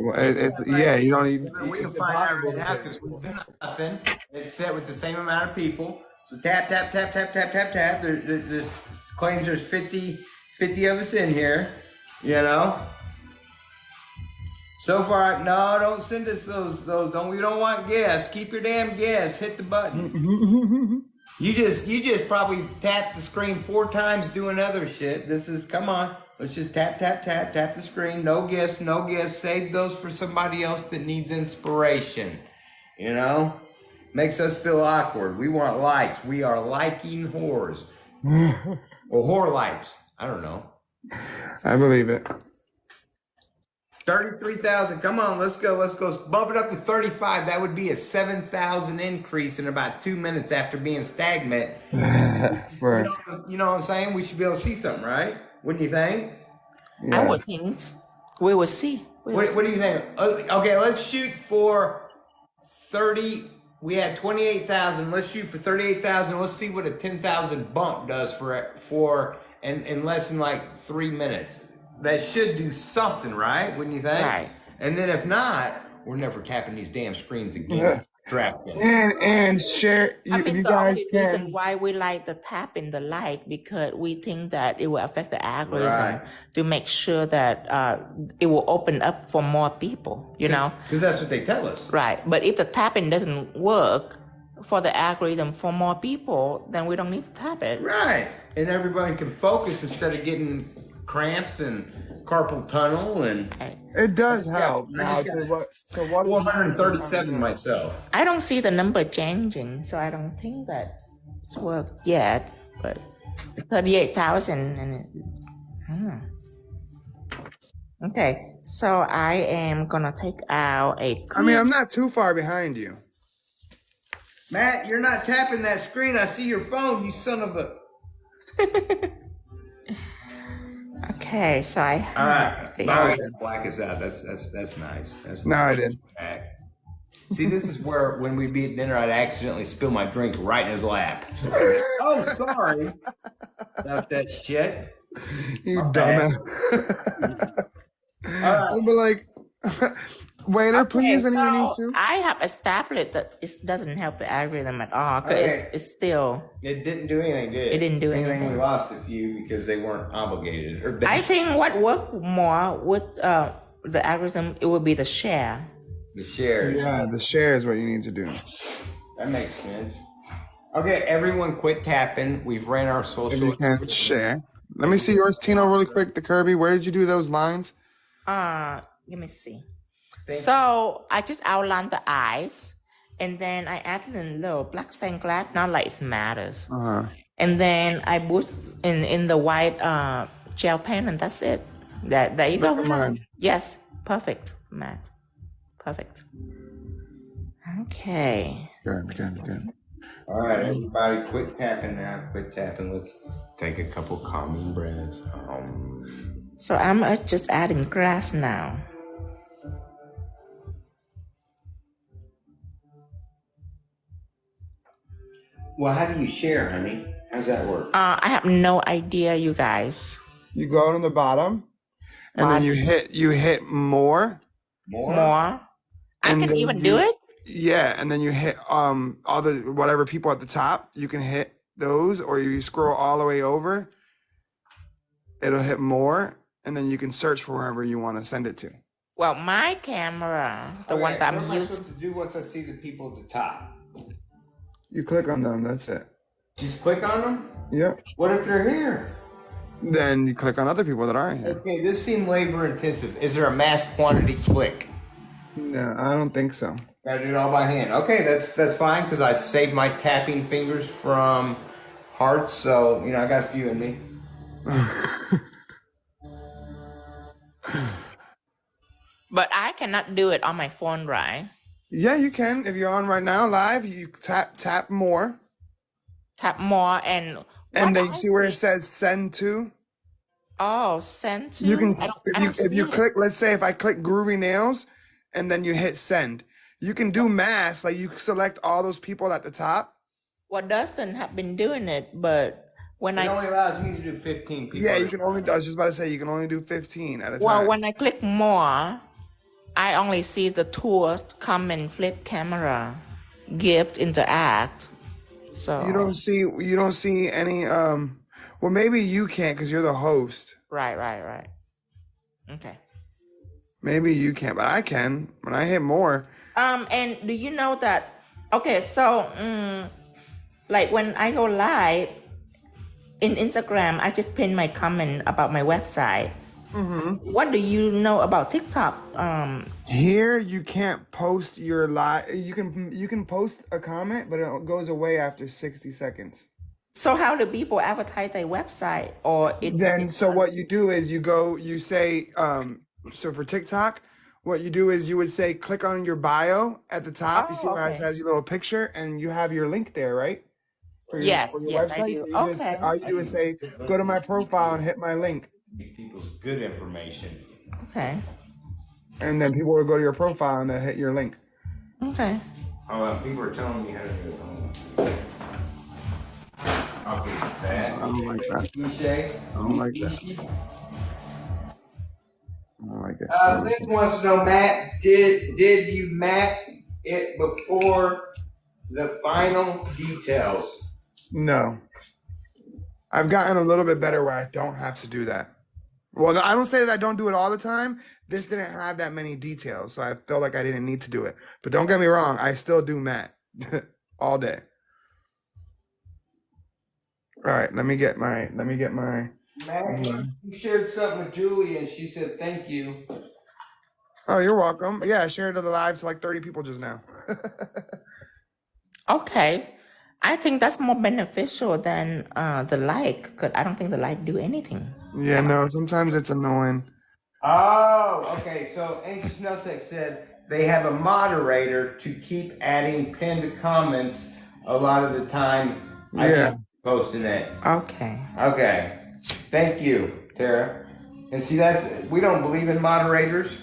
you don't even. We can find out right now because we've done nothing. It's set with the same amount of people. So tap, tap, tap, tap, tap, tap, tap. There's claims there's 50 of us in here. So far, no, don't send us those. We don't want guests. Keep your damn guests. Hit the button. You just probably tapped the screen 4 times doing other shit. Come on. Let's just tap the screen. No guests. Save those for somebody else that needs inspiration. Makes us feel awkward. We want likes. We are liking whores. Or whore likes. I don't know. I believe it. 33,000. Come on, let's go. Bump it up to 35. That would be a 7,000 increase in about 2 minutes after being stagnant. Right. You know what I'm saying? We should be able to see something, right? Wouldn't you think? Yeah. I would think. We will see. What do you think? Okay, let's shoot for 30. We had 28,000. Let's shoot for 38,000. Let's see what a 10,000 bump does for in less than like 3 minutes. That should do something, right? Wouldn't you think? Right. And then if not, we're never tapping these damn screens again. And share. You the guys only reason why we like the tap in the light, because we think that it will affect the algorithm to make sure that it will open up for more people. Because that's what they tell us. Right. But if the tapping doesn't work for the algorithm for more people, then we don't need to tap it. Right. And everybody can focus instead of getting cramps and carpal tunnel, and it does help. Now, so what 437 myself. I don't see the number changing, so I don't think that it's worked yet. But 38,000 and okay. So I am gonna take out a. I'm not too far behind you. Matt, you're not tapping that screen. I see your phone, you son of a. Okay, so I. All right, black is out. That's nice. I did. See, this is where when we'd be at dinner, I'd accidentally spill my drink right in his lap. Oh, sorry about that shit. You dumbass. I'd be like, waiter, please. Anyone needs to? I have established that it doesn't help the algorithm at all, because it's still. It didn't do anything, did it? It didn't do anything. We lost a few because they weren't obligated. I think what worked more with the algorithm, it would be the share. The share. Yeah, the share is what you need to do. That makes sense. Okay, everyone quit tapping. We've ran our social. You can share. Let me see yours, Tino, really quick. The Kirby. Where did you do those lines? Let me see. So I just outlined the eyes, and then I added a little black stained glass, not like it matters. Uh-huh. And then I put in the white gel pen, and that's it. There you go. Look at mine. Yes, perfect, Matt. Perfect. Okay. Good. All right, everybody, quit tapping now. Quit tapping. Let's take a couple calming breaths. So I'm just adding grass now. Well, how do you share, honey? How's that work? I have no idea, you guys. You go on the bottom, and then you hit more. More. I can even do it. Yeah, and then you hit all the whatever people at the top. You can hit those, or you scroll all the way over. It'll hit more, and then you can search for wherever you want to send it to. Well, my camera, the one that I'm using. Supposed to do once I see the people at the top. You click on them. That's it. Just click on them. Yep. What if they're here? Then you click on other people that aren't here. Okay, this seemed labor intensive. Is there a mass quantity click? No, I don't think so. Gotta do it all by hand. Okay, that's fine because I saved my tapping fingers from hearts, so I got a few in me. But I cannot do it on my phone, right? Yeah, you can. If you're on right now live, you tap more. Tap more and then you see where it says send to. Oh, send to. You can if you click. Let's say if I click Groovy Nails, and then you hit send, you can do mass. Like you select all those people at the top. Well, Dustin have been doing it, but when it only allows me to do 15 people. Yeah, you can only. I was just about to say you can only do 15 at a time. Well, when I click more, I only see the tour, comment, flip camera, gift, interact. So you don't see any. Well, maybe you can't because you're the host. Right. Okay. Maybe you can't, but I can when I hit more. And do you know that? Okay, so like when I go live in Instagram, I just pin my comment about my website. Mm-hmm. What do you know about TikTok? Here you can't post your live. You can post a comment, but it goes away after 60 seconds. So how do people advertise their website So what you do is you say, so for TikTok, what you do is you would say, click on your bio at the top. You see where it has your little picture and you have your link there, right? For your website. I do. So all you do is say, go to my profile and hit my link. These people's good information. Okay. And then people will go to your profile and they'll hit your link. Okay. People are telling me how to do it. I'll get that. I don't like that. I don't like that. I don't like it. Liz wants to know, Matt, did you map it before the final details? No. I've gotten a little bit better where I don't have to do that. Well, no, I don't say that I don't do it all the time. This didn't have that many details, so I felt like I didn't need to do it. But don't get me wrong, I still do Matt all day. All right, let me get my. Matt, you shared something with Julie, and she said thank you. Oh, you're welcome. Yeah, I shared the live to like 30 people just now. Okay. I think that's more beneficial than the like, because I don't think the like do anything. Yeah, no, sometimes it's annoying. Oh, okay. So Anxious Tech said they have a moderator to keep adding pinned comments a lot of the time. I just posting it. Okay. Okay. Thank you, Tara. And see, we don't believe in moderators.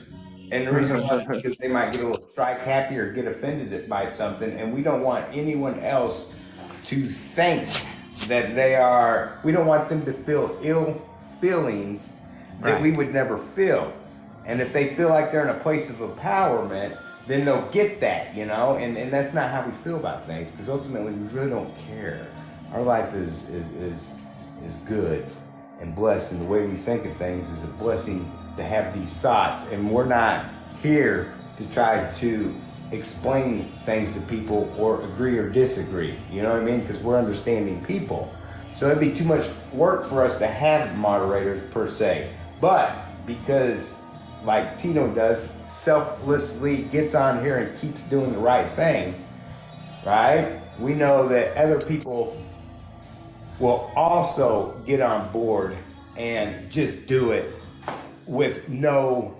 And the reason why is because they might get a little strike happy or get offended by something. And we don't want anyone else to think that we don't want them to feel ill feelings that we would never feel. And if they feel like they're in a place of empowerment, then they'll get that, and that's not how we feel about things, because ultimately we really don't care. Our life is good and blessed, and the way we think of things is a blessing to have these thoughts, and we're not here to try to explain things to people or agree or disagree, you know what I mean? Because we're understanding people. So it'd be too much work for us to have moderators per se. But because, like Tino does, selflessly gets on here and keeps doing the right thing, right? We know that other people will also get on board and just do it with no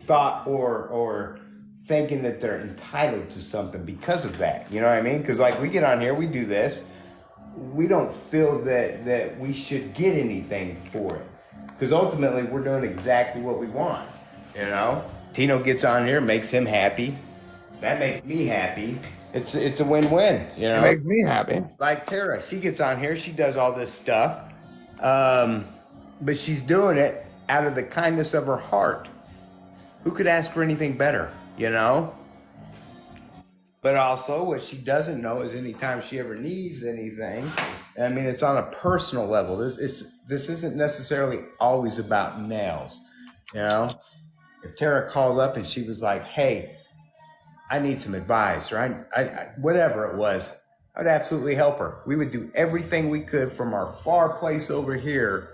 thought or thinking that they're entitled to something because of that. You know what I mean? Because like we get on here, we do this. We don't feel that we should get anything for it. Because ultimately we're doing exactly what we want. You know? Tino gets on here, makes him happy. That makes me happy. It's a win-win, you know? It makes me happy. Like Tara, she gets on here, she does all this stuff. But she's doing it out of the kindness of her heart. Who could ask for anything better, you know? But also, what she doesn't know is anytime she ever needs anything, I mean, it's on a personal level. This isn't necessarily always about nails, you know? If Tara called up and she was like, hey, I need some advice, or I whatever it was, I would absolutely help her. We would do everything we could from our far place over here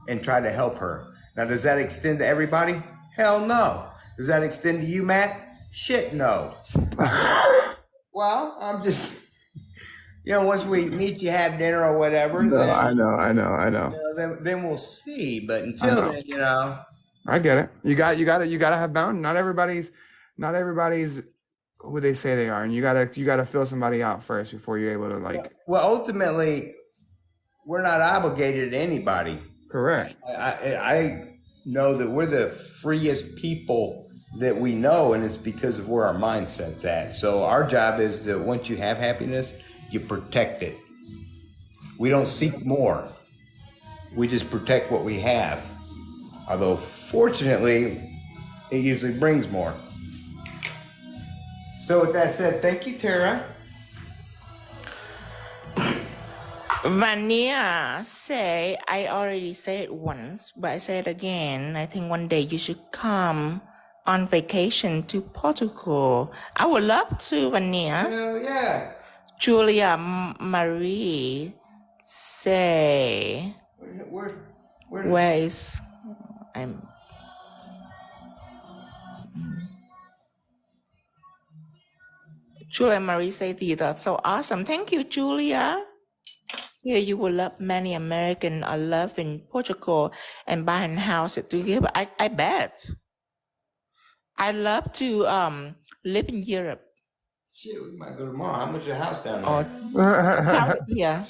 and try to help her. Now, does that extend to everybody? Hell no. Does that extend to you, Matt? Shit, no. Well, I'm just, you know, once we meet you, have dinner or whatever. No, then, I know. You know, then we'll see. But until then, you know. I get it. You got to have boundaries. Not everybody's who they say they are, and you gotta fill somebody out first before you're able to like. Well, ultimately, we're not obligated to anybody. Correct. I know that we're the freest people that we know, and it's because of where our mindset's at. So our job is that once you have happiness, you protect it. We don't seek more. We just protect what we have. Although, fortunately, it usually brings more. So with that said, thank you, Tara. Vania say, I already said it once, but I say it again. I think one day you should come on vacation to Portugal. I would love to, Vania. Hell yeah. Julia Marie say, where is I'm Julia Marie say, that's so awesome. Thank you, Julia. Here you will love many American are love in Portugal and buying houses together. I bet. I love to live in Europe. Shit, we might go tomorrow. How much is a house down there? Or yeah.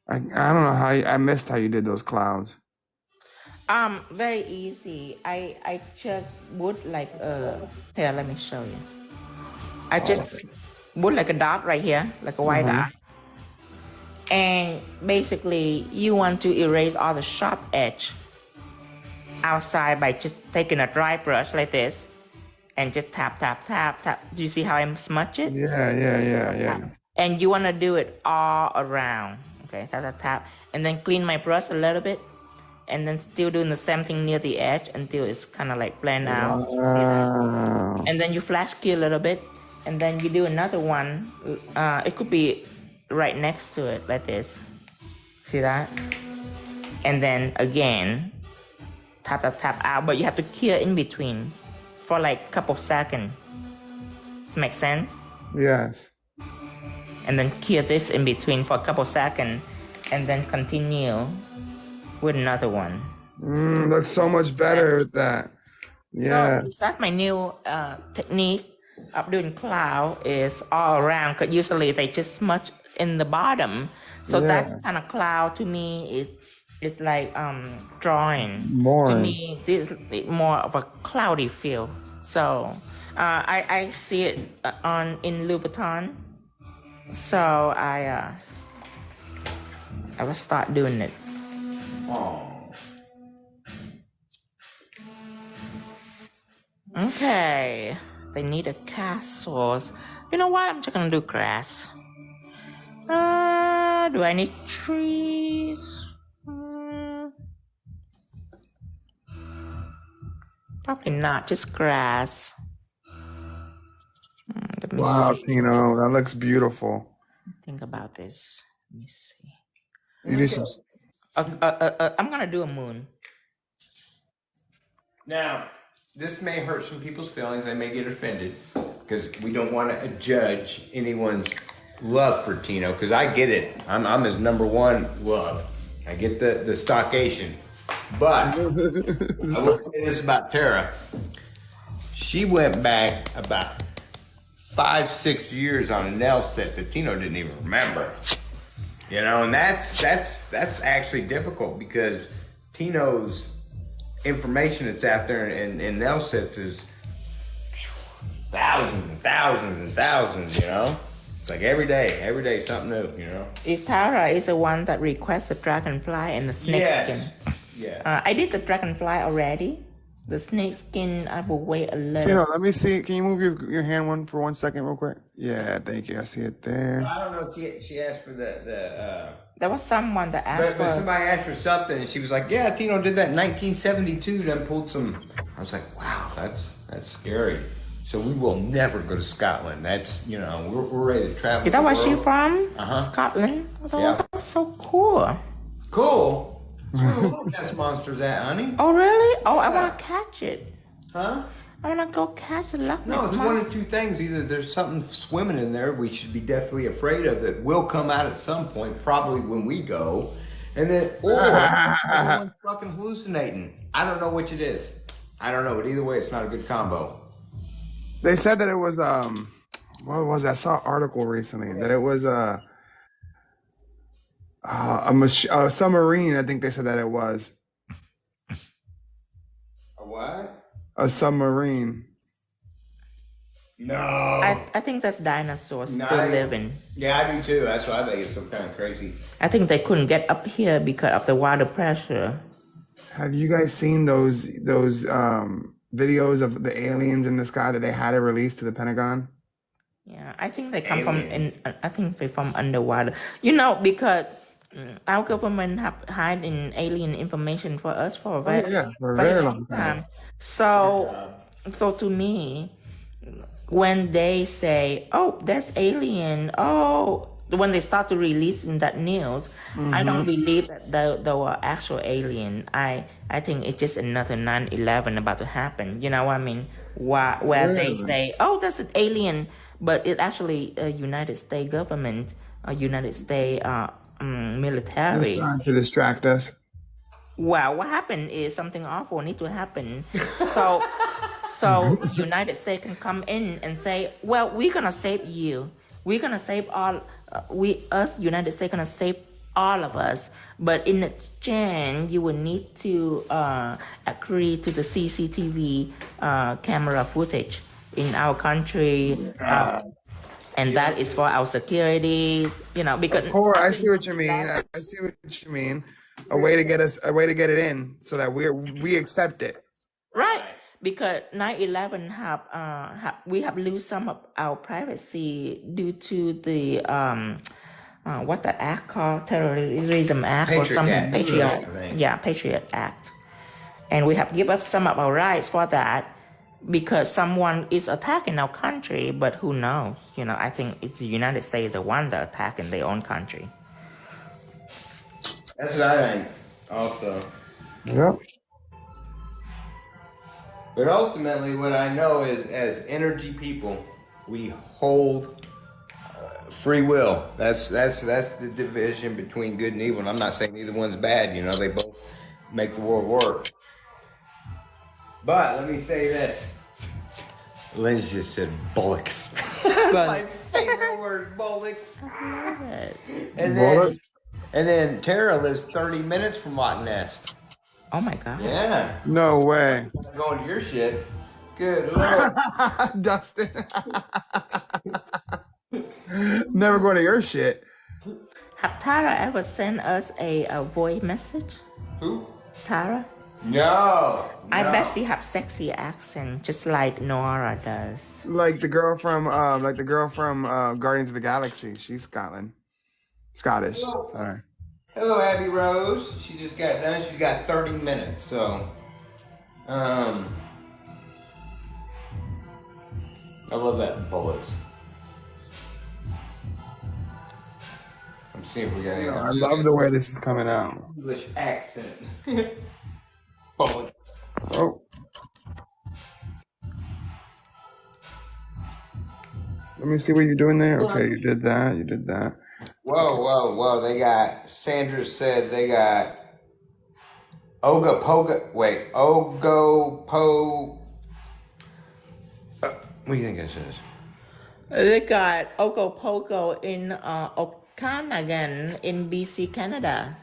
I don't know how I missed how you did those clouds. Very easy. I just would like here, let me show you. I just put like a dot right here, like a white dot. And basically you want to erase all the sharp edge outside by just taking a dry brush like this and just tap. Do you see how I smudge it? Yeah. And you want to do it all around. Okay, tap. And then clean my brush a little bit. And then still doing the same thing near the edge until it's kind of like blend out. Wow. See that? And then you flash key a little bit. And then you do another one. It could be right next to it, like this. See that? And then again, tap out. But you have to clear in between for like a couple seconds. Does it make sense? Yes. And then clear this in between for a couple seconds. And then continue with another one. Looks so much better with that. Yeah. So that's my new technique of doing cloud is all around, because usually they just smudge in the bottom. So that kind of cloud to me is like drawing. More. To me, this is more of a cloudy feel. So I see it in Louis Vuitton. So I will start doing it. Okay, they need a castles. You know what? I'm just gonna do grass. Do I need trees? Probably not, just grass. Let me Wow, see. Tino, that looks beautiful. Think about this. Let me see. You need some. I'm gonna do a moon. Now, this may hurt some people's feelings. They may get offended because we don't want to judge anyone's love for Tino. Because I get it. I'm his number one love. I get the stockation. But I will say this about Tara. She went back about 5-6 years on a nail set that Tino didn't even remember. You know, and that's actually difficult because Tino's information that's out there in nail sets is thousands and thousands and thousands, you know? It's like every day something new, you know? Tara is the one that requests the dragonfly and the snake skin. Yeah. I did the dragonfly already. The snake skin, I will wait a little. Tino, let me see. Can you move your hand for 1 second real quick? Yeah, thank you. I see it there. I don't know if she asked for the There was someone that asked but for... somebody asked for something and she was like, yeah, Tino did that in 1972, then pulled some. I was like, wow, that's scary. So we will never go to Scotland. That's, you know, we're ready to travel. Is that where she's from? Uh-huh. Scotland? Oh, Yeah. that's so cool. Cool. Where the Loch Ness monster's at, honey? Oh, really? Oh, I Yeah. want to catch it. Huh? I want to go catch the Loch Ness No, it's monster. one of two things. Either there's something swimming in there we should be definitely afraid of that will come out at some point, probably when we go, and then, or everyone's fucking hallucinating. I don't know which it is. I don't know, but either way, it's not a good combo. They said that it was what was it? I saw an article recently that it was a submarine. I think they said that it was A what? a submarine. No. I think that's dinosaurs No. still living. Yeah, I do too. That's why I think it's some kind of crazy. I think they couldn't get up here because of the water pressure. Have you guys seen those videos of the aliens in the sky that they had to release to the Pentagon? Yeah, I think they come I think they from underwater. You know, because our government have hiding alien information for us for a very long time. So to me, when they say, "Oh, that's alien," when they start to release in that news, I don't believe that they were actual alien. I think it's just another 9/11 about to happen. You know what I mean? Where they say, "Oh, that's an alien," but it's actually a United States government, a United States military. Trying to distract us. Well, what happened is something awful need to happen. So United States can come in and say, well, we're going to save you. We're going to save United States going to save all of us. But in exchange, you will need to agree to the CCTV camera footage in our country. And that is for our security, you know, because... Of course, I see what you mean. I see what you mean. A way to get it in so that we accept it. Right. Because 9/11 we have lose some of our privacy due to the what the act called, terrorism act or something, Patriot Act, and we have give up some of our rights for that because someone is attacking our country. But who knows? You know, I think it's the United States the one that attacking their own country. That's what I think. Also. Yep. But ultimately, what I know is, as energy people, we hold free will. That's the division between good and evil. And I'm not saying either one's bad. You know, they both make the world work. But let me say this. Lynn just said bullocks. That's my favorite word, bullocks. And then Tara lives 30 minutes from Loch Ness. Oh my God. Yeah. No way. I'm going to your shit. Good Lord. Dustin. Never going to your shit. Have Tara ever sent us a voice message? Who? Tara? No. I bet she have sexy accent, just like Nora does. Like the girl from Guardians of the Galaxy. She's Scottish. Sorry. Hello, Abby Rose. She just got done. She's got 30 minutes, so I love that bullets. I'm seeing if we got any I love the way this is coming out. English accent. Bullets. Oh. Let me see what you're doing there. Okay, you did that. You did that. Whoa. They got, Sandra said they got Ogopo. What do you think this is? They got Ogopogo in Okanagan in BC, Canada.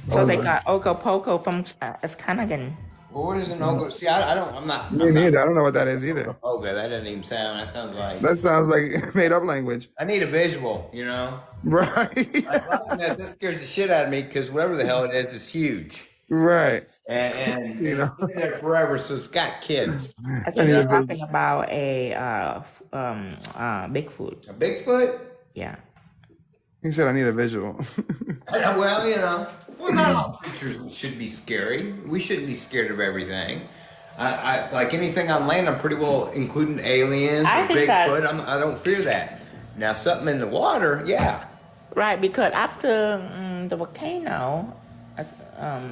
So they got Ogopogo from Okanagan. Well, what is an Ogo? See, I'm not. Me neither. I don't know what that is either. Ogo, that doesn't even sound, that sounds like. That sounds like made up language. I need a visual, you know? Right. That scares the shit out of me because whatever the hell it is huge. Right. And You know. it's been there forever, so it's got kids. I think you're talking about a Bigfoot. A Bigfoot? Yeah. He said I need a visual. Well, you know, not all creatures should be scary. We shouldn't be scared of everything. I like anything on land, I'm pretty well including aliens I or think Bigfoot. I don't fear that. Now, something in the water, yeah. Right, because after the volcano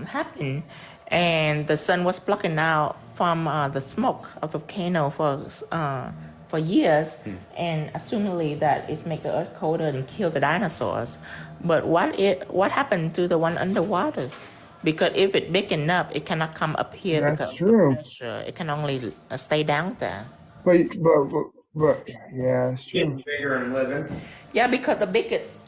happened and the sun was blocking out from the smoke of the volcano for years, and assumingly that it's make the earth colder and kill the dinosaurs. But what happened to the one underwater? Because if it's big enough, it cannot come up here. That's because true. of the pressure. It can only stay down there. But yeah, it's true. Getting bigger and living. Yeah, because the biggest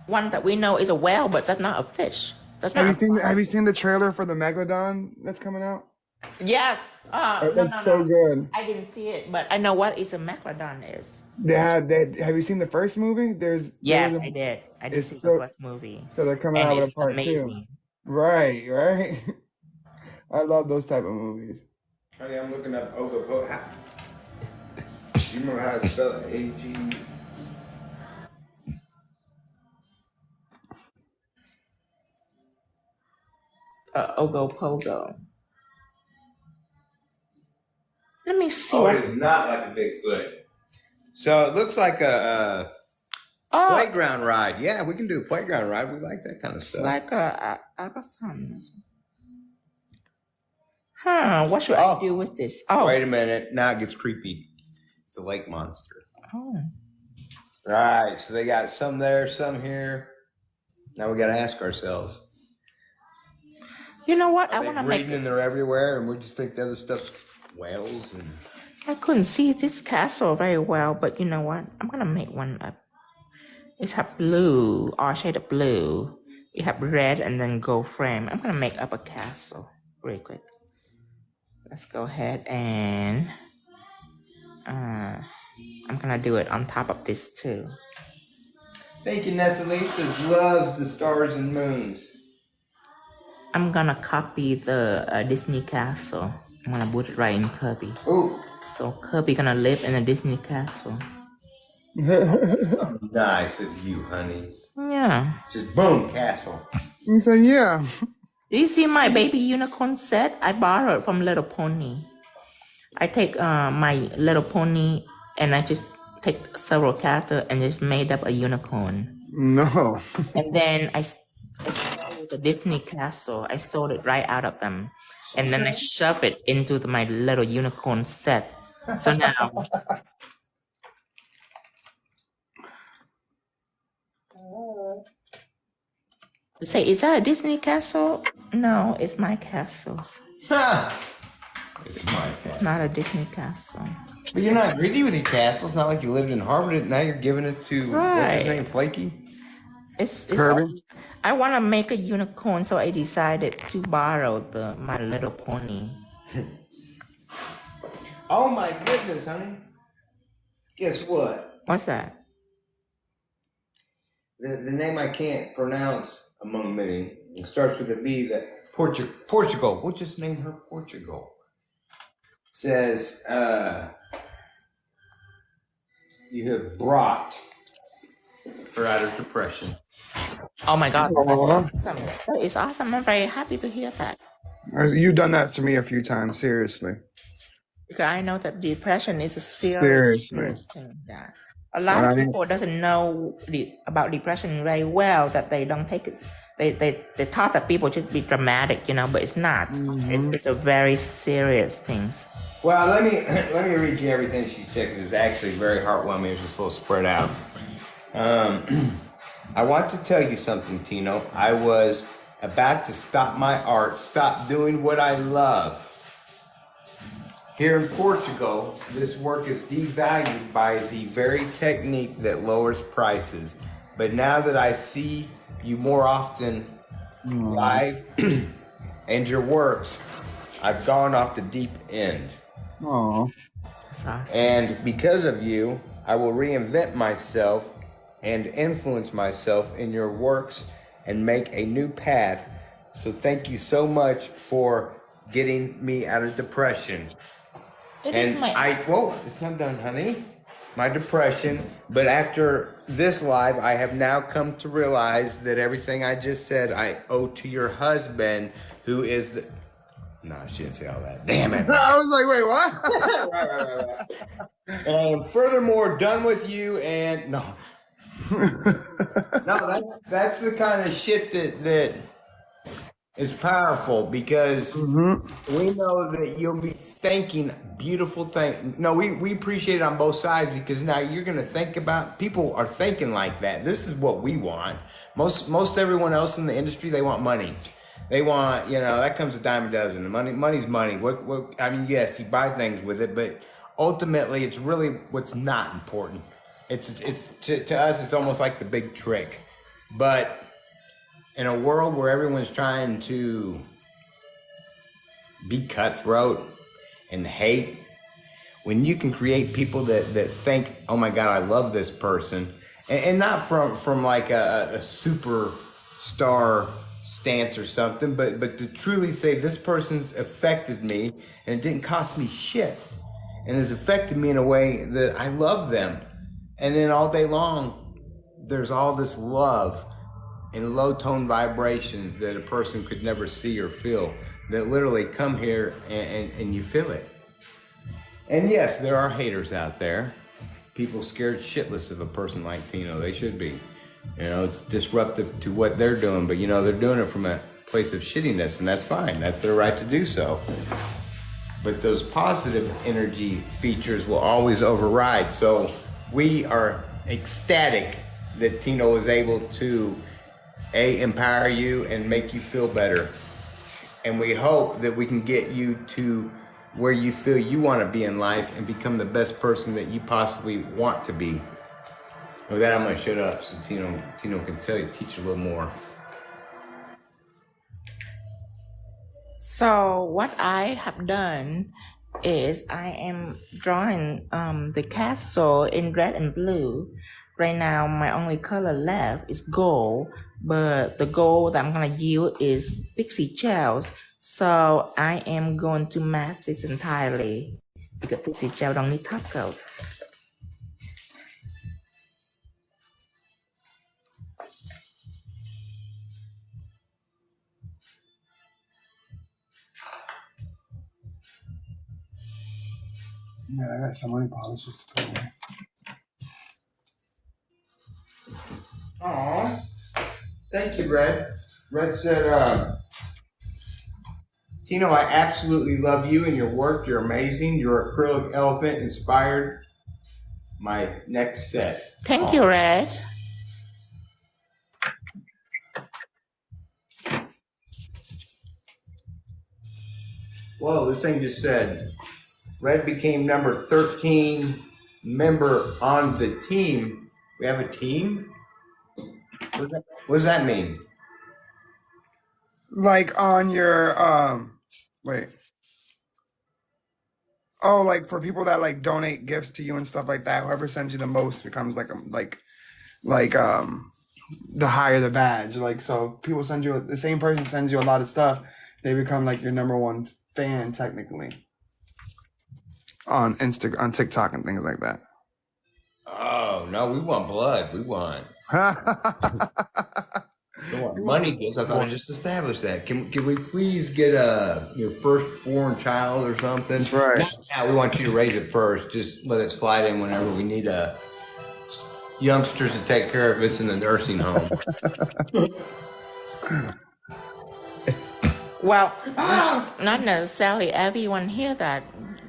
one that we know is a whale, but that's not a fish. That's not. Have you seen the trailer for the Megalodon that's coming out? Yes. It's so good. I didn't see it, but I know what is a megalodon is. Have you seen the first movie? Yes, I did. I did see the first movie. So they're coming out with a part two. Right. I love those type of movies. Honey, I'm looking up Ogopo. Do you remember how to spell it? A-G... Ogopogo. Let me see. Oh, it is not like a Bigfoot. So it looks like a playground ride. Yeah, we can do a playground ride. We like that kind of stuff. Like a Amazon. Huh? What should I do with this? Oh, wait a minute. Now it gets creepy. It's a lake monster. Oh. Right. So they got some there, some here. Now we got to ask ourselves. You know what? I want to make. And they're everywhere, and we just think the other stuff's whales and. I couldn't see this castle very well, but you know what? I'm gonna make one up. It's have blue, all shade of blue. You have red and then gold frame. I'm gonna make up a castle real quick. Let's go ahead and I'm gonna do it on top of this too. Thank you, Nestle. Says loves the stars and moons. I'm gonna copy the Disney castle. I'm gonna put it right in Kirby. Ooh. So Kirby gonna live in a Disney castle. Nice of you, honey. Yeah. Just boom, castle. You said yeah. Do you see my baby unicorn set? I borrowed from Little Pony. I take my Little Pony and I just take several characters and just made up a unicorn. No. And then I stole the Disney castle. I stole it right out of them. And then I shove it into my little unicorn set. So now... You say, is that a Disney castle? No, it's my castle. It's my castle. It's not a Disney castle. But you're not greedy with your castle. It's not like you lived in Harvard. Now you're giving it to, what's his name, Flaky? It's Kirby? I want to make a unicorn, so I decided to borrow My Little Pony. Oh my goodness, honey. Guess what? What's that? The name I can't pronounce among many. It starts with a V. That Portugal. We'll just name her Portugal. Says, you have brought her out of depression. Oh my God, that's awesome. That is awesome. I'm very happy to hear that. You've done that to me a few times, seriously. Because I know that depression is a serious thing. Yeah. A lot of people doesn't know about depression very well, that they don't take it. they thought that people should be dramatic, but it's not. It's a very serious thing. Well, let me read you everything she said because it was actually very heartwarming. It was just a little spread out. I want to tell you something, Tino. I was about to stop my art, stop doing what I love. Here in Portugal, this work is devalued by the very technique that lowers prices. But now that I see you more often live and your works, I've gone off the deep end. Oh. That's awesome. And because of you, I will reinvent myself and influence myself in your works and make a new path. So thank you so much for getting me out of depression. Whoa, it's not done, honey. My depression. But after this live, I have now come to realize that everything I just said I owe to your husband, who is the... No, she didn't say all that. Damn it. I was like, wait, what? right. And I am furthermore done with you and... No. No, that's the kind of shit that is powerful because we know that you'll be thinking beautiful things. No, we appreciate it on both sides because now you're going to think about, people are thinking like that. This is what we want. Most everyone else in the industry, they want money. They want, that comes a dime a dozen. Money's money. What? I mean, yes, you buy things with it, but ultimately it's really what's not important. It's to us, it's almost like the big trick. But in a world where everyone's trying to be cutthroat and hate, when you can create people that think, oh my God, I love this person, and not from like a superstar stance or something, but to truly say this person's affected me and it didn't cost me shit and has affected me in a way that I love them. And then all day long, there's all this love and low tone vibrations that a person could never see or feel that literally come here and you feel it. And yes, there are haters out there. People scared shitless of a person like Tino. They should be. It's disruptive to what they're doing, but they're doing it from a place of shittiness, and that's fine. That's their right to do so. But those positive energy features will always override. So we are ecstatic that Tino was able to empower you and make you feel better. And we hope that we can get you to where you feel you want to be in life and become the best person that you possibly want to be. With that, I'm going to shut up so Tino can teach you a little more. So what I have done is I am drawing the castle in red and blue. Right now, my only color left is gold, but the gold that I'm going to use is pixie shells. So I am going to matte this entirely because pixie gel don't need top coat. Yeah, I got so many polishes to put in there. Aw, thank you, Red. Red said, Tino, I absolutely love you and your work. You're amazing. Your acrylic elephant inspired my next set. Thank you, Red. Whoa, this thing just said, Red became number 13 member on the team. We have a team? What does that mean? Like on your wait. Oh, like for people that like donate gifts to you and stuff like that, whoever sends you the most becomes like the higher the badge. Like so people send you the same person sends you a lot of stuff, they become like your number one fan technically. On TikTok and things like that. Oh no, we want blood. We want money gifts. I thought I just established that. Can we please get your firstborn child or something? That's right. Now we want you to raise it first. Just let it slide in whenever we need youngsters to take care of us in the nursing home. Well, not necessarily everyone hear that.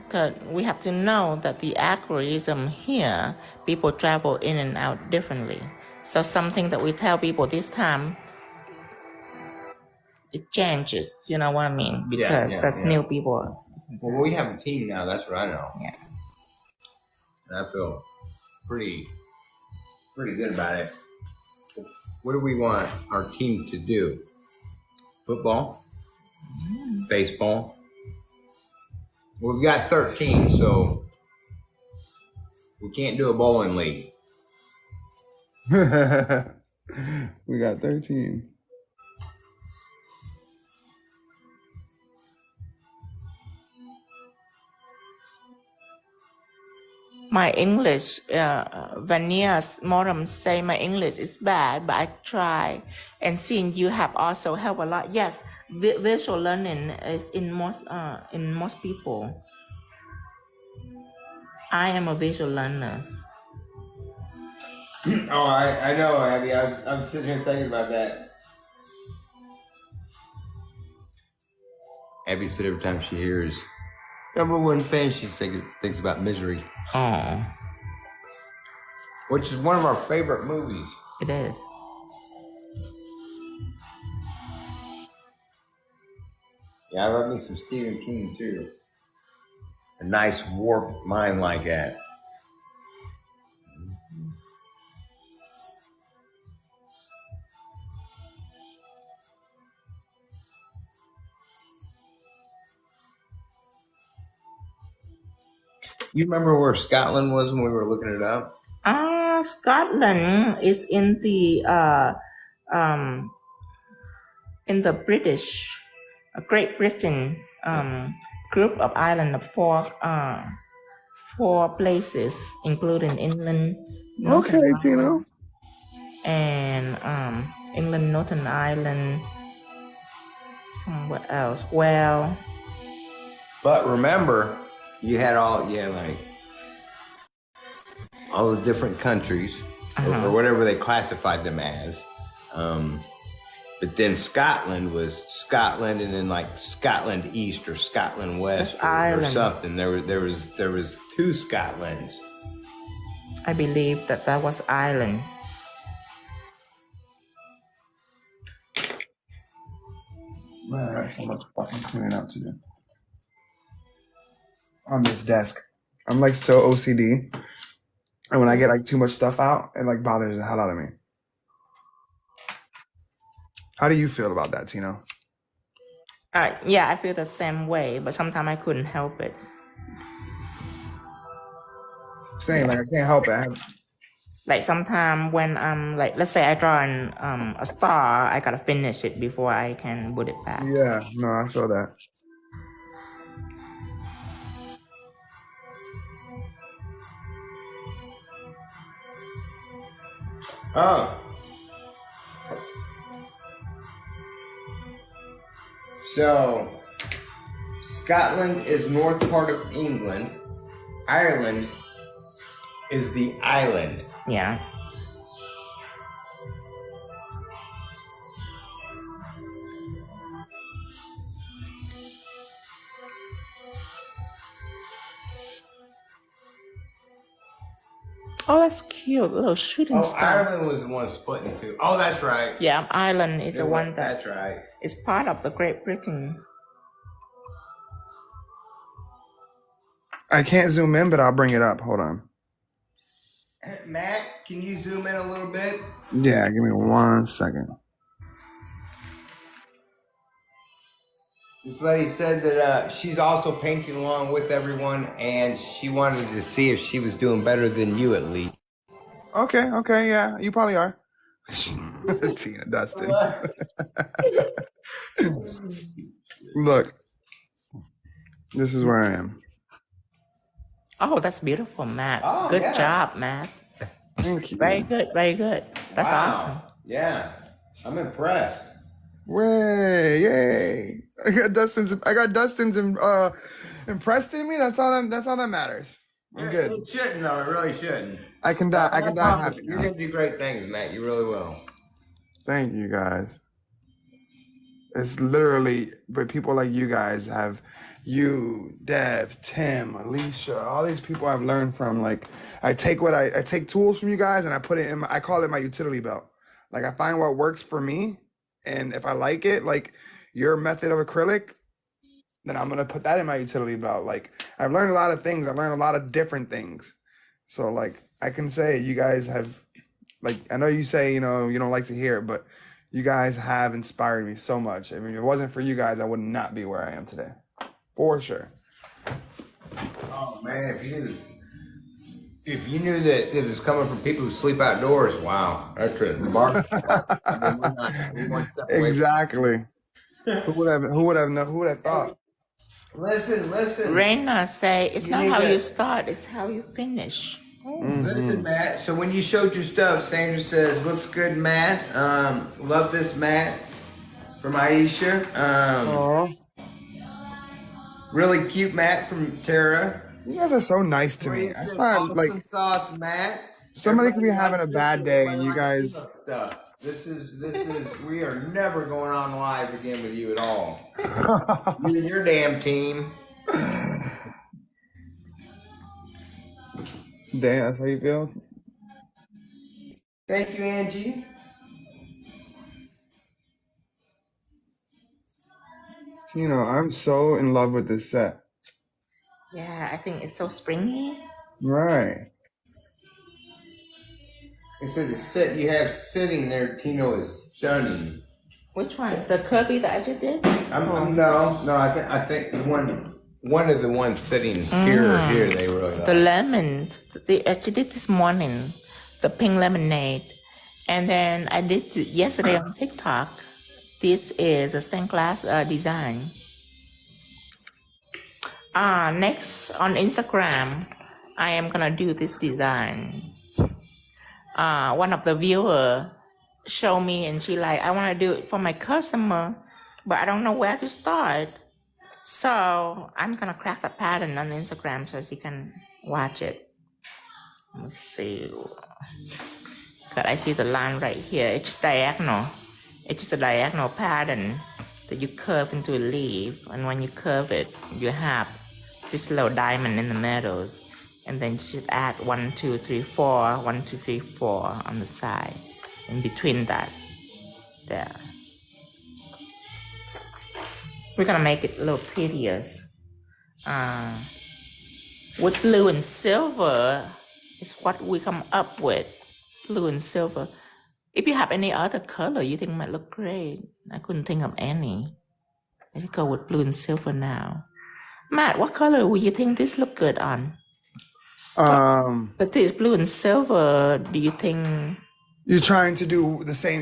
'Cause we have to know that the algorithm here, people travel in and out differently. So something that we tell people this time, it changes. You know what I mean? Because that's new people. Well, we have a team now. That's what I know. Yeah. And I feel pretty good about it. What do we want our team to do? Football? Baseball? Well, we've got 13, so we can't do a bowling league. We got 13. My English, Vania's Moram say my English is bad, but I try. And seeing you have also helped a lot. Yes, visual learning is in most people. I am a visual learner. Oh, I know, Abby. I was sitting here thinking about that. Abby said every time she hears number one fan, she thinks about Misery. Oh, Which is one of our favorite movies. it is. Yeah, I love me some Stephen King too. A nice warped mind like that. You remember where Scotland was when we were looking it up? Scotland is in the British, Great Britain group of island of four places, including England, Okay, Northern Tino. and England, Northern Ireland, somewhere else. Well, But remember, you had like all the different countries or whatever they classified them as. But then Scotland was Scotland, and then like Scotland East or Scotland West or something. There was 2 Scotlands. I believe that was Ireland. Man, I got so much fucking cleaning up to do on this desk. I'm like so OCD, and when I get like too much stuff out, it like bothers the hell out of me. How do you feel about that, Tino? Yeah, I feel the same way, but sometimes I couldn't help it. Same, like I can't help it. Like sometimes when like let's say I draw a star, I gotta finish it before I can put it back. Yeah, no, I feel that. Oh. So, Scotland is north part of England. Ireland is the island. Yeah. Oh, that's cute. Little shooting star. Ireland was the one split in 2. Oh, that's right. Yeah, Ireland is the one That's right. is part of the Great Britain. I can't zoom in, but I'll bring it up. Hold on. Matt, can you zoom in a little bit? Yeah, give me 1 second. This lady said that she's also painting along with everyone, and she wanted to see if she was doing better than you at least. Okay, yeah, you probably are. Tina Dustin. Look, this is where I am. Oh, that's beautiful, Matt. Oh, good yeah. job, Matt. Thank you. Very good, very good. That's awesome. Yeah, I'm impressed. Way, yay! I got Dustin's impressed in me. That's all that matters. I'm good. It shouldn't though. It really shouldn't. I can die happy. You're gonna do great things, Matt. You really will. Thank you guys. It's literally, but people like you guys have, you, Dev, Tim, Alicia, all these people I've learned from. Like, I take tools from you guys and I put it in I call it my utility belt. Like, I find what works for me, and if I like it, like your method of acrylic, then I'm gonna put that in my utility belt. Like, I've learned a lot of things. I've learned a lot of different things. So, like, I can say you guys have, like, I know you say, you know, you don't like to hear it, but you guys have inspired me so much. I mean, if it wasn't for you guys, I would not be where I am today. For sure. Oh man, if you knew that it was coming from people who sleep outdoors, wow, that's a remarkable. I mean, we're one step away. Exactly. Who would have thought? Listen. Raina say it's You not need how to- you start, it's how you finish. Listen, Matt. So when you showed your stuff, Sandra says, "Looks good, Matt. Love this, Matt." From Aisha. Aw. Really cute, Matt from Tara. You guys are so nice to me. I find, like, Awesome sauce, Matt. somebody could be Everybody having a likes bad this, day everybody and you likes guys. stuff. This is. We are never going on live again with you at all. You and your damn team. Damn, that's how you feel? Thank you, Angie. You know, I'm so in love with this set. Yeah, I think it's so springy. Right. And so the set you have sitting there, Tino, is stunning. Which one? The Kirby that I just did? No. I think the one of the ones sitting here, they really like. The lemon. I actually did this morning. The pink lemonade. And then I did it yesterday on TikTok. This is a stained glass design. Next on Instagram, I am gonna do this design. One of the viewer showed me and she like, I want to do it for my customer, but I don't know where to start. So I'm gonna craft a pattern on Instagram so she can watch it. Let's see. Cause I see the line right here. It's just diagonal. It's just a diagonal pattern that you curve into a leaf, and when you curve it, you have this little diamond in the middle, and then you just add 1, 2, 3, 4, 1, 2, 3, 4 on the side, in between that, there. We're gonna make it a little prettier. With blue and silver is what we come up with. Blue and silver. If you have any other color you think might look great, I couldn't think of any. Let me go with blue and silver now. Matt, what color would you think this look good on? But this blue and silver, do you think? You're trying to do the same.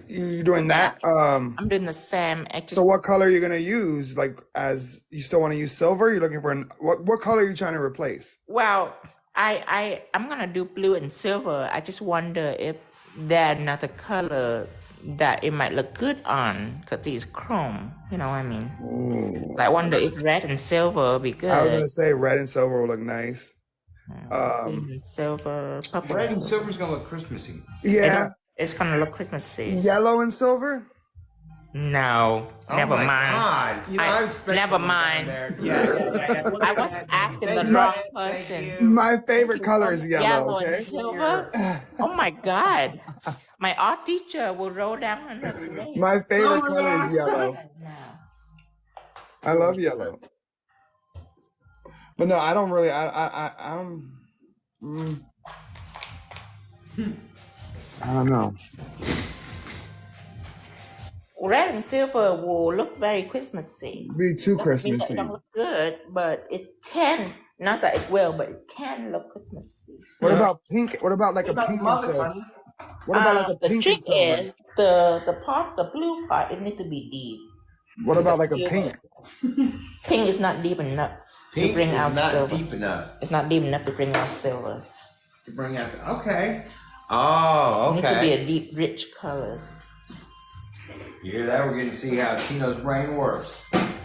You're doing that. I'm doing the same. So what color are you gonna use? Like, as you still want to use silver? You're looking for what color are you trying to replace? Well, I'm gonna do blue and silver. I just wonder if there's another color that it might look good on, because it's chrome. You know what I mean? Ooh. I wonder if red and silver would be good. I was gonna say red and silver will look nice. Blue and silver, purple. Red and silver's gonna look Christmassy. Yeah. It's gonna look Christmassy. Yellow and silver? No, never my mind. God. You know, I expect never someone down mind. there. I was asking the Thank you. wrong Thank person. you. My favorite color is yellow. and Okay. silver. Oh my God! My art teacher will roll down on her today. My favorite color is yellow. I love yellow. But no, I don't really. I'm. I don't know. Red and silver will look very Christmassy. Be too It Christmassy. don't look good, but it can. Not that it will, but it can look Christmassy. What about pink? What about like a pink and silver? What about like a The pink trick and silver? is the blue part. It needs to be deep. What about like a Silver. pink? Pink is not deep enough Pink to bring is out not silver. deep enough It's not deep enough to bring out silvers. to bring out. Okay. Oh, It needs to be okay. a deep, rich colors. You hear that? We're getting to see how Tino's brain works.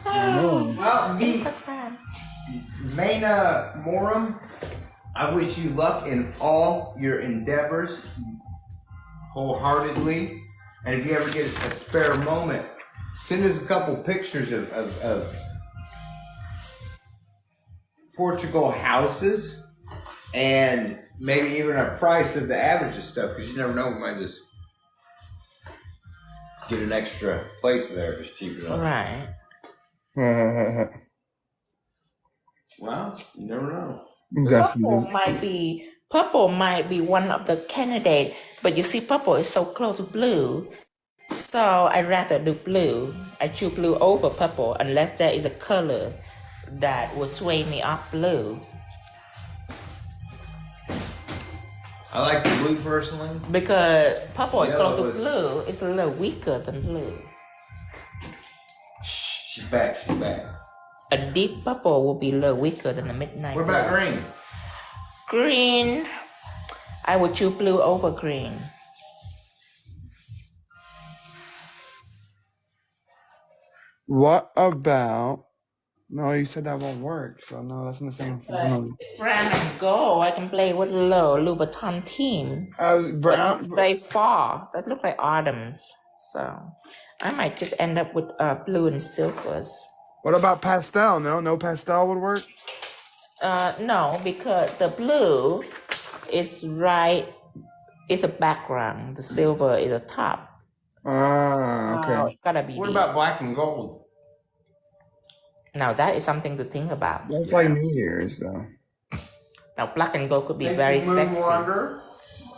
know. Well, me, Instagram. Mena Morum, I wish you luck in all your endeavors wholeheartedly. And if you ever get a spare moment, send us a couple pictures of Portugal houses and maybe even a price of the average of stuff, because you never know, we might just get an extra place there if it's cheap enough. Right. Well, you never know. Purple might be one of the candidates, but you see, purple is so close to blue, so I'd rather do blue. I choose blue over purple unless there is a color that will sway me off blue. I like the blue personally. Because purple is close to blue, it's a little weaker than blue. She's back. A deep purple will be a little weaker than a midnight What about green? Green, I would choose blue over green. What about? No, you said that won't work. So no, that's in the same family. Brown and gold, I can play with the Louis Vuitton team. I was brown. They fall. That look like autumns. So I might just end up with blue and silvers. What about pastel? No pastel would work. No, because the blue is right. It's a background. The silver is a top. Ah, So okay. it gotta be. What deep. about black and gold? Now that is something to think about. That's like New Year's though. Now black and gold could be very sexy.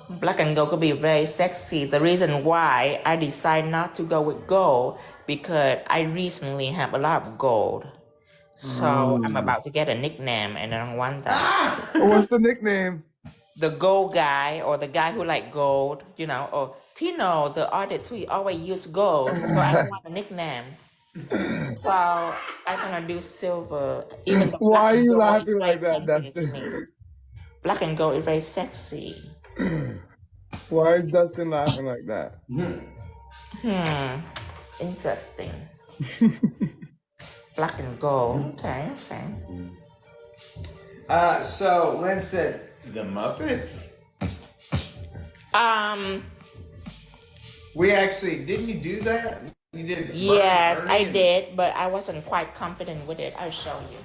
Black and gold could be very sexy. The reason why I decide not to go with gold because I recently have a lot of gold. So I'm about to get a nickname and I don't want that. What's the nickname? The gold guy or the guy who like gold, you know, or Tino, the artist who always use gold. So I don't want a nickname. So I'm gonna do silver. Even Why are you laughing like that, Dustin? Black and gold is very sexy. Why is Dustin laughing like that? Interesting. Black and gold. Okay. So Lynn said the Muppets. We actually didn't you do that? You did. Yes, I did, but I wasn't quite confident with it. I'll show you.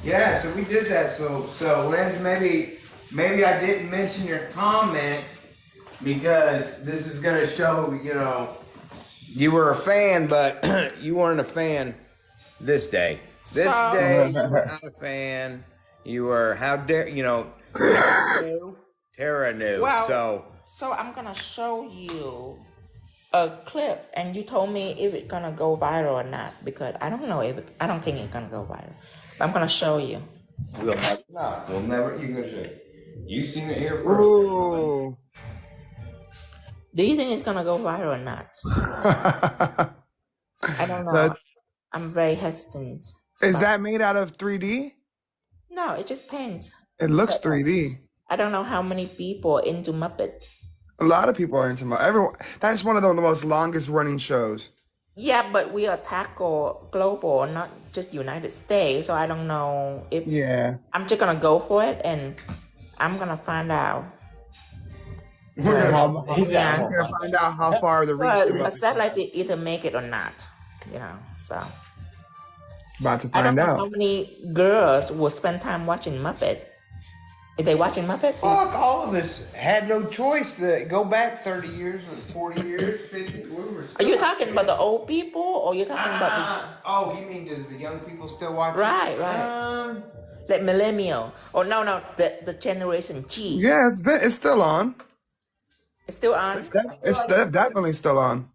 Yeah, so we did that. So Lynn, maybe I didn't mention your comment because this is gonna show, you know, you were a fan, but you weren't a fan this day. This day, you were not a fan. You were, how dare, you know, Tara knew. Well, so I'm gonna show you a clip, and you told me if it's gonna go viral or not, because I don't know I don't think it's gonna go viral. But I'm gonna show you. We'll never, you're gonna show you seen it here first. Ooh. Do you think it's gonna go viral or not? I don't know. I'm very hesitant. Is that made out of 3D? No, it's just paint. It looks 3D. I don't know how many people into Muppet. A lot of people are into everyone. That's one of the most longest running shows. Yeah, but we are tackle global, not just United States. So I don't know if. Yeah. I'm just gonna go for it, and I'm gonna find out. We're gonna find out how far the reach But is. a satellite they either make it or not. You know, so. About to I don't find know out. how many girls will spend time watching Muppet. Is they watching Muppet? Fuck, all of us had no choice to go back 30 years or 40 years, 50. Are you talking about the old people, or you're talking about Oh, you mean does the young people still watch it? Right. Like millennial? Or no, the Generation G. Yeah, it's still on. It's still on? It's definitely still on.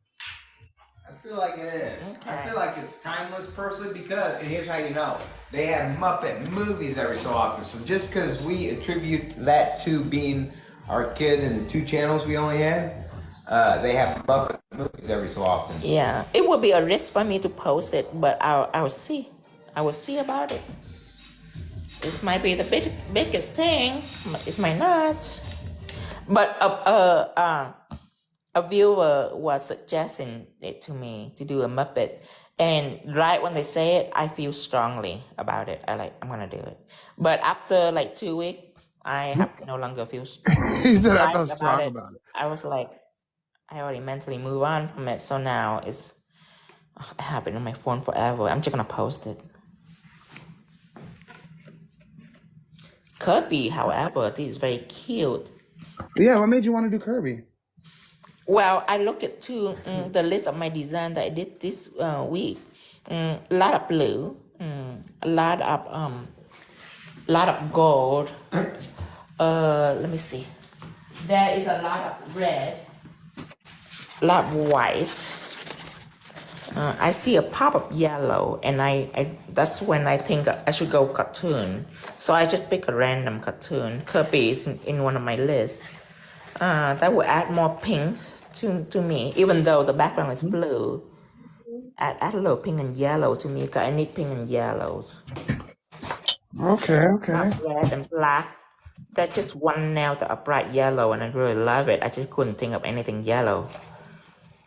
I feel like it is. Okay. I feel like it's timeless personally because, and here's how you know, they have Muppet movies every so often. So just because we attribute that to being our kid and 2 channels we only had, they have Muppet movies every so often. Yeah, it would be a risk for me to post it, but I'll see. I will see about it. This might be the biggest thing. It might not. But a viewer was suggesting it to me to do a Muppet, and right when they say it, I feel strongly about it. I'm gonna do it. But after like 2 weeks, I have to no longer feel. He said I right felt strong it. about it. I was like, I already mentally move on from it. So now I have it on my phone forever. I'm just gonna post it. Kirby, however, this is very cute. Yeah, what made you want to do Kirby? Well, I look at the list of my design that I did this week. A lot of blue, a lot of gold. Let me see. There is a lot of red, a lot of white. I see a pop of yellow, and I that's when I think I should go cartoon. So I just pick a random cartoon. Kirby is in one of my lists. That will add more pink to me, even though the background is blue. Add a little pink and yellow to me, because I need pink and yellows. Okay. Red and black. That's just one nail that are bright yellow, and I really love it. I just couldn't think of anything yellow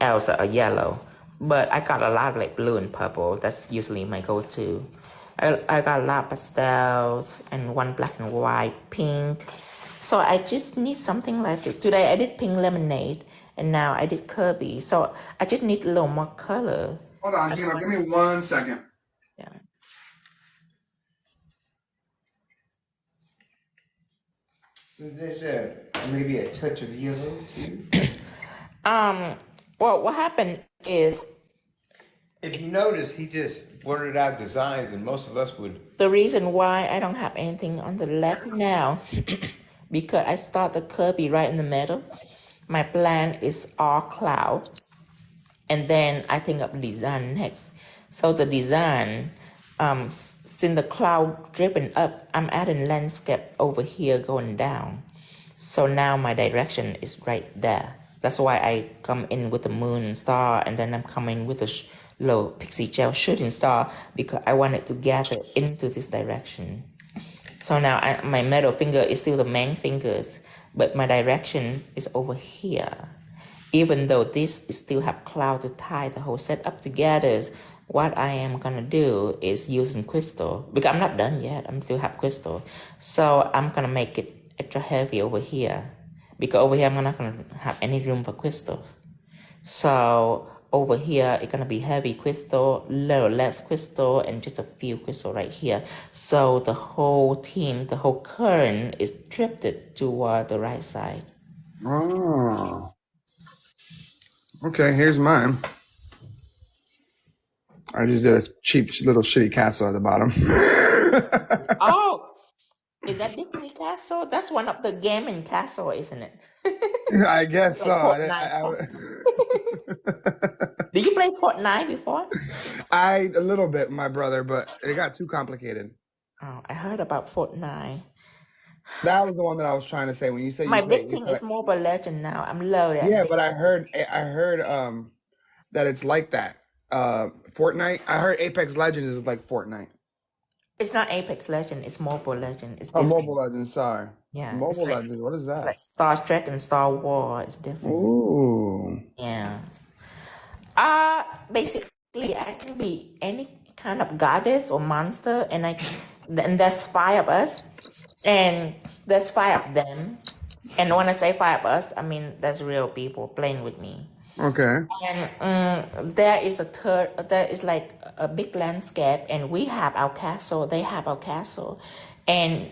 else a yellow. But I got a lot of like blue and purple. That's usually my go-to. I got a lot of pastels and one black and white, pink. So I just need something like this. Today I did pink lemonade, and now I did Kirby. So I just need a little more color. Hold on, Tina, give me 1 second. Yeah. Is this maybe a touch of yellow too? Well, what happened is, If you notice, he just blurted out designs, and most of us would. the reason why I don't have anything on the left now, because I start the Kirby right in the middle. My plan is all cloud, and then I think of design next. So the design, since the cloud dripping up, I'm adding landscape over here going down. So now my direction is right there. That's why I come in with the moon and star, and then I'm coming with a little pixie gel shooting star, because I want it to gather into this direction. So now my middle finger is still the main fingers, but my direction is over here. Even though this still have cloud to tie the whole set up together, what I am gonna do is using crystal, because I'm not done yet. I'm still have crystal. So I'm gonna make it extra heavy over here, because over here I'm not gonna have any room for crystals. So over here it's gonna be heavy crystal, little less crystal, and just a few crystal right here. So the whole team, the whole current is drifted toward the right side. Oh. Okay, here's mine. I just did a cheap little shitty castle at the bottom. Oh, is that Disney Castle? That's one of the gaming castle, isn't it? I guess Like so. Fortnite. Did you play Fortnite before? A little bit, my brother, but it got too complicated. Oh, I heard about Fortnite. That was the one that I was trying to say when you said My you played. big thing is Mobile Legend now. I'm loaded. Yeah, but I heard that it's like that. Fortnite. I heard Apex Legends is like Fortnite. It's not Apex Legend. It's Mobile Legend. It's Oh, different. Mobile Legends. Sorry. Yeah, Mobile it's like, Legends. What is that? like Star Trek and Star Wars. It's different. Ooh. Yeah. Basically, I can be any kind of goddess or monster, and there's 5 of us, and there's 5 of them. And when I say 5 of us, I mean there's real people playing with me. Okay. And there is like a big landscape, and we have our castle, they have our castle, and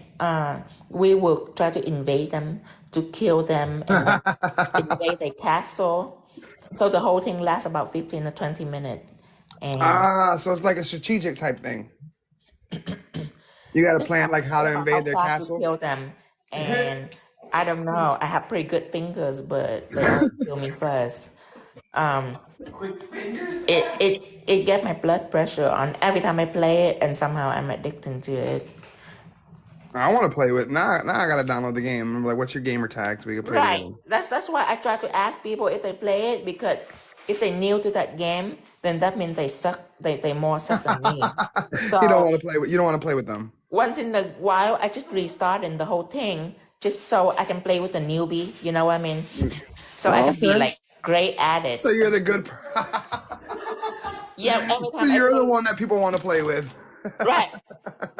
we will try to invade them, to kill them, and then invade their castle. So the whole thing lasts about 15 to 20 minutes. And so it's like a strategic type thing. You got to plan like how to invade their castle. To kill them, and I don't know. I have pretty good fingers, but they always kill me first. Quick fingers? It gets my blood pressure on every time I play it, and somehow I'm addicted to it. I want to play with now. I gotta download the game. I'm like, what's your gamer tag so we can play Right. together? That's why I try to ask people if they play it, because if they're new to that game, then that means they suck. They more suck than me. So You don't want to play with them. once in a while, I just restarting the whole thing just so I can play with the newbie. You know what I mean? So I can be Okay. like great at it. So you're the good. Yeah. Every So time I you're the play, one that people want to play with. right?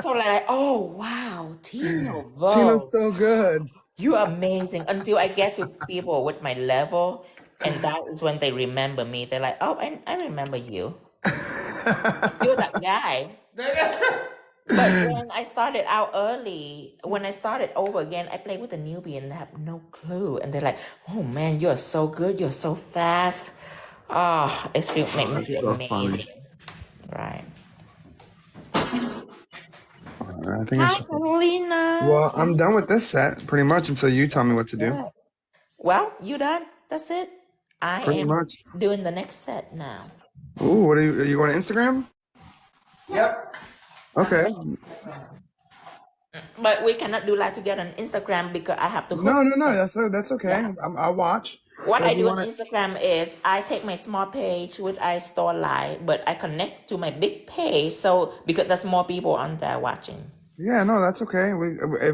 So like, oh wow, Tino, Tina's so good. you're amazing. Until I get to people with my level, And that is when they remember me. They're like, oh, I remember you. You're that guy. But when I started out early, when I started over again, I played with a newbie and they have no clue. And they're like, oh man, you're so good. You're so fast. Oh, it make me That's feel so amazing. funny. Right. I think I Hi, should. Carolina. Well, I'm done with this set pretty much until you tell me what to do. Good. Well, you done? That's it. I Pretty am much. doing the next set now. Ooh, what are you going to Instagram? Yep. Okay. But we cannot do live together on Instagram because I have to hook. No. That's okay. Yeah. I'll watch. What But I if you do on want to, Instagram is I take my small page, which I store live, but I connect to my big page, so because there's more people on there watching. yeah, no, that's okay.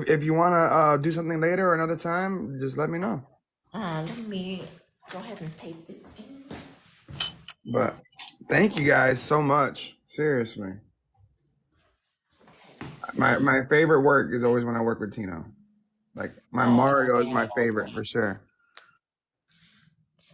If you want to do something later or another time, just let me know. Let me go ahead and tape this in. But thank you guys so much. Seriously. My favorite work is always when I work with Tino. Like my Mario is my favorite for sure.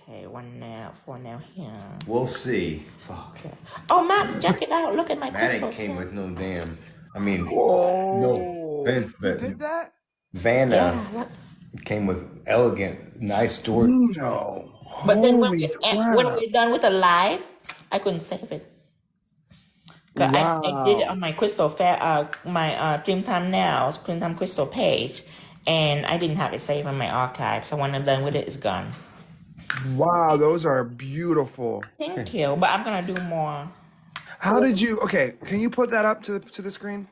Okay, one nail, four nail here. We'll see. Fuck. Okay. Oh, Matt, check it out. Look at my That crystal ain't came set. with no damn. I mean, Oh, Ben, you did that? Vanna Yeah, look. came with elegant, nice storage. Tino. But then when Holy when crap. we're done with the live, I couldn't save it. 'Cause I did it on my crystal my Dreamtime Now, Dreamtime Crystal page, and I didn't have it saved in my archive. So when I'm done with it, it's gone. Wow, those are beautiful. Thank you, but I'm gonna do more. How did you? Okay, can you put that up to the screen?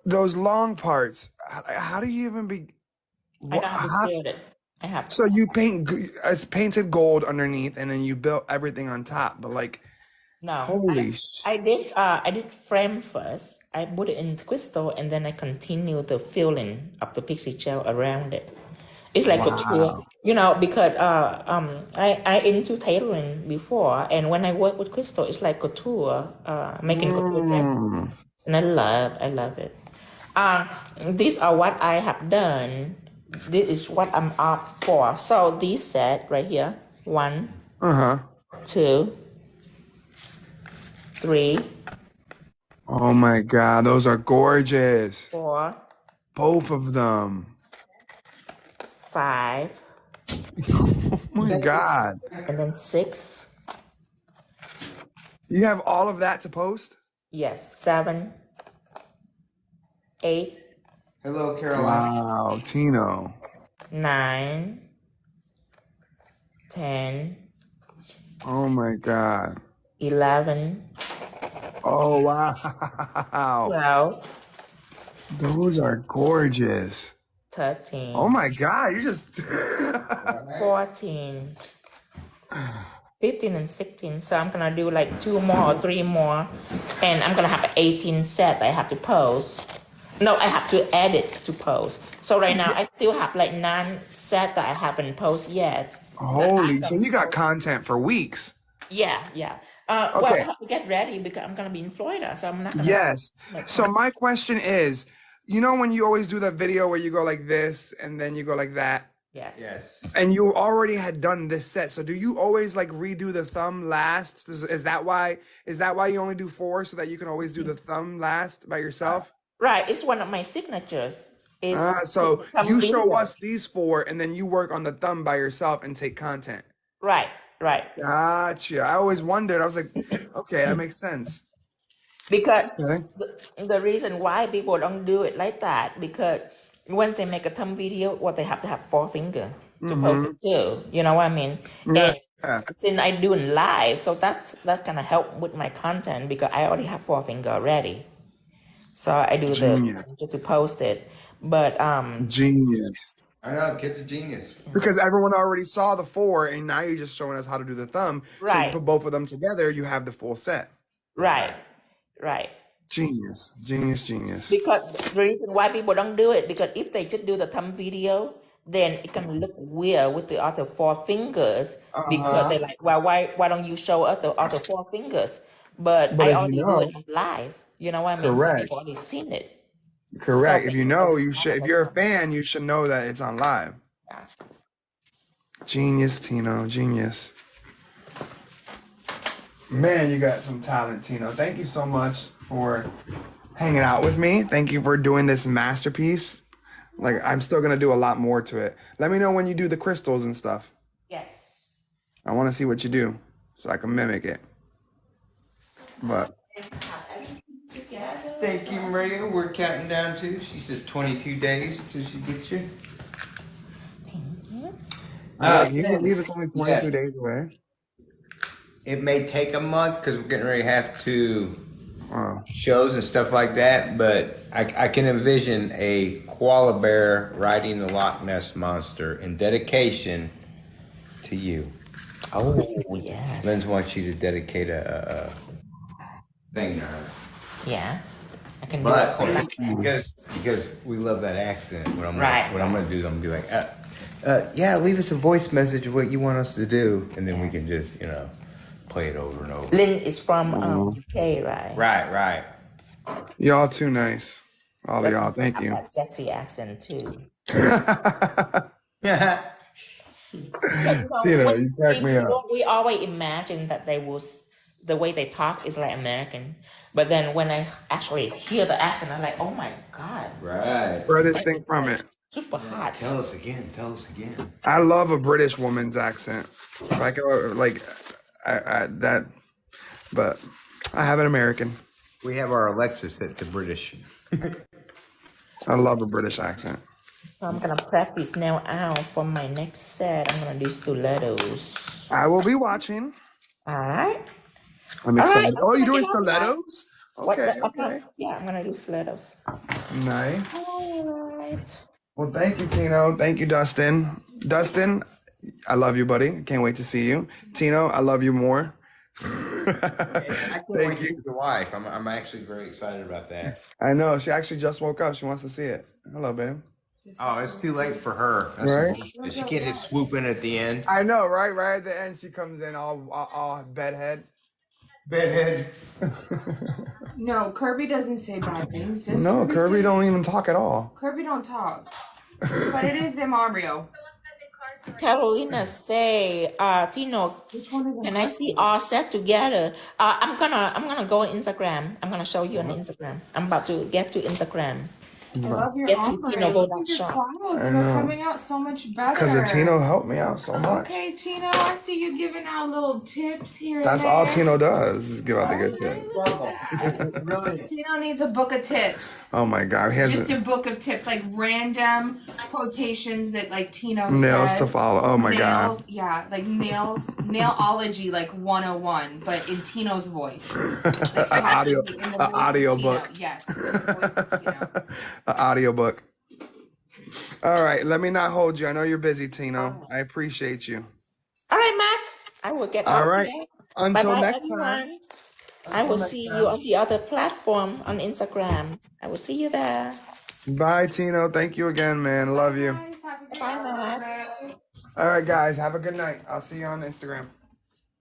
Those long parts. How do you even be? I don't have to build it. I have. So you it's painted gold underneath, and then you built everything on top. But like, No, holy I did frame first. I put it in crystal, and then I continue the filling of the pixie gel around it. It's like a tool, because I into tailoring before, and when I work with crystal, it's like a tool, making a tool, and I love it. These are what I have done. This is what I'm up for. So this set right here, 1, 2, 3, Oh my God, those are gorgeous. 4, Both of them. 5, Oh my God. and then 6. You have all of that to post? Yes, 7, 8, Hello, Caroline. Wow, Tino. 9, 10, Oh my God. 11, Oh wow. 12, Those are gorgeous. 13, Oh my God, you just 14, 15, and 16. So I'm gonna do like 2 more or 3 more, and I'm gonna have an 18 set I have to post. No, I have to edit to post. So right now I still have like 9 set that I haven't posted yet. holy. So you got content for weeks. Yeah. Well, I Okay. have to get ready because I'm gonna be in Florida, so I'm not gonna. Yes. So my question is, you know when you always do that video where you go like this and then you go like that? Yes. Yes. And you already had done this set. So do you always like redo the thumb last? Is that why you only do 4 so that you can always do the thumb last by yourself? Right. It's one of my signatures. So you show video. us these 4 and then you work on the thumb by yourself and take content. Right. Gotcha. I always wondered. I was like, okay, that makes sense. Because Okay. the reason why people don't do it like that, because when they make a thumb video, what they have to have 4 fingers to post it too. You know what I mean? Yeah. And since I do it live, so that's gonna help with my content because I already have 4 fingers already. So I do Genius. just to post it. But Genius. I know, kid's a genius. Because everyone already saw the 4 and now you're just showing us how to do the thumb. So you Right. put both of them together, you have the full set. right. Genius. Because the reason why people don't do it, because if they just do the thumb video, then it can look weird with the other 4 fingers. Because they're like, well, why don't you show us the other 4 fingers? But I if you already do know- it live. You know what I mean? So Correct. people already seen it. Correct. So If you know, you should. If you're a fan, you should know that it's on live. Genius, Tino. Genius. Man, you got some talent, Tino. Thank you so much for hanging out with me. Thank you for doing this masterpiece. Like, I'm still gonna do a lot more to it. Let me know when you do the crystals and stuff. Yes. I want to see what you do so I can mimic it. But Thank you, Maria. We're counting down too. She says 22 days till she gets you. can you believe it's only 22 days away? It may take a month because we're getting ready to have to Wow. shows and stuff like that, but I can envision a koala bear riding the Loch Ness Monster in dedication to you. Oh, yes. Lens wants you to dedicate a thing to her. Yeah. I can But do it. because we love that accent, what I'm Right. gonna do is I'm gonna be like, yeah, leave us a voice message of what you want us to do, and then we can just play it over and over. Lynn is from UK, right? Right. Y'all too nice. All of y'all. Thank you. That sexy accent too. Yeah. Tina, you crack me up. We always imagine that the way they talk is like American, but then when I actually hear the accent, I'm like, oh my god, Right. Furthest thing from it. super hot. Tell us again. I love a British woman's accent. Like that, but I have an American. We have our Alexa set to British. I love a British accent. I'm gonna practice now out for my next set. I'm gonna do stilettos. I will be watching. All right. I'm All excited. right, Oh, you're doing okay, stilettos? Okay. Yeah, I'm gonna do stilettos. Nice. All right. Well, thank you, Tino. Thank you, Dustin. Dustin, I love you, buddy. Can't wait to see you. Tino, I love you more. Thank you. The wife. I'm actually very excited about that. I know. She actually just woke up. She wants to see it. Hello, babe. Oh, it's too late for her. That's Right? She can't just swoop in at the end. I know, right? Right at the end, she comes in all bedhead. Bedhead. No, Kirby doesn't say bad things. Does No, Kirby don't even talk at all. Kirby don't talk. But it is the Mario. Carolina say, Tino, Which one is can I see all set together? I'm gonna go on Instagram. I'm gonna show you on Instagram. I'm about to get to Instagram. I love your Get to ombre. Tino, Look go at your shop. clouds. I They're know. coming out so much better. Because Tino helped me out so much. Okay, Tino, I see you giving out little tips here and That's there. all Tino does is give out the good tips. Tino needs a book of tips. Oh my God. He has Just a book of tips, like random quotations that like Tino nails says. to follow. Oh my God. Nails, yeah, like nailology, like 101, but in Tino's voice. Like, An audio, in the an voice of audio Tino. book. Yes, in the voice of Tino. An audio book. All right, let me not hold you. I know you're busy, Tino. I appreciate you. All right, Matt. I will get All out right. there. Until Bye-bye, next everyone. time. I will see you on the other platform on Instagram. I will see you there. Bye, Tino. Thank you again, man. Love you. Guys, have a good Bye, night. Matt. All right, guys. Have a good night. I'll see you on Instagram.